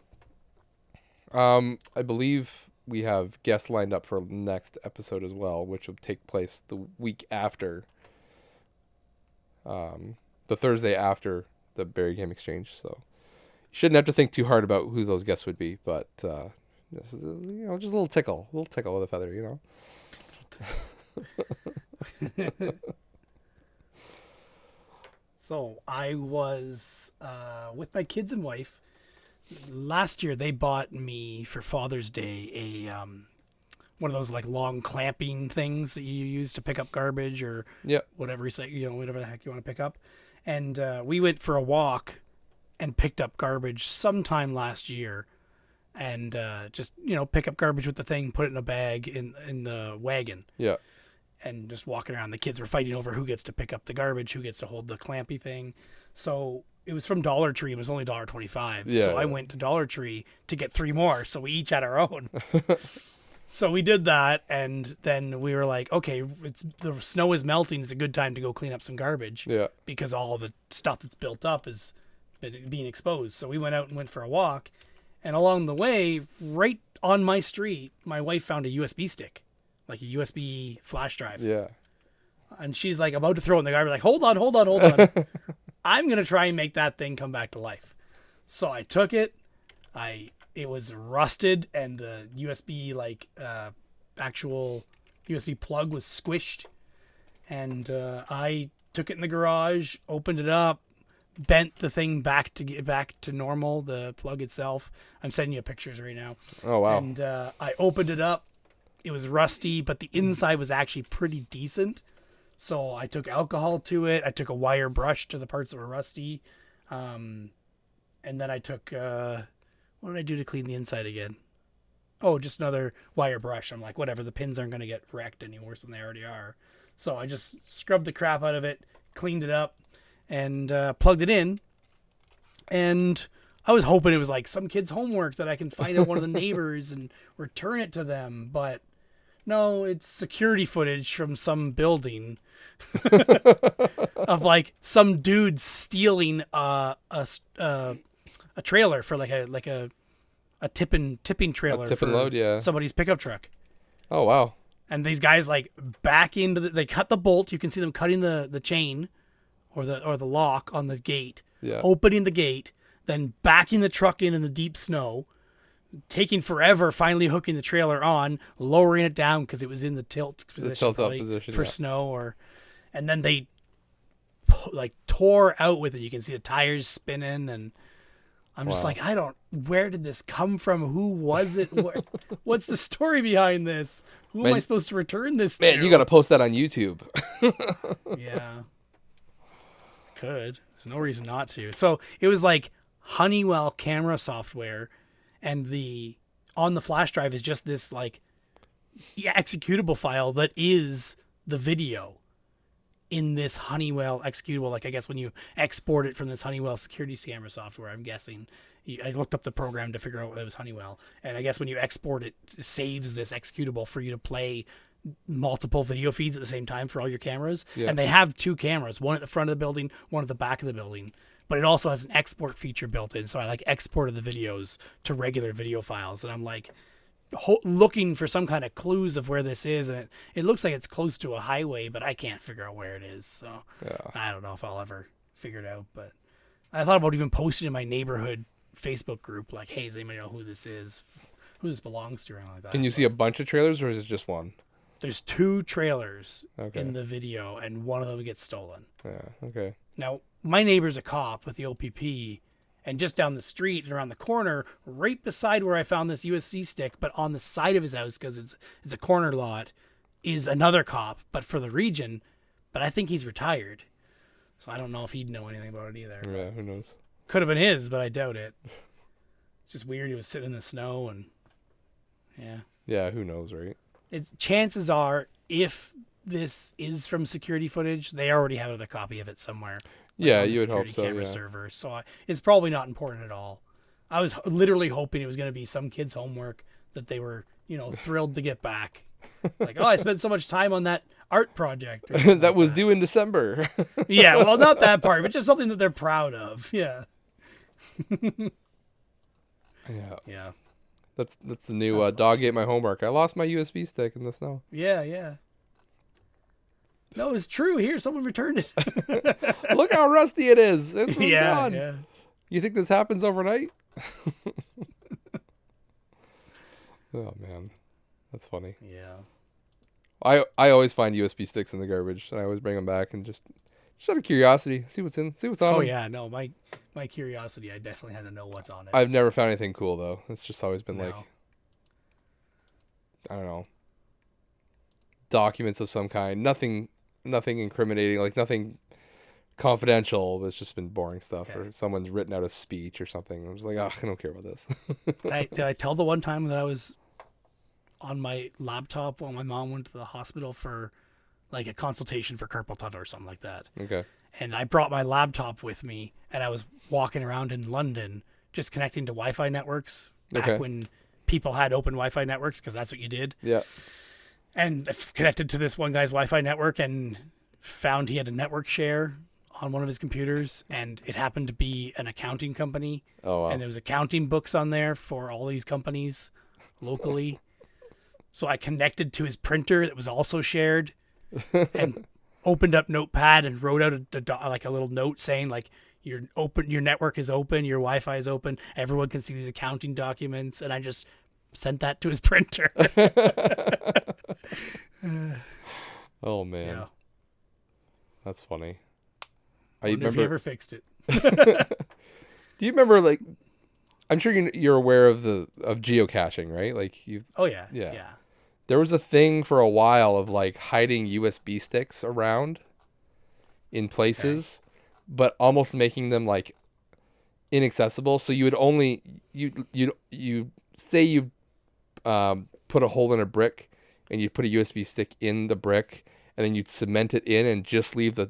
I believe we have guests lined up for next episode as well, which will take place the week after, the Thursday after the Barrie Game Exchange. So you shouldn't have to think too hard about who those guests would be, but just a little tickle with a feather, So I was with my kids and wife. Last year they bought me for Father's Day one of those like long clamping things that you use to pick up garbage or Yeah. whatever whatever the heck you want to pick up. And we went for a walk and picked up garbage sometime last year, and just pick up garbage with the thing, put it in a bag in the wagon, Yeah. and just walking around. The kids were fighting over who gets to pick up the garbage, who gets to hold the clampy thing. So it was from Dollar Tree. It was only $1.25. Yeah, So I yeah. went to Dollar Tree to get 3 more. So we each had our own. So we did that, and then we were like, okay, the snow is melting. It's a good time to go clean up some garbage. Yeah. Because all the stuff that's built up is being exposed. So we went out and went for a walk, and along the way, right on my street, my wife found a USB stick, like a USB flash drive. Yeah. And she's like about to throw it in the garbage, like, hold on. I'm going to try and make that thing come back to life. So I took it. It was rusted, and the USB, actual USB plug was squished. And I took it in the garage, opened it up, bent the thing back to get back to normal, the plug itself. I'm sending you pictures right now. Oh, wow. And I opened it up. It was rusty, but the inside was actually pretty decent. So I took alcohol to it. I took a wire brush to the parts that were rusty. And then I took, what did I do to clean the inside again? Oh, just another wire brush. I'm like, whatever, the pins aren't going to get wrecked any worse than they already are. So I just scrubbed the crap out of it, cleaned it up, and plugged it in. And I was hoping it was like some kid's homework that I can find out one of the neighbors and return it to them. But no, it's security footage from some building of like some dude stealing a trailer for like a tipping trailer, tip and for load, yeah. somebody's pickup truck. Oh, wow. And these guys like back into they cut the bolt. You can see them cutting the chain or the lock on the gate, Yeah. opening the gate, then backing the truck in the deep snow, taking forever, finally hooking the trailer on, lowering it down because it was in the tilt position, tilt-up position, for yeah. snow, and then they like tore out with it. You can see the tires spinning, and I'm just Wow. like, where did this come from? Who was it? What's the story behind this? Who am I supposed to return this to? Man, you got to post that on YouTube. Yeah. Could. There's no reason not to. So it was like Honeywell camera software, and on the flash drive is just this like executable file that is the video in this Honeywell executable. Like, I guess when you export it from this Honeywell security camera software, I'm guessing. I looked up the program to figure out whether it was Honeywell. And I guess when you export it, it saves this executable for you to play multiple video feeds at the same time for all your cameras. Yeah. And they have 2 cameras, one at the front of the building, one at the back of the building. But it also has an export feature built in. So I like exported the videos to regular video files. And I'm like looking for some kind of clues of where this is. And it looks like it's close to a highway, but I can't figure out where it is. So Yeah. I don't know if I'll ever figure it out. But I thought about even posting in my neighborhood Facebook group, like, hey, does anybody know who this is? Who this belongs to? Or anything like that. Can you see a bunch of trailers, or is it just one? There's 2 trailers Okay. in the video, and one of them gets stolen. Yeah. Okay. Now, my neighbor's a cop with the OPP, and just down the street and around the corner, right beside where I found this USB stick, but on the side of his house, because it's a corner lot, is another cop, but for the region. But I think he's retired, so I don't know if he'd know anything about it either. Yeah. Who knows? Could have been his, but I doubt it. It's just weird. He was sitting in the snow, and yeah. Yeah. Who knows, right? Chances are, if this is from security footage, they already have another copy of it somewhere. Yeah, on the you would hope security so. camera Yeah. server. So it's probably not important at all. I was literally hoping it was going to be some kid's homework that they were, thrilled to get back. Like, oh, I spent so much time on that art project. or something That like was due in December. Yeah, well, not that part, but just something that they're proud of. Yeah. Yeah. Yeah. That's the new dog ate my homework. I lost my USB stick in the snow. Yeah, yeah. No, it's true. Here, someone returned it. Look how rusty it is. It's Yeah, gone. yeah. You think this happens overnight? Oh man, that's funny. Yeah. I always find USB sticks in the garbage, and I always bring them back and just out of curiosity, see what's on Oh them. yeah, no, my curiosity, I definitely had to know what's on it. I've never found anything cool though. It's just always been No. like, I don't know. documents of some kind. Nothing incriminating, like nothing confidential. It's just been boring stuff, Okay. or someone's written out a speech or something. I'm just like, I don't care about this. Did I tell the one time that I was on my laptop while my mom went to the hospital for like a consultation for carpal tunnel or something like that? Okay. And I brought my laptop with me, and I was walking around in London just connecting to Wi-Fi networks back Okay. when people had open Wi-Fi networks, because that's what you did. Yeah. And I connected to this one guy's Wi-Fi network and found he had a network share on one of his computers, and it happened to be an accounting company. Oh wow. And there was accounting books on there for all these companies locally. So I connected to his printer that was also shared, and opened up Notepad and wrote out like a little note saying like, your network is open, your Wi-Fi is open, everyone can see these accounting documents, and I just sent that to his printer. Oh man, Yeah. that's funny. I wonder if he ever fixed it. Do you remember, like, I'm sure you're aware of geocaching, right? Like Oh yeah. Yeah. Yeah. There was a thing for a while of like hiding USB sticks around in places, but almost making them like inaccessible. So you would only you say you put a hole in a brick, and you put a USB stick in the brick, and then you'd cement it in and just leave the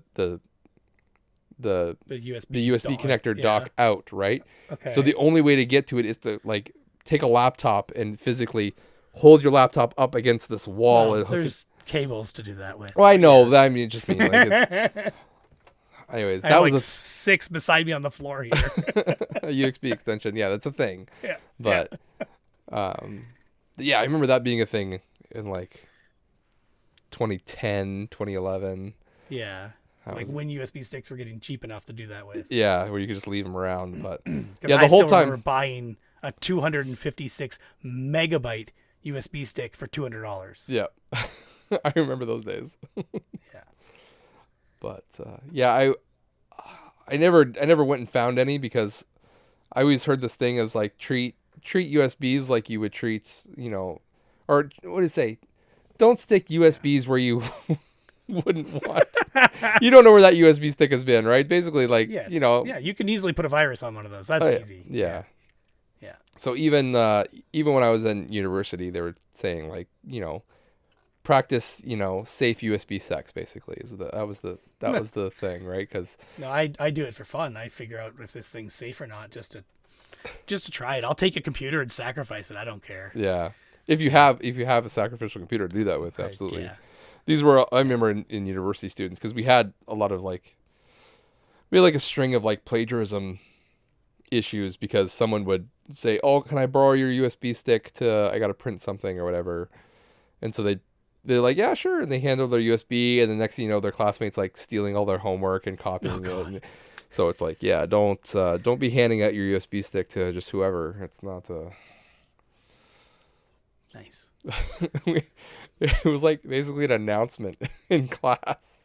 USB connector dock out, right? Okay. So the only way to get to it is to like take a laptop and physically hold your laptop up against this wall. Well, and hook there's cables to do that with. Well, I know that. I mean, just mean like it's. Anyways, I that have was like 6 beside me on the floor here. a USB extension. Yeah, that's a thing. Yeah. But, yeah, I remember that being a thing in like 2010, 2011. Yeah. Like when USB sticks were getting cheap enough to do that with. Yeah, where you could just leave them around. But yeah, the whole time remember buying a 256 megabyte USB stick for $200. Yeah, I remember those days. Yeah. But yeah, I never went and found any, because I always heard this thing as like treat USBs like you would treat, or what do you say? Don't stick USBs where you wouldn't want. You don't know where that USB stick has been, right? Basically, like, yes. Yeah, you can easily put a virus on one of those. That's easy. Yeah. Yeah. So even when I was in university, they were saying like, practice, safe USB sex, basically. That was the thing, right? Because no, I do it for fun. I figure out if this thing's safe or not, just to try it. I'll take a computer and sacrifice it. I don't care. Yeah, if you have a sacrificial computer to do that with, absolutely. Yeah. These were, I remember in university students, because we had a lot of like a string of like plagiarism issues, because someone would say, "Oh, can I borrow your USB stick I got to print something or whatever," and so they're like, "Yeah, sure," and they hand over their USB, and the next thing you know, their classmates like stealing all their homework and copying it. And so it's like, yeah, don't be handing out your USB stick to just whoever. It's not Nice. It was like basically an announcement in class.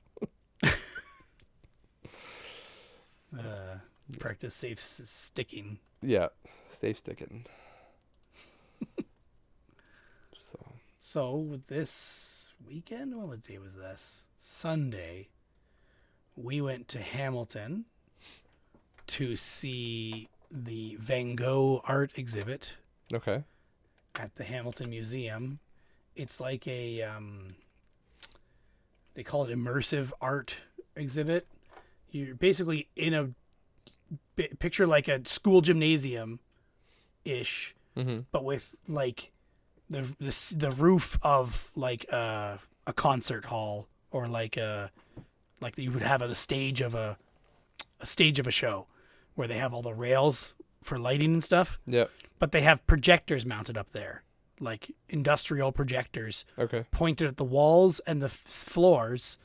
Practice safe sticking. Yeah, safe sticking. So this weekend, what day was this? Sunday, we went to Hamilton to see the Van Gogh art exhibit. Okay. At the Hamilton Museum. It's like a they call it immersive art exhibit. You're basically in a picture like a school gymnasium ish, but with like the roof of like a concert hall, or like you would have at a stage of a show, where they have all the rails for lighting and stuff. Yep. But they have projectors mounted up there, like industrial projectors, pointed at the walls and the floors,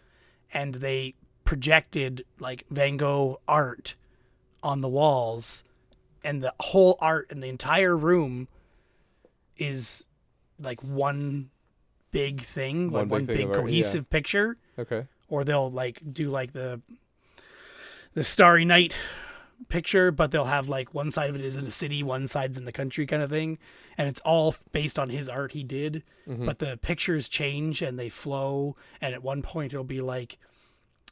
and they projected like Van Gogh art on the walls, and the whole art in the entire room is like one big thing, like one big cohesive picture. Okay. Or they'll like do like the Starry Night picture, but they'll have like one side of it is in a city, one side's in the country kind of thing. And it's all based on his art he did. But the pictures change and they flow. And at one point it'll be like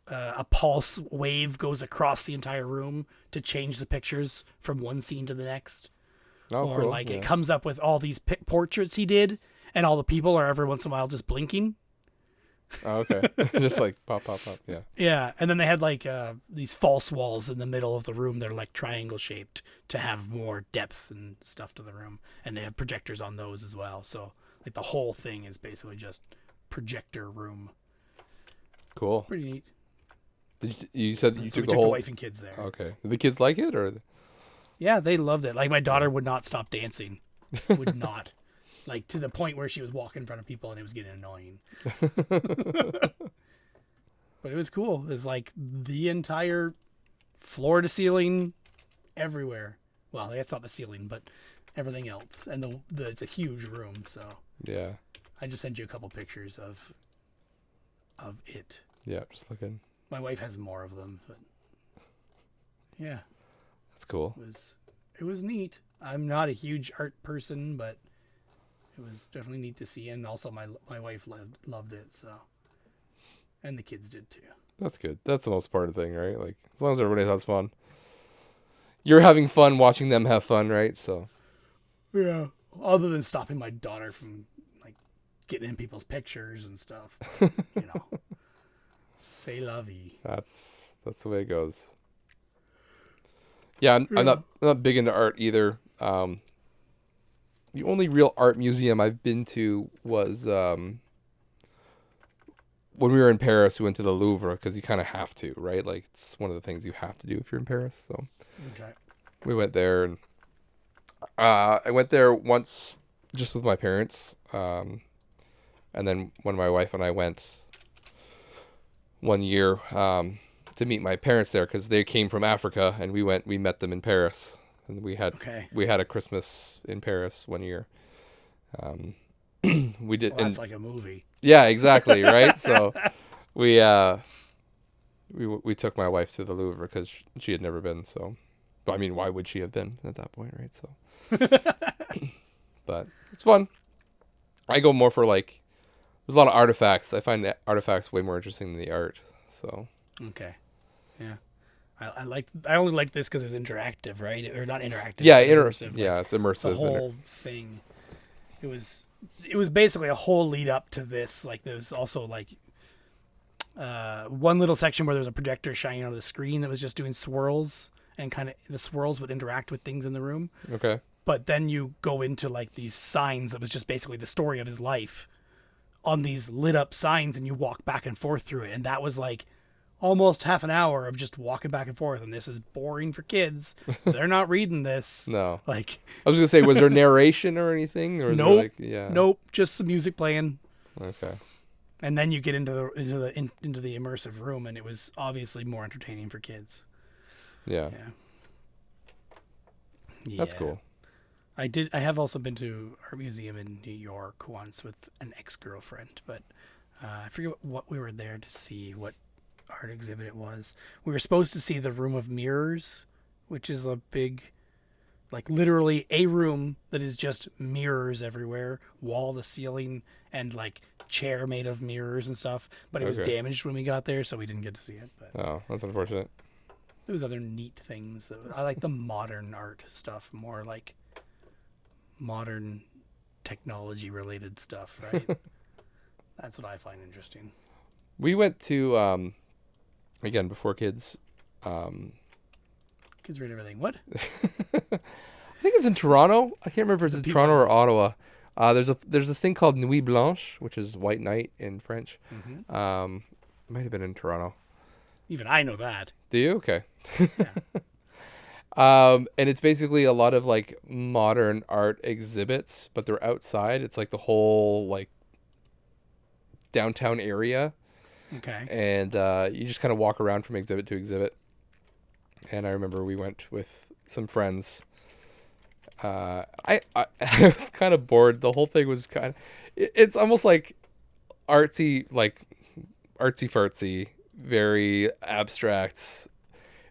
a pulse wave goes across the entire room to change the pictures from one scene to the next. Oh, Or cool. like Yeah. it comes up with all these portraits he did, and all the people are every once in a while just blinking. Oh, okay. Just like pop, pop, pop. Yeah. Yeah, and then they had like these false walls in the middle of the room. They're like triangle shaped to have more depth and stuff to the room, and they have projectors on those as well. So like the whole thing is basically just projector room. Cool. Pretty neat. You said you So we took the took whole. the wife and kids there. Okay. Did the kids like it or? Yeah, they loved it. Like my daughter would not stop dancing. Would not. Like to the point where she was walking in front of people and it was getting annoying. But it was cool. It was like the entire floor to ceiling everywhere. Well, that's not the ceiling, but everything else. And it's a huge room, so Yeah. I just sent you a couple pictures of it. Yeah. Just looking. My wife has more of them, but yeah. That's cool. It was neat. I'm not a huge art person, but it was definitely neat to see, and also my wife loved it, so, and the kids did too. That's good. That's the most important thing, right? Like as long as everybody has fun. You're having fun watching them have fun, right? So. Yeah. Other than stopping my daughter from like getting in people's pictures and stuff, c'est la vie. That's the way it goes. Yeah, I'm not big into art either. The only real art museum I've been to was when we were in Paris. We went to the Louvre because you kind of have to, right? Like it's one of the things you have to do if you're in Paris. So Okay. we went there, and I went there once just with my parents, and then when my wife and I went one year to meet my parents there because they came from Africa, and we met them in Paris, and we had a Christmas in Paris one year. We did. Well, that's like a movie. Yeah, exactly, right. So we took my wife to the Louvre because she had never been. So, but I mean, why would she have been at that point, right? So, but it's fun. I go more for like. There's a lot of artifacts. I find the artifacts way more interesting than the art. So. Okay. Yeah. I only like this because it was interactive, right? Or not interactive. Yeah, immersive. yeah, it's immersive. The whole thing. It was basically a whole lead up to this. Like there was also like one little section where there was a projector shining on the screen that was just doing swirls, and kind of the swirls would interact with things in the room. Okay. But then you go into like these signs that was just basically the story of his life on these lit up signs, and you walk back and forth through it, and that was like almost half an hour of just walking back and forth, and this is boring for kids. They're not reading this. No. Like I was gonna say, was there narration or anything? Or nope. Yeah. Nope. Just some music playing. Okay. And then you get into the immersive room, and it was obviously more entertaining for kids. Yeah. That's cool. I have also been to art museum in New York once with an ex-girlfriend, but I forget what we were there to see, what art exhibit it was. We were supposed to see the Room of Mirrors, which is a big, like literally a room that is just mirrors everywhere, wall to ceiling, and like chair made of mirrors and stuff. But it was damaged when we got there, so we didn't get to see it. But Oh, that's unfortunate. there was other neat things. I like the modern art stuff more, like modern technology related stuff, right? That's what I find interesting. We went to again before kids. Kids read everything. What? I think it's in Toronto. I can't remember if it's in Toronto or Ottawa. There's this thing called Nuit Blanche, which is White Night in French. Mm-hmm. It might have been in Toronto. Even I know that. Do you? Okay. Yeah. And it's basically a lot of like modern art exhibits, but they're outside. It's like the whole like downtown area. Okay. And you just kind of walk around from exhibit to exhibit. And I remember we went with some friends. I was kind of bored. The whole thing was kind of, it's almost like artsy fartsy, very abstract.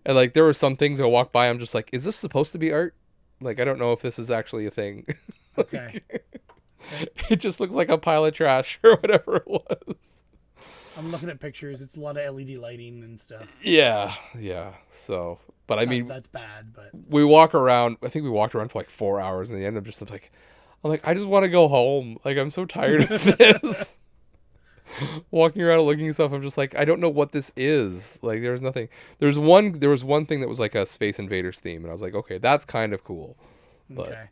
And like there were some things I walk by, I'm just like, is this supposed to be art? Like I don't know if this is actually a thing. Okay. It just looks like a pile of trash or whatever it was. I'm looking at pictures. It's a lot of LED lighting and stuff. Yeah, yeah. So, but I mean, That's bad, but we walk around. I think we walked around for like 4 hours. In the end, I'm like, I just want to go home. Like, I'm so tired of this. Walking around looking at stuff, I'm just like, I don't know what this is. Like, there's nothing. There was one thing that was like a Space Invaders theme, and I was like, okay, that's kind of cool. But, okay.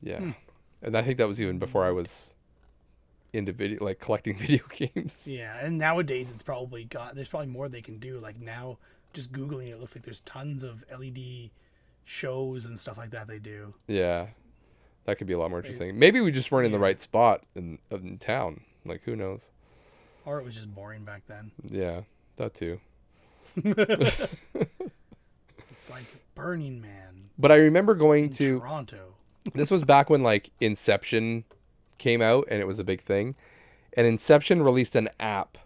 yeah, and I think that was even before I was into video, like collecting video games. Yeah, and nowadays there's probably more they can do. Like now, just Googling it looks like there's tons of LED shows and stuff like that they do. Yeah, that could be a lot more interesting. Maybe we just weren't in the right spot in town. Like, who knows? Or it was just boring back then. Yeah, that too. It's like Burning Man. But I remember going in to Toronto. This was back when like Inception came out and it was a big thing. And Inception released an app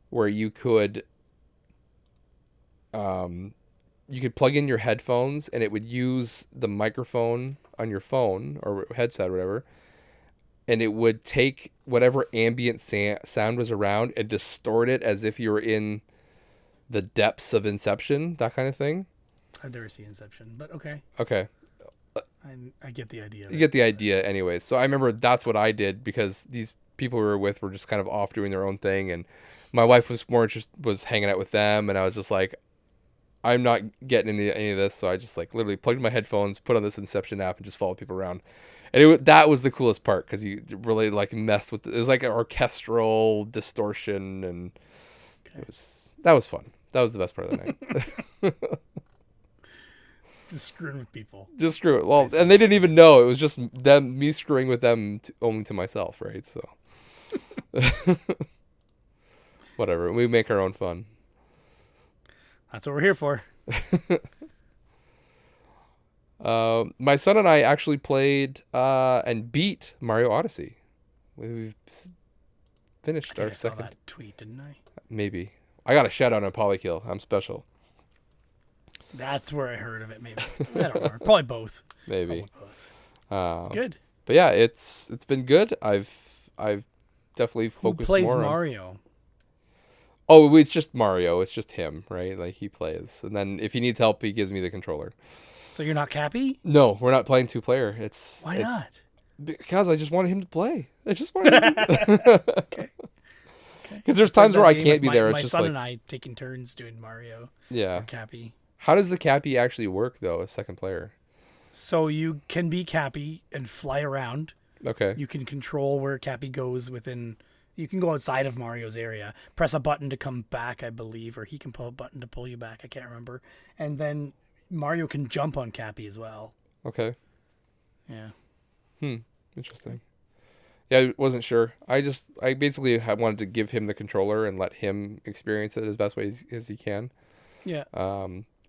where you could plug in your headphones and it would use the microphone on your phone or headset or whatever, and it would take whatever ambient sound was around and distort it as if you were in the depths of Inception, that kind of thing. I've never seen Inception, but okay. Okay. I get the idea. You get the idea anyways. So I remember that's what I did because these people we were with were just kind of off doing their own thing, and my wife was was hanging out with them, and I was just like, I'm not getting into any of this, so I just like literally plugged in my headphones, put on this Inception app, and just followed people around. And that was the coolest part because you really like messed with it. It was like an orchestral distortion, and that was fun. That was the best part of the night. Just screwing with people. Just screw it. Well, and they didn't even know. It was just me screwing with them only to myself, right? So whatever. We make our own fun. That's what we're here for. My son and I actually played and beat Mario Odyssey. We've finished our second. I saw that tweet, didn't I? Maybe. I got a shout out on Polykill. I'm special. That's where I heard of it. Maybe I don't know. Probably both. Maybe. It's good. But yeah, it's been good. I've definitely focused Who plays more on Mario? Oh, it's just Mario. It's just him, right? Like he plays, and then if he needs help, he gives me the controller. So you're not Cappy? No, we're not playing 2-player. Why not? Because I just wanted him to play. I just wanted him. Okay. Because there's times where I can't be there. It's my just son like and I taking turns doing Mario. yeah. Or Cappy. How does the Cappy actually work though? As second player. So you can be Cappy and fly around. Okay. You can control where Cappy goes within. You can go outside of Mario's area. Press a button to come back, I believe, or he can pull a button to pull you back. I can't remember. And then Mario can jump on Cappy as well. Okay. Yeah. Interesting. Yeah, I wasn't sure. I basically wanted to give him the controller and let him experience it as best way as he can. Yeah.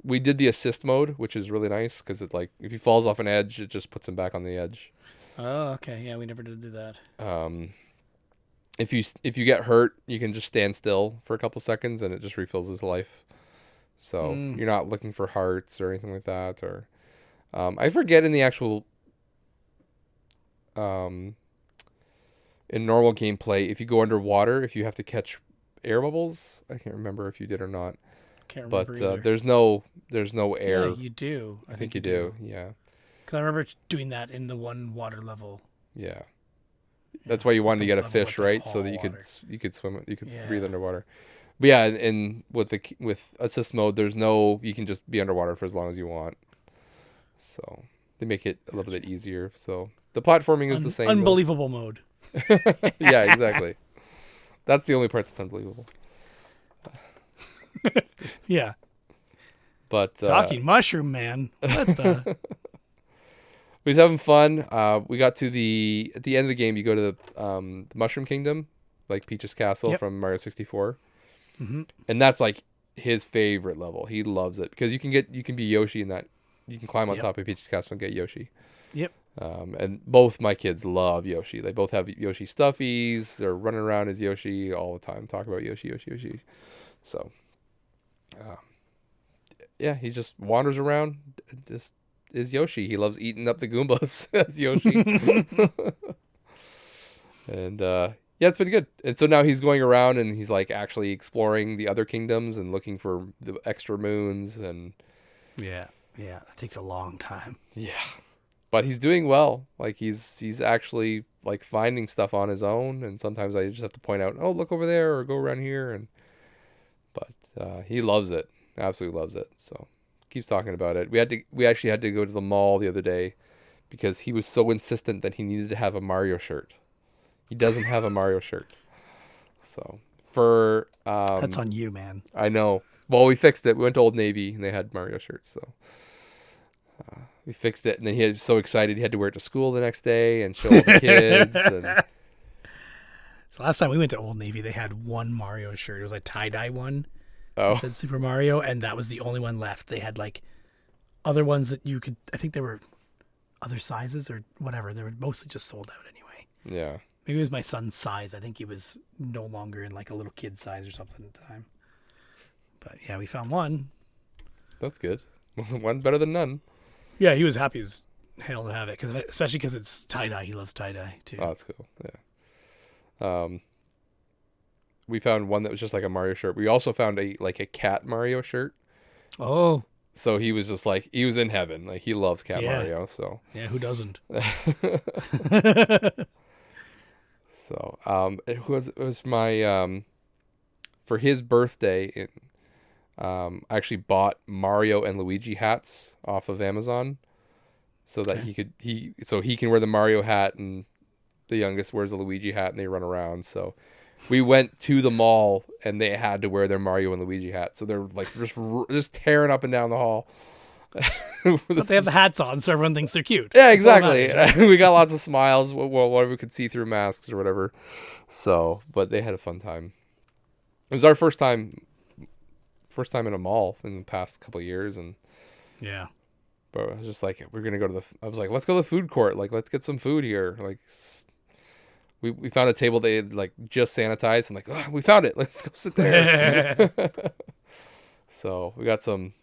We did the assist mode, which is really nice because it's like if he falls off an edge, it just puts him back on the edge. Oh, okay. Yeah, we never did do that. If you get hurt, you can just stand still for a couple seconds and it just refills his life. So you're not looking for hearts or anything like that. Or I forget in the actual in normal gameplay, if you go underwater, if you have to catch air bubbles. I can't remember if you did or not. Can't remember either. There's no air. Yeah, you do. I think you do. Yeah. Because I remember doing that in the one water level. Yeah. That's why you wanted to get a level fish, that's right? like So all that water. you could swim, you could breathe underwater. But yeah, and with assist mode, you can just be underwater for as long as you want. So they make it a little bit easier. So the platforming is the same. Unbelievable mode. Yeah, exactly. That's the only part that's unbelievable. Yeah. But Talking mushroom man. What the? we was having fun. We got to at the end of the game. You go to the Mushroom Kingdom, like Peach's Castle from Mario 64, and that's like his favorite level. He loves it because you can be Yoshi in that. You can climb on top of Peach's Castle and get Yoshi. Yep. And both my kids love Yoshi. They both have Yoshi stuffies. They're running around as Yoshi all the time, talk about Yoshi. So Yeah, he just wanders around, just is Yoshi. He loves eating up the Goombas as Yoshi. And yeah, it's been good. And so now he's going around and he's like actually exploring the other kingdoms and looking for the extra moons and Yeah, that takes a long time. yeah. But he's doing well. Like he's actually like finding stuff on his own, and sometimes I just have to point out, "Oh, look over there," or "Go around here." And but he loves it. Absolutely loves it. So keeps talking about it. We actually had to go to the mall the other day because he was so insistent that he needed to have a Mario shirt. He doesn't have a Mario shirt. So for That's on you, man. I know. Well, we fixed it. We went to Old Navy and they had Mario shirts, so we fixed it. And then he was so excited he had to wear it to school the next day and show all the kids. And So last time we went to Old Navy, they had one Mario shirt. It was like tie-dye one. oh, It said Super Mario, and that was the only one left. They had like other ones that you could, I think there were other sizes or whatever. They were mostly just sold out anyway. yeah. Maybe it was my son's size. I think he was no longer in like a little kid size or something at the time. But yeah, we found one. That's good. One better than none. Yeah, he was happy as hell to have it, especially because it's tie-dye. He loves tie-dye too. Oh, that's cool. Yeah. We found one that was just like a Mario shirt. We also found a cat Mario shirt. Oh. So he was just like he was in heaven. Like he loves Cat Yeah. Mario. So Yeah, who doesn't? so it was my for his birthday. I actually bought Mario and Luigi hats off of Amazon, so that Okay. he can wear the Mario hat and the youngest wears the Luigi hat and they run around. So we went to the mall and they had to wear their Mario and Luigi hat. So they're like just tearing up and down the hall. But they have the hats on, so everyone thinks they're cute. Yeah, That's all that exactly. matters, right? We got lots of smiles. Whatever we could see through masks or whatever. So, but they had a fun time. It was our first time in a mall in the past couple of years, and Yeah. but I was just like, we're gonna go to I was like, let's go to the food court. Like, let's get some food here. Like, we found a table they had like just sanitized. I'm like, oh, we found it. Let's go sit there. So we got some,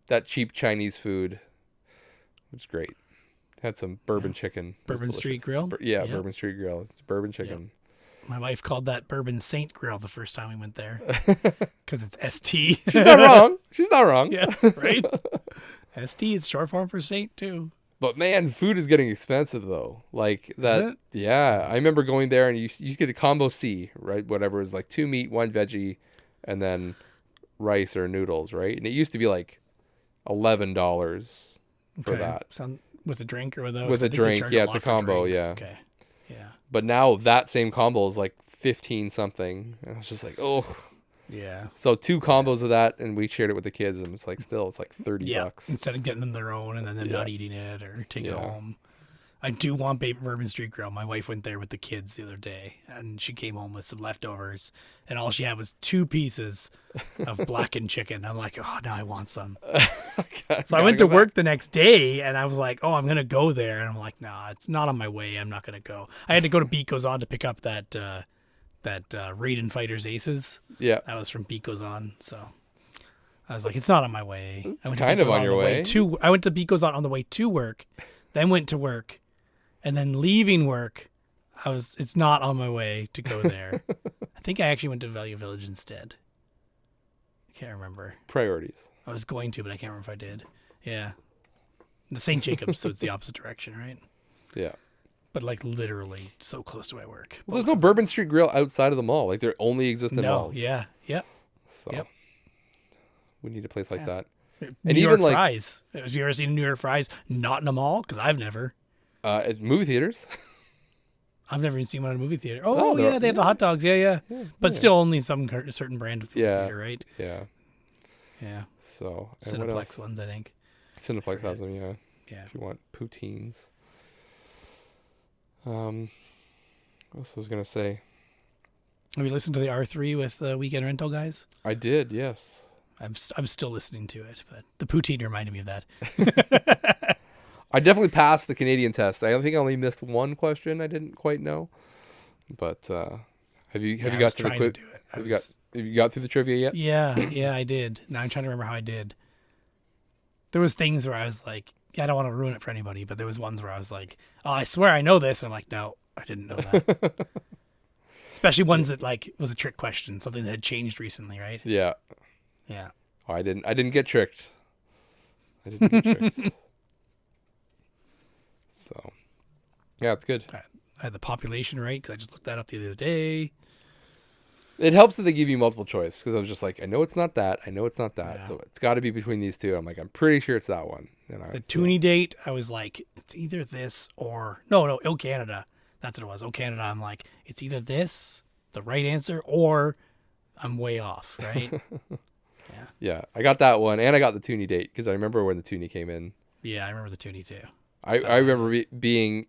that cheap Chinese food, which is great. Had some bourbon chicken. It was Bourbon Street delicious. Grill? Yeah, Yep. Bourbon Street Grill. It's bourbon chicken. My wife called that Bourbon Saint Grill the first time we went there because it's ST. She's not wrong. She's not wrong. Yeah, right? ST is short form for Saint, too. But man, food is getting expensive though. Like that. Is it? Yeah, I remember going there and you get a combo C, right? Whatever, it was like 2 meat, 1 veggie, and then rice or noodles, right? And it used to be like $11 for that. With a drink or without? With a I think they drink, charge yeah, lot it's a for combo, drinks. yeah. Okay. Yeah. But now that same combo is like 15 something. And I was just like, oh. Yeah. So 2 combos of that, and we shared it with the kids, and it's like $30. Yeah. Instead of getting them their own and then them not eating it or taking it Yeah. home. I do want Bourbon Street Grill. My wife went there with the kids the other day, and she came home with some leftovers, and all she had was 2 pieces of blackened chicken. I'm like, oh, now I want some. So I went to work the next day, and I was like, oh, I'm going to go there. And I'm like, nah, it's not on my way. I'm not going to go. I had to go to Beat Goes On to pick up that Raiden Fighters Aces. Yeah. That was from Beat Goes On. So I was like, it's not on my way. I went to kind Beat of Goes on your the way. I went to Beat Goes on the way to work, then went to work, and then leaving work, it's not on my way to go there. I think I actually went to Value Village instead. I can't remember. Priorities. I was going to, but I can't remember if I did. Yeah. The St. Jacobs, so it's the opposite direction, right? Yeah. But like literally so close to my work. Well, there's no Bourbon Street Grill outside of the mall. Like, they only exist in No, malls. yeah. Yep. So Yep. we need a place like that. New And York even, like- fries. Have you ever seen New York fries not in a mall? Because I've never. At movie theaters. I've never even seen one in a movie theater. Oh, Oh, they're- yeah, they have the hot dogs. Yeah. But yeah. still only some certain brand of Yeah. theater, right? Yeah. Yeah. So and what Cineplex else? ones, I think. Cineplex has them. Yeah. Yeah. If you want poutines. What else was I gonna say? Have you listened to the R3 with the Weekend Rental guys? I did. Yes. I'm still listening to it, but the poutine reminded me of that. I definitely passed the Canadian test. I think I only missed one question I didn't quite know. But have you I got was to the trying quiz? to do it. I Have was. you got through the trivia yet? Yeah, I did. Now I'm trying to remember how I did. There was things where I was like, yeah, I don't want to ruin it for anybody, but there was ones where I was like, oh, I swear I know this. And I'm like, no, I didn't know that. Especially ones that like was a trick question, something that had changed recently, right? Yeah. Yeah. Oh, I didn't get tricked. I didn't get tricked. So, yeah, it's good. I had the population right because I just looked that up the other day. It helps that they give you multiple choice because I was just like, I know it's not that. I know it's not that. Yeah. So it's got to be between these two. I'm like, I'm pretty sure it's that one. And The Toonie date, I was like, it's either this or no, O Canada. That's what it was. O Canada. I'm like, it's either this, the right answer, or I'm way off, right? Yeah, I got that one, and I got the Toonie date because I remember when the Toonie came in. Yeah, I remember the Toonie too. I remember being,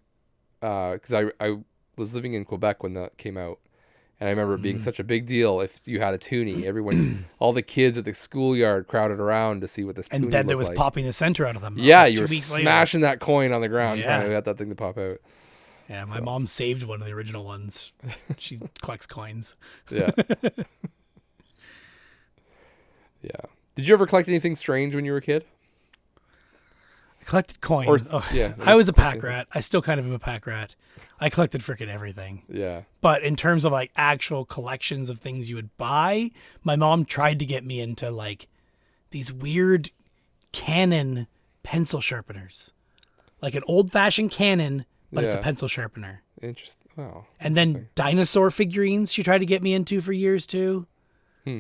because I was living in Quebec when that came out, and I remember it being such a big deal if you had a Toonie. Everyone, all the kids at the schoolyard crowded around to see what this Toonie And then there looked was like. popping the center out of them. Yeah, like you were 2 weeks later. smashing that coin on the ground trying to Yeah. get that thing to pop out. Yeah, my mom saved one of the original ones. She collects coins. Yeah. Yeah. Did you ever collect anything strange when you were a kid? I collected coins. Yeah. I was a pack rat. I still kind of am a pack rat. I collected freaking everything. Yeah. But in terms of like actual collections of things you would buy, my mom tried to get me into like these weird Canon pencil sharpeners. Like an old fashioned Canon, but it's a Yeah. pencil sharpener. Interesting. Wow. And then dinosaur figurines she tried to get me into for years too. Hmm.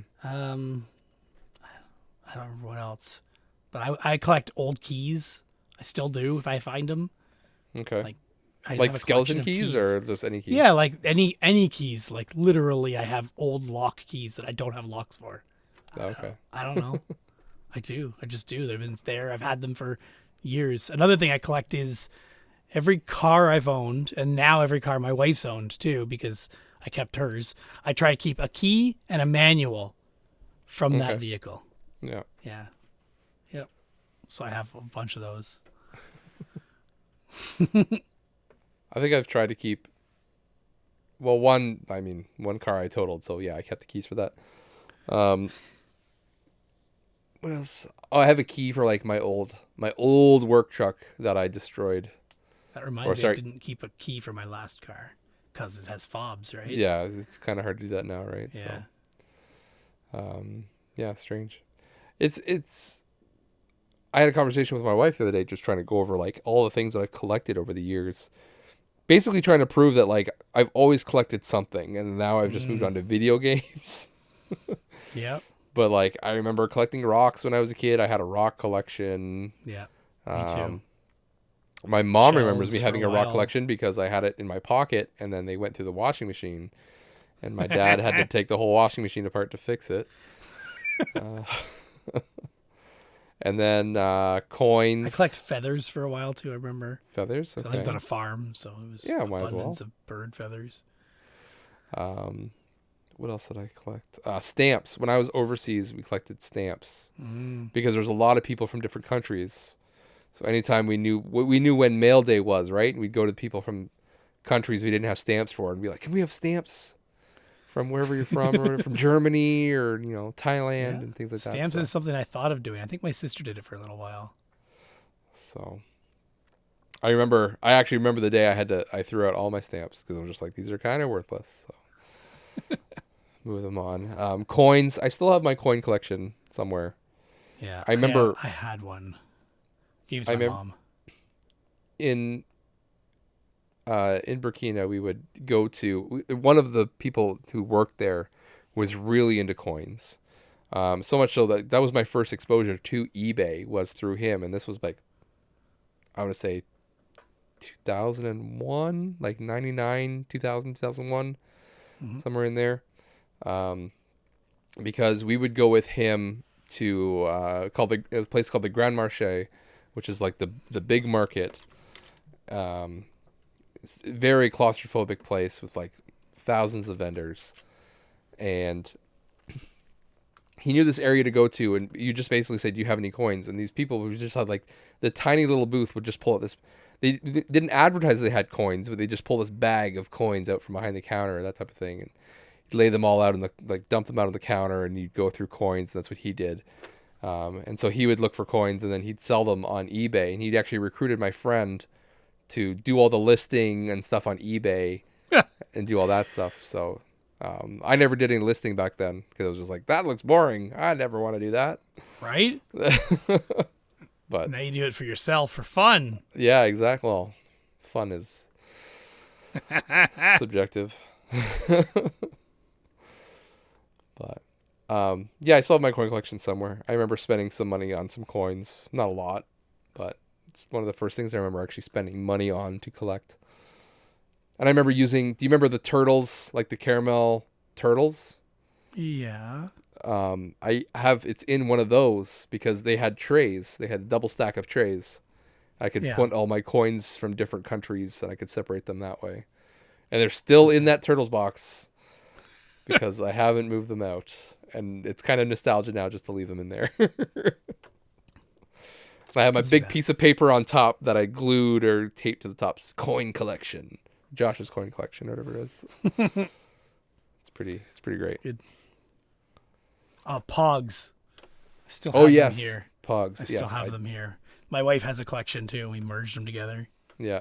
I don't remember what else. But I collect old keys. I still do if I find them. Okay. Like, I just Like have a skeleton collection of keys or just any keys? Yeah, like any keys. Like literally I have old lock keys that I don't have locks for. Okay. I don't know. I do. I just do. They've been there. I've had them for years. Another thing I collect is every car I've owned, and now every car my wife's owned too, because I kept hers. I try to keep a key and a manual from that vehicle. Yeah. Yeah. Yep. So I have a bunch of those. I think I've tried to keep. Well, one car I totaled, so yeah, I kept the keys for that. What else? Oh, I have a key for like my old work truck that I destroyed. That reminds me, I didn't keep a key for my last car because it has fobs, right? Yeah, it's kind of hard to do that now, right? Yeah. So, yeah, strange. It's. I had a conversation with my wife the other day, just trying to go over like all the things that I've collected over the years. Basically, trying to prove that like I've always collected something, and now I've just moved on to video games. Yep. But like I remember collecting rocks when I was a kid. I had a rock collection. Yeah. Me too. My mom Shells remembers me for having a a rock while. collection because I had it in my pocket, and then they went through the washing machine, and my dad had to take the whole washing machine apart to fix it. And then coins. I collect feathers for a while too. I remember. Feathers. I Okay. lived on a farm, so it was Yeah, might as well. abundance of bird feathers. What else did I collect? Stamps. When I was overseas, we collected stamps Mm. because there was a lot of people from different countries. So anytime we knew when mail day was, right? We'd go to people from countries we didn't have stamps for and be like, "Can we have stamps from wherever you're from, or from Germany or Thailand and things like that?" Stamps So, is something I thought of doing. I think my sister did it for a little while. so I actually remember the day I threw out all my stamps because I was just like, these are kind of worthless. So move them on. Coins. I still have my coin collection somewhere. Yeah. I remember- I had one. Gave it to I my remember- mom. In Burkina, we would go to one of the people who worked there was really into coins. So much so that was my first exposure to eBay was through him, and this was like, I want to say 2001, like 99, 2000, 2001, somewhere in there. Because we would go with him to a place called the Grand Marché, which is like the big market. It's a very claustrophobic place with like thousands of vendors, and he knew this area to go to, and you just basically said, "Do you have any coins?" And these people who just had like the tiny little booth would just pull out this. They didn't advertise they had coins, but they just pull this bag of coins out from behind the counter, that type of thing. And lay them all out in the dump them out on the counter, and you'd go through coins. That's what he did. And so he would look for coins, and then he'd sell them on eBay. And he'd actually recruited my friend to do all the listing and stuff on eBay and do all that stuff. So I never did any listing back then because I was just like, that looks boring. I never want to do that. Right? But now you do it for yourself for fun. yeah, exactly. Well, fun is subjective. But yeah, I still have my coin collection somewhere. I remember spending some money on some coins. Not a lot, but it's one of the first things I remember actually spending money on to collect. And I remember using, do you remember the turtles, like the caramel turtles? Yeah. It's in one of those because they had trays. They had a double stack of trays. I could put all my coins from different countries and I could separate them that way. And they're still in that turtles box because I haven't moved them out. And it's kind of nostalgia now just to leave them in there. I have my big piece of paper on top that I glued or taped to the top. Coin collection. Josh's coin collection or whatever it is. It's pretty great. It's good. Pogs. I still have them here. Pogs. I still have them here. My wife has a collection too. We merged them together. Yeah.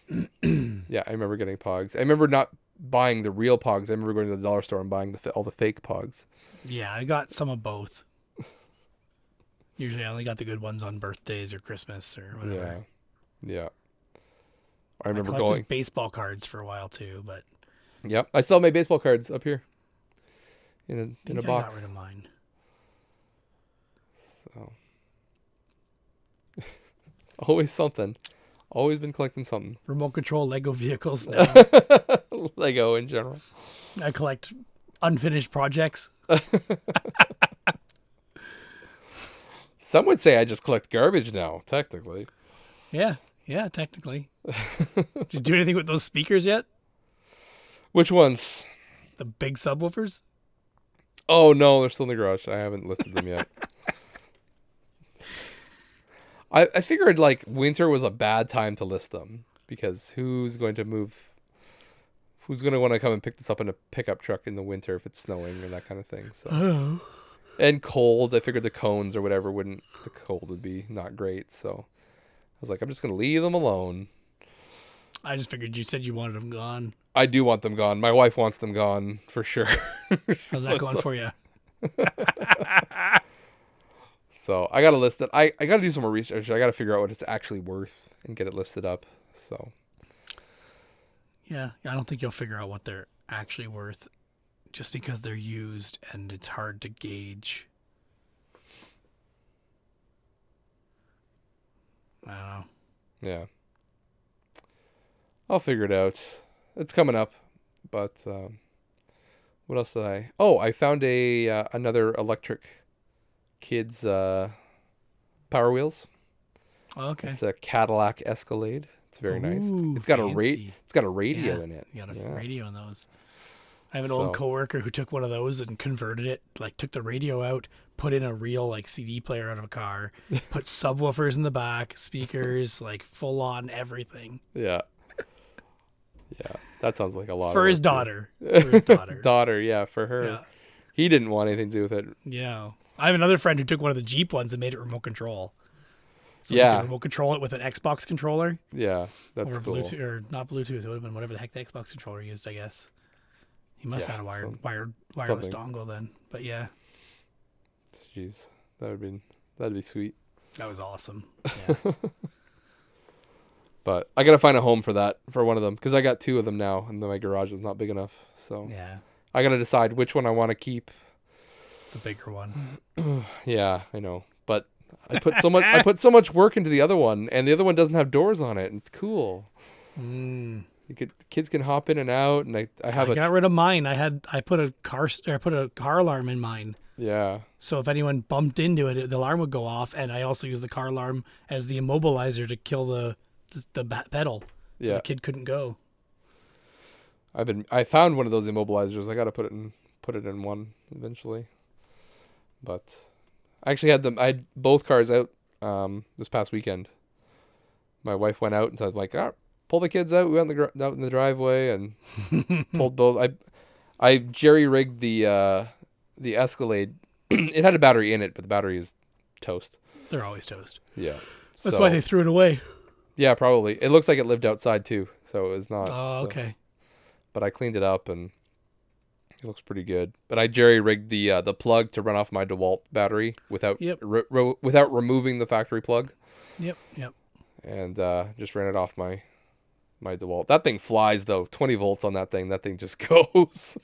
Yeah, I remember getting Pogs. I remember not buying the real Pogs. I remember going to the dollar store and buying all the fake Pogs. Yeah, I got some of both. Usually I only got the good ones on birthdays or Christmas or whatever. Yeah. I remember collected baseball cards for a while too, but yep. I still have my baseball cards up here. In a box. I got rid of mine. So always something. Always been collecting something. Remote control Lego vehicles now. Lego in general. I collect unfinished projects. Some would say I just collect garbage now, technically. Yeah, technically. Did you do anything with those speakers yet? Which ones? The big subwoofers? Oh, no, they're still in the garage. I haven't listed them yet. I figured, like, winter was a bad time to list them. Because who's going to want to come and pick this up in a pickup truck in the winter if it's snowing or that kind of thing? So. And cold. I figured the cones or whatever the cold would be not great. So I was like, I'm just going to leave them alone. I just figured you said you wanted them gone. I do want them gone. My wife wants them gone for sure. How's that going for you? So I got to list it. I got to do some more research. I got to figure out what it's actually worth and get it listed up. So. Yeah, I don't think you'll figure out what they're actually worth just because they're used and it's hard to gauge. I don't know. Yeah. I'll figure it out. It's coming up. But what else did I? Oh, I found another electric kids Power Wheels. Oh, okay. It's a Cadillac Escalade. It's very nice. It's got it's got a radio in it. You got a radio in those. I have an old coworker who took one of those and converted it, like took the radio out, put in a real like CD player out of a car, put subwoofers in the back, speakers, like full on everything. Yeah. Yeah. That sounds like a lot for his daughter. For his daughter. Daughter, for her. Yeah. He didn't want anything to do with it. Yeah. I have another friend who took one of the Jeep ones and made it remote control. So you can remote control it with an Xbox controller. Yeah, that's cool. Bluetooth, or not Bluetooth. It would have been whatever the heck the Xbox controller used, I guess. He must have had a wireless dongle then. But yeah. Jeez, that'd be sweet. That was awesome. Yeah. But I gotta find a home for one of them because I got two of them now, and my garage is not big enough. So yeah, I gotta decide which one I want to keep. The bigger one. Yeah, I know, but I put so much work into the other one, and the other one doesn't have doors on it, and it's cool. Kids can hop in and out, and I got rid of mine. I put a car alarm in mine. Yeah. So if anyone bumped into it, the alarm would go off, and I also used the car alarm as the immobilizer to kill the pedal. So the kid couldn't go. I found one of those immobilizers. I got to put it in one eventually. But I actually had both cars out this past weekend. My wife went out and said, like, pull the kids out. We went out in the driveway and pulled both. I jerry rigged the Escalade. It had a battery in it, but the battery is toast. They're always toast. Yeah. That's why they threw it away. Yeah, probably. It looks like it lived outside too, so it was not. Oh, so. okay. But I cleaned it up and it looks pretty good. But I jerry rigged the plug to run off my DeWalt battery without without removing the factory plug. Yep. And just ran it off my DeWalt. That thing flies though. 20 volts on that thing. That thing just goes.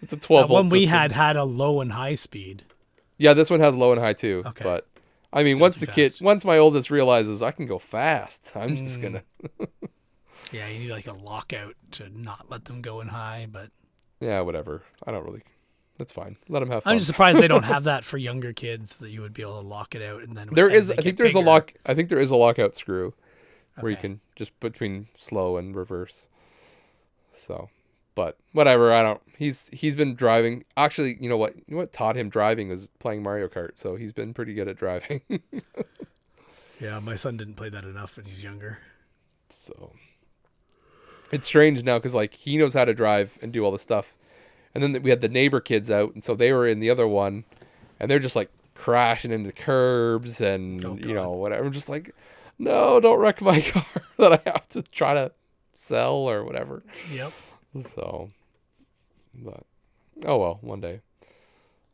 It's a 12 volt one we system. had a low and high speed. Yeah, this one has low and high too. Okay. But I mean, Still once my oldest realizes I can go fast, I'm just gonna. Yeah, you need like a lockout to not let them go in high, but Yeah, whatever. I don't really. That's fine. Let them have fun. I'm just surprised they don't have that for younger kids, that you would be able to lock it out and then There as is. they I think get there's a bigger- lock. I think there is a lockout screw where you Okay. can just between slow and reverse. So, but whatever. I don't. He's been driving. Actually, you know what? You know what taught him driving was playing Mario Kart. So he's been pretty good at driving. Yeah, my son didn't play that enough when he's younger. So it's strange now because like he knows how to drive and do all the stuff, and then we had the neighbor kids out, and so they were in the other one, and they're just like crashing into curbs and you know whatever. I'm just like, no, don't wreck my car that I have to try to sell or whatever. Yep. So, but oh well, one day.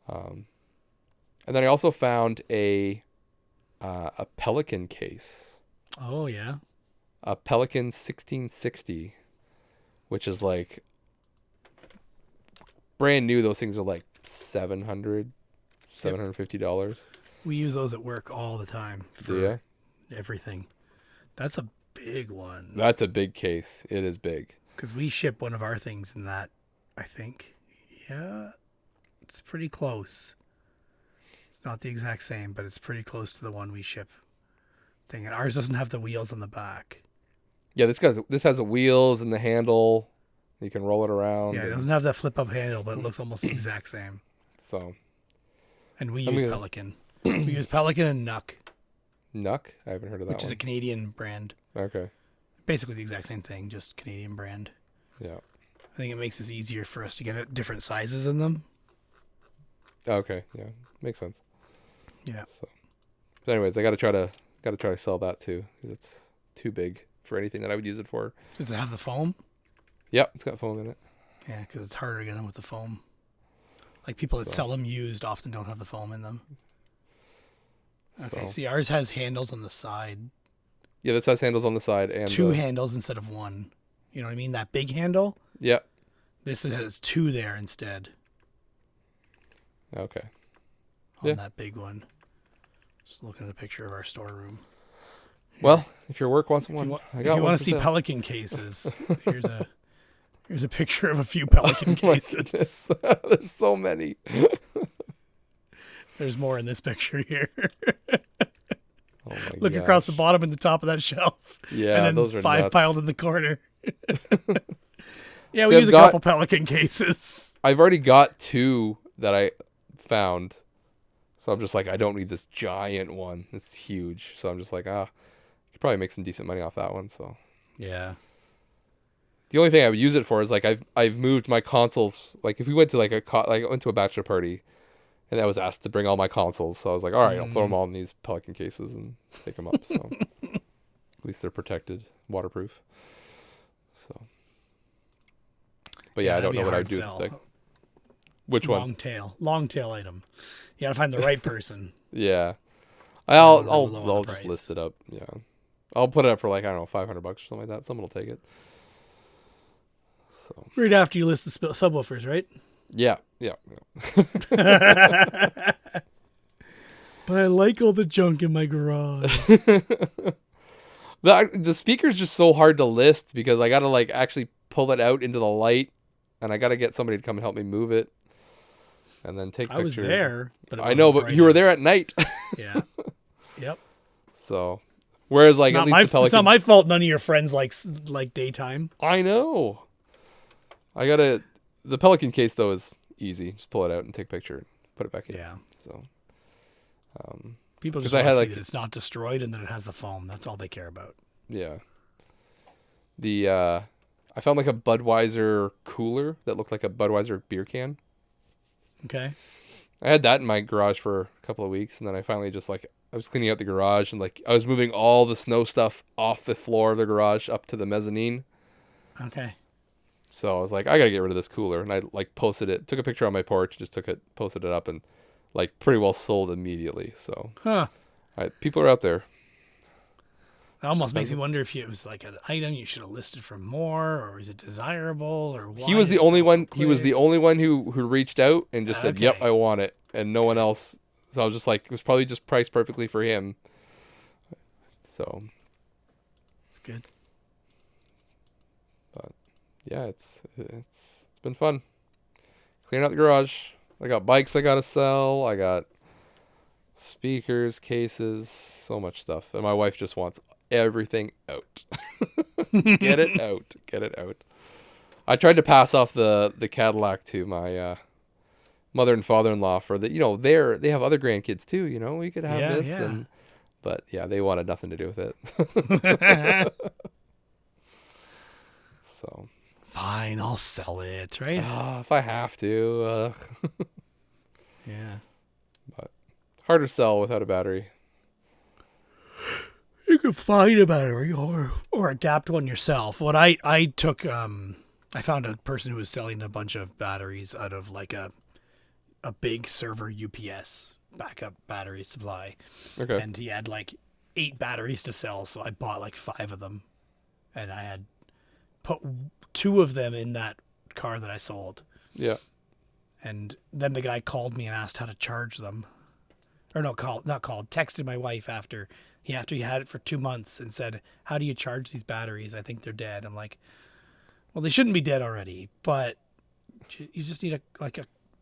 And then I also found a Pelican case. Oh yeah. A Pelican 1660, which is like brand new. Those things are like $750. We use those at work all the time for Yeah, everything. That's a big one. that's a big case. It is big. Because we ship one of our things in that, I think. Yeah, it's pretty close. It's not the exact same, but it's pretty close to the one we ship thing. And ours doesn't have the wheels on the back. Yeah, this has the wheels and the handle. You can roll it around. Yeah, it doesn't have that flip-up handle, but it looks almost the exact same. So, And we use Pelican. We use Pelican and Nuck, Nuck? I haven't heard of that which is a Canadian brand. Okay. Basically the exact same thing, just Canadian brand. Yeah. I think it makes this easier for us to get different sizes in them. Okay. Yeah. Makes sense. Yeah. So, but anyways, I gotta try to sell that too. 'Cause it's too big for anything that I would use it for. Does it have the foam? Yep, it's got foam in it. Yeah, because it's harder to get them with the foam. Like people that sell them used often don't have the foam in them. Okay, So- see, ours has handles on the side. Yeah, this has handles on the side and Two handles instead of one. You know what I mean? That big handle, Yeah. this has two there instead Okay. on Yeah. that big one. Just looking at a picture of our storeroom. Well, if your work wants If one, you, I got want one to for see sale. Pelican cases, here's a picture of a few Pelican Oh my cases. goodness. There's so many. There's more in this picture here. Oh my Look gosh. across the bottom and the top of that shelf. Yeah, and then those are five nuts. piled in the corner. Yeah, we See, use a I've got- couple Pelican cases. I've already got two that I found. So I'm just like, I don't need this giant one. It's huge. So I'm just like, could probably make some decent money off that one. So Yeah. the only thing I would use it for is like I've moved my consoles. Like if we went to like I went to a bachelor party, and I was asked to bring all my consoles. So I was like, all right, I'll throw them all in these Pelican cases and take them up. So at least they're protected, waterproof. So, but yeah, I don't that'd be know what hard I'd do to with sell. this bag. Which one? Long tail item. You gotta find the right person. Yeah, Really low on I'll the just price. list it up. Yeah, I'll put it up for like, I don't know, $500 or something like that. Someone will take it. So Right after you list the subwoofers, right? yeah. But I like all the junk in my garage. The speaker's just so hard to list because I gotta like actually pull it out into the light, and I gotta get somebody to come and help me move it, and then take I was pictures. there, but it I know, wasn't but you were bright there at night. enough. Yeah. Yep. So, whereas like at least the It's Pelican, not my fault. None of your friends like daytime. I know. The Pelican case though is easy. Just pull it out and take a picture, and put it back in. Yeah. So, People 'Cause just I want had, to see like- that it's not destroyed and that it has the foam. That's all they care about. yeah. The I found like a Budweiser cooler that looked like a Budweiser beer can. Okay. I had that in my garage for a couple of weeks, and then I finally just like I was cleaning out the garage, and like I was moving all the snow stuff off the floor of the garage up to the mezzanine. Okay. So I was like, I gotta get rid of this cooler, and I like posted it, took a picture on my porch, just took it, posted it up, and like pretty well sold immediately. So Huh. people are out there. It almost makes me wonder if it was like an item you should have listed for more, or is it desirable, or why He was did the it only sell so one. He was quick? the only one who reached out and just said, "Yep, Okay. I want it," and no one else. So I was just like, it was probably just priced perfectly for him. So, It's good. but yeah, it's been fun clearing out the garage. I got bikes I gotta sell. I got speakers, cases, so much stuff, and my wife just wants everything out. Get it out. Get it out. I tried to pass off the Cadillac to my mother and father-in-law for the, they have other grandkids too, we could have Yeah, this, yeah. but yeah, they wanted nothing to do with it. So Fine, I'll sell it, right? if I have to, Yeah. but hard to sell without a battery. You can find a battery or adapt one yourself. What I took I found a person who was selling a bunch of batteries out of like a big server UPS backup battery supply. Okay. And he had like 8 batteries to sell, so I bought like 5 of them. And I had put 2 of them in that car that I sold. Yeah. And then the guy called me and asked how to charge them. Or no, texted my wife after he had it for 2 months and said, "How do you charge these batteries? I think they're dead." I'm like, "Well, they shouldn't be dead already, but you just need a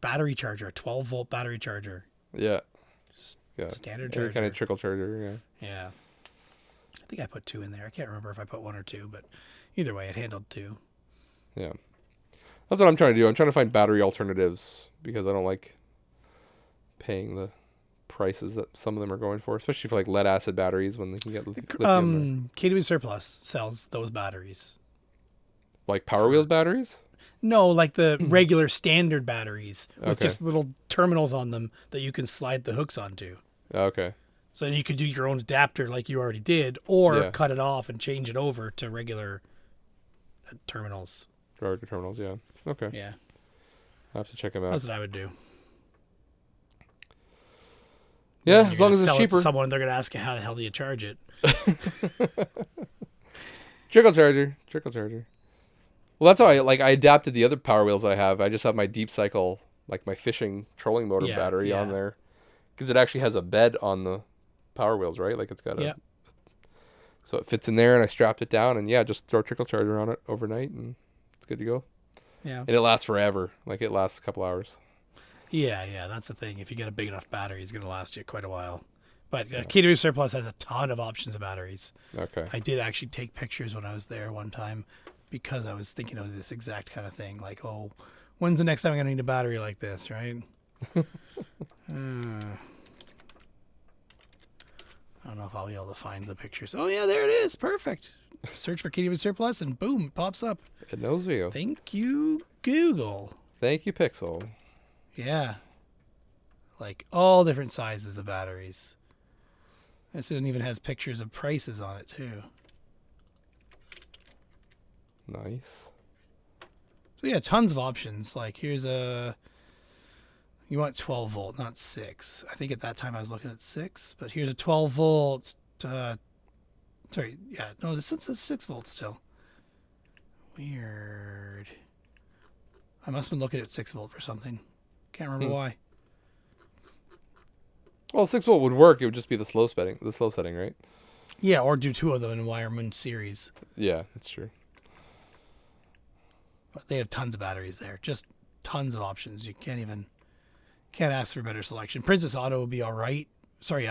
battery charger, a 12-volt battery charger." Yeah. Yeah. Standard Any charger. kind of trickle charger. Yeah. I think I put 2 in there. I can't remember if I put 1 or 2, but either way, it handled 2. Yeah. That's what I'm trying to do. I'm trying to find battery alternatives because I don't like paying the prices that some of them are going for, especially for like lead acid batteries when they can get lithium. KW Surplus sells those batteries. Like Power Wheels batteries? No, like the regular standard batteries with Okay. just little terminals on them that you can slide the hooks onto. Okay. So you could do your own adapter like you already did, or Yeah. cut it off and change it over to regular terminals. Charger terminals, yeah. Okay. Yeah, I have to check them out. that's what I would do. Yeah, You're as long gonna as it's sell it to cheaper. someone, they're going to ask you, how the hell do you charge it? Trickle charger. Well, that's how I adapted the other Power Wheels that I have. I just have my deep cycle, like my fishing trolling motor Yeah, battery on yeah. there. Because it actually has a bed on the Power Wheels, right? Like it's got a... Yeah. So it fits in there, and I strapped it down, and yeah, just throw a trickle charger on it overnight, and it's good to go. Yeah. And it lasts forever. Like it lasts a couple hours. Yeah, that's the thing. If you get a big enough battery, it's going to last you quite a while. But KW Surplus has a ton of options of batteries. Okay. I did actually take pictures when I was there one time because I was thinking of this exact kind of thing. Like, oh, when's the next time I'm going to need a battery like this, right? I don't know if I'll be able to find the pictures. Oh, yeah, there it is. Perfect. Search for KW Surplus and boom, it pops up. It knows you. Thank you, Google. Thank you, Pixel. Yeah. Like all different sizes of batteries. This one even has pictures of prices on it, too. Nice. So, yeah, tons of options. Like, here's a... You want 12 volt, not 6. I think at that time I was looking at 6, but here's a 12 volt. Sorry, yeah, no, this says 6 volts still. Weird. I must have been looking at 6 volt for something. Can't remember why. Well, 6 volt would work. It would just be the slow setting, right? Yeah, or do 2 of them in Wireman series. Yeah, that's true. But they have tons of batteries there. Just tons of options. You can't ask for better selection. Princess Auto would be all right. Sorry,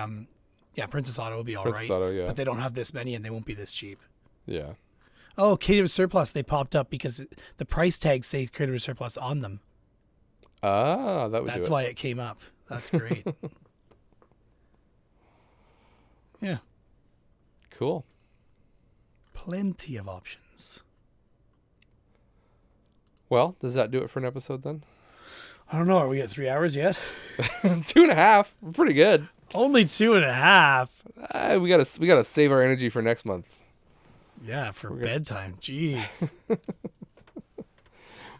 Princess Auto would be all right. Princess Auto, yeah. But they don't have this many and they won't be this cheap. Yeah. Oh, KW Surplus, they popped up because the price tag says KW Surplus on them. Ah, that would do it. That's why it came up. That's great. Yeah. Cool. Plenty of options. Well, does that do it for an episode then? I don't know. Are we at 3 hours yet? 2.5. We're pretty good. Only 2.5. We gotta save our energy for next month. Yeah, for bedtime. Jeez.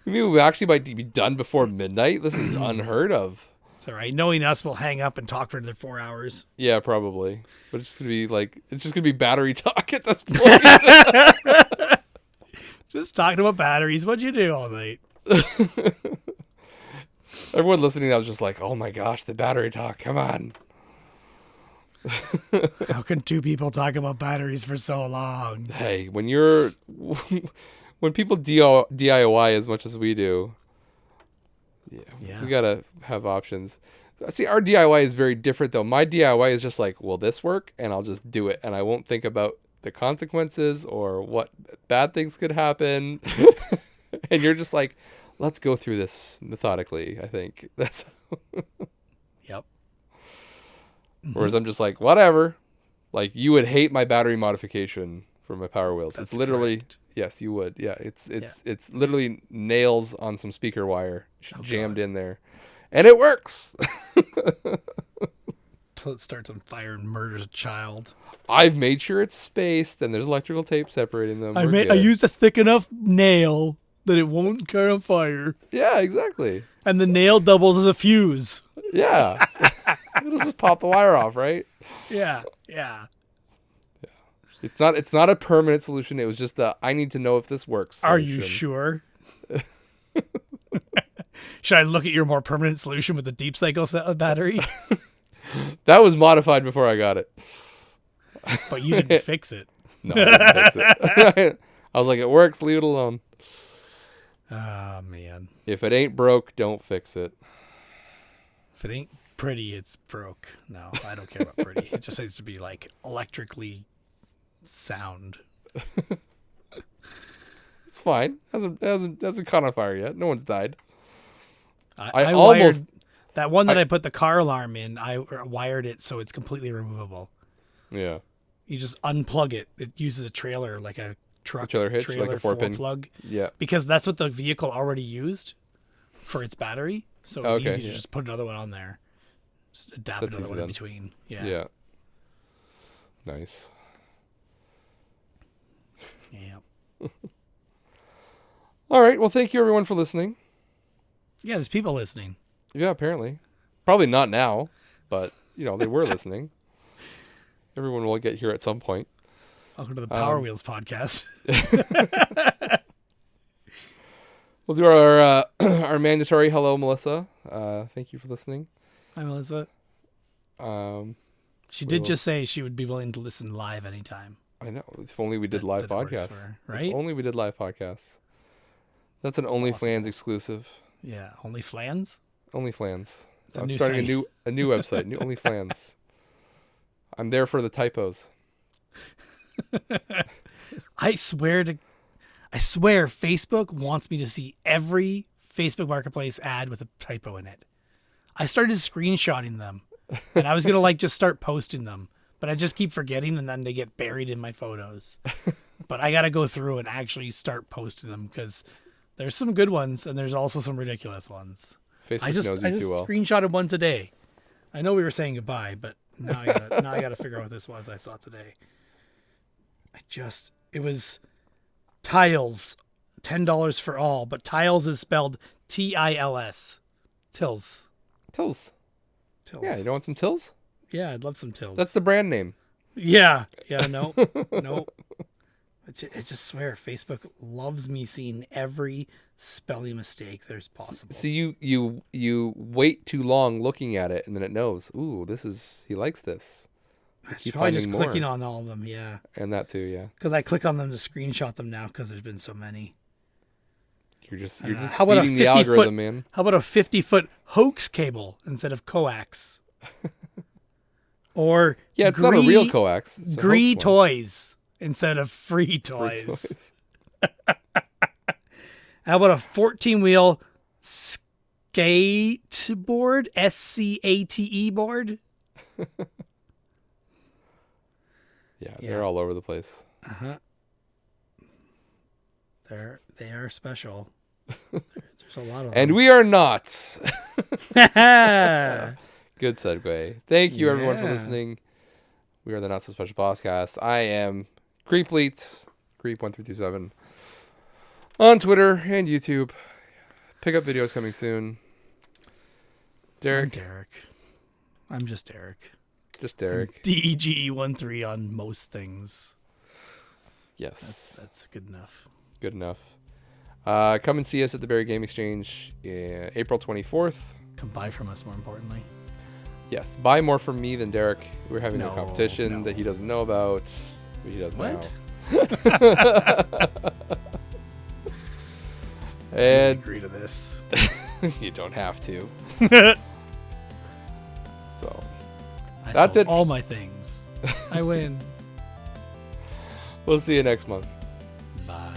Maybe we actually might be done before midnight. This is unheard of. It's all right. Knowing us, we'll hang up and talk for another 4 hours. Yeah, probably. But it's just gonna be battery talk at this point. Just talking about batteries. What'd you do all night? Everyone listening now is just like, oh my gosh, the battery talk. Come on. How can two people talk about batteries for so long? Hey, when people DIY as much as we do, yeah, we gotta have options. See, our DIY is very different though. My DIY is just like, will this work? And I'll just do it, and I won't think about the consequences or what bad things could happen. And you're just like, let's go through this methodically. I think that's. Yep. Whereas I'm just like, whatever. Like, you would hate my battery modification for my Power Wheels. That's it's literally correct. Yes, you would. Yeah, it's literally nails on some speaker wire jammed in there, and it works. Until it starts on fire and murders a child. I've made sure it's spaced, and there's electrical tape separating them. I used a thick enough nail that it won't catch on fire. Yeah, exactly. And the nail doubles as a fuse. Yeah, it'll just pop the wire off, right? Yeah. It's not a permanent solution. It was just I need to know if this works. Are you sure? Should I look at your more permanent solution with the deep cycle battery? That was modified before I got it. But you didn't fix it. No, I didn't fix it. I was like, it works. Leave it alone. Oh, man. If it ain't broke, don't fix it. If it ain't pretty, it's broke. No, I don't care about pretty. It just needs to be like electrically sound. It's fine. Hasn't caught on fire yet. No one's died. I almost wired that one that I put the car alarm in. I wired it so it's completely removable. Yeah. You just unplug it. It uses a trailer, like a truck trailer hitch, like a 4-pin plug. Yeah. Because that's what the vehicle already used for its battery. So it's easy to just put another one on there. Just adapt another one in between. Yeah. Yeah. Nice. Yeah. All right. Well, thank you everyone for listening. Yeah, there's people listening. Yeah, apparently. Probably not now, but they were listening. Everyone will get here at some point. Welcome to the Power Wheels podcast. We'll do our our mandatory hello, Melissa. Thank you for listening. Hi, Melissa. She did just say she would be willing to listen live anytime. I know. If only we did live podcasts. Right? If only we did live podcasts. That's an OnlyFans exclusive. Yeah, OnlyFlans? OnlyFlans. I'm starting a new website, new OnlyFlans. I'm there for the typos. I swear Facebook wants me to see every Facebook Marketplace ad with a typo in it. I started screenshotting them, and I was going to just start posting them, but I just keep forgetting, and then they get buried in my photos. But I got to go through and actually start posting them because there's some good ones, and there's also some ridiculous ones. Facebook knows you too well. Screenshotted one today. I know we were saying goodbye, but now I gotta figure out what this was I saw today. It was tiles, $10 for all, but tiles is spelled Tills. Tills. Tills. Yeah, you don't want some Tills? Yeah, I'd love some Tills. That's the brand name. Yeah, no. I just swear, Facebook loves me seeing every spelling mistake there's possible. See, you wait too long looking at it, and then it knows. Ooh, he likes this. It's probably just clicking on all of them, yeah. And that too, yeah. Because I click on them to screenshot them now because there's been so many. You're just feeding the algorithm, man. How about a 50-foot hoax cable instead of coax? Or it's not a real coax. It's Gree toys instead of free toys. How about a 14-wheel skateboard? SCATE board? Yeah, they're all over the place. They are special. There's a lot of And them. we are not. Yeah. Good segue. Thank you, everyone, for listening. We are the Not So Special Podcast. I am Creepleet, Creep1327, on Twitter and YouTube. Pickup videos coming soon. Derek. I'm Derek. I'm just Derek. Just Derek. DEGE13 on most things. Yes. That's good enough. Good enough. Come and see us at the Barrie Game Exchange April 24th. Come buy from us, more importantly. Yes, buy more from me than Derek. We're having a No, competition that he doesn't know about. But he does What? now. I And agree to this. you don't have to. So I That's sold it. all my things. I win. we'll see you next month. Bye.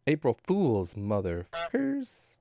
April Fools, motherfuckers.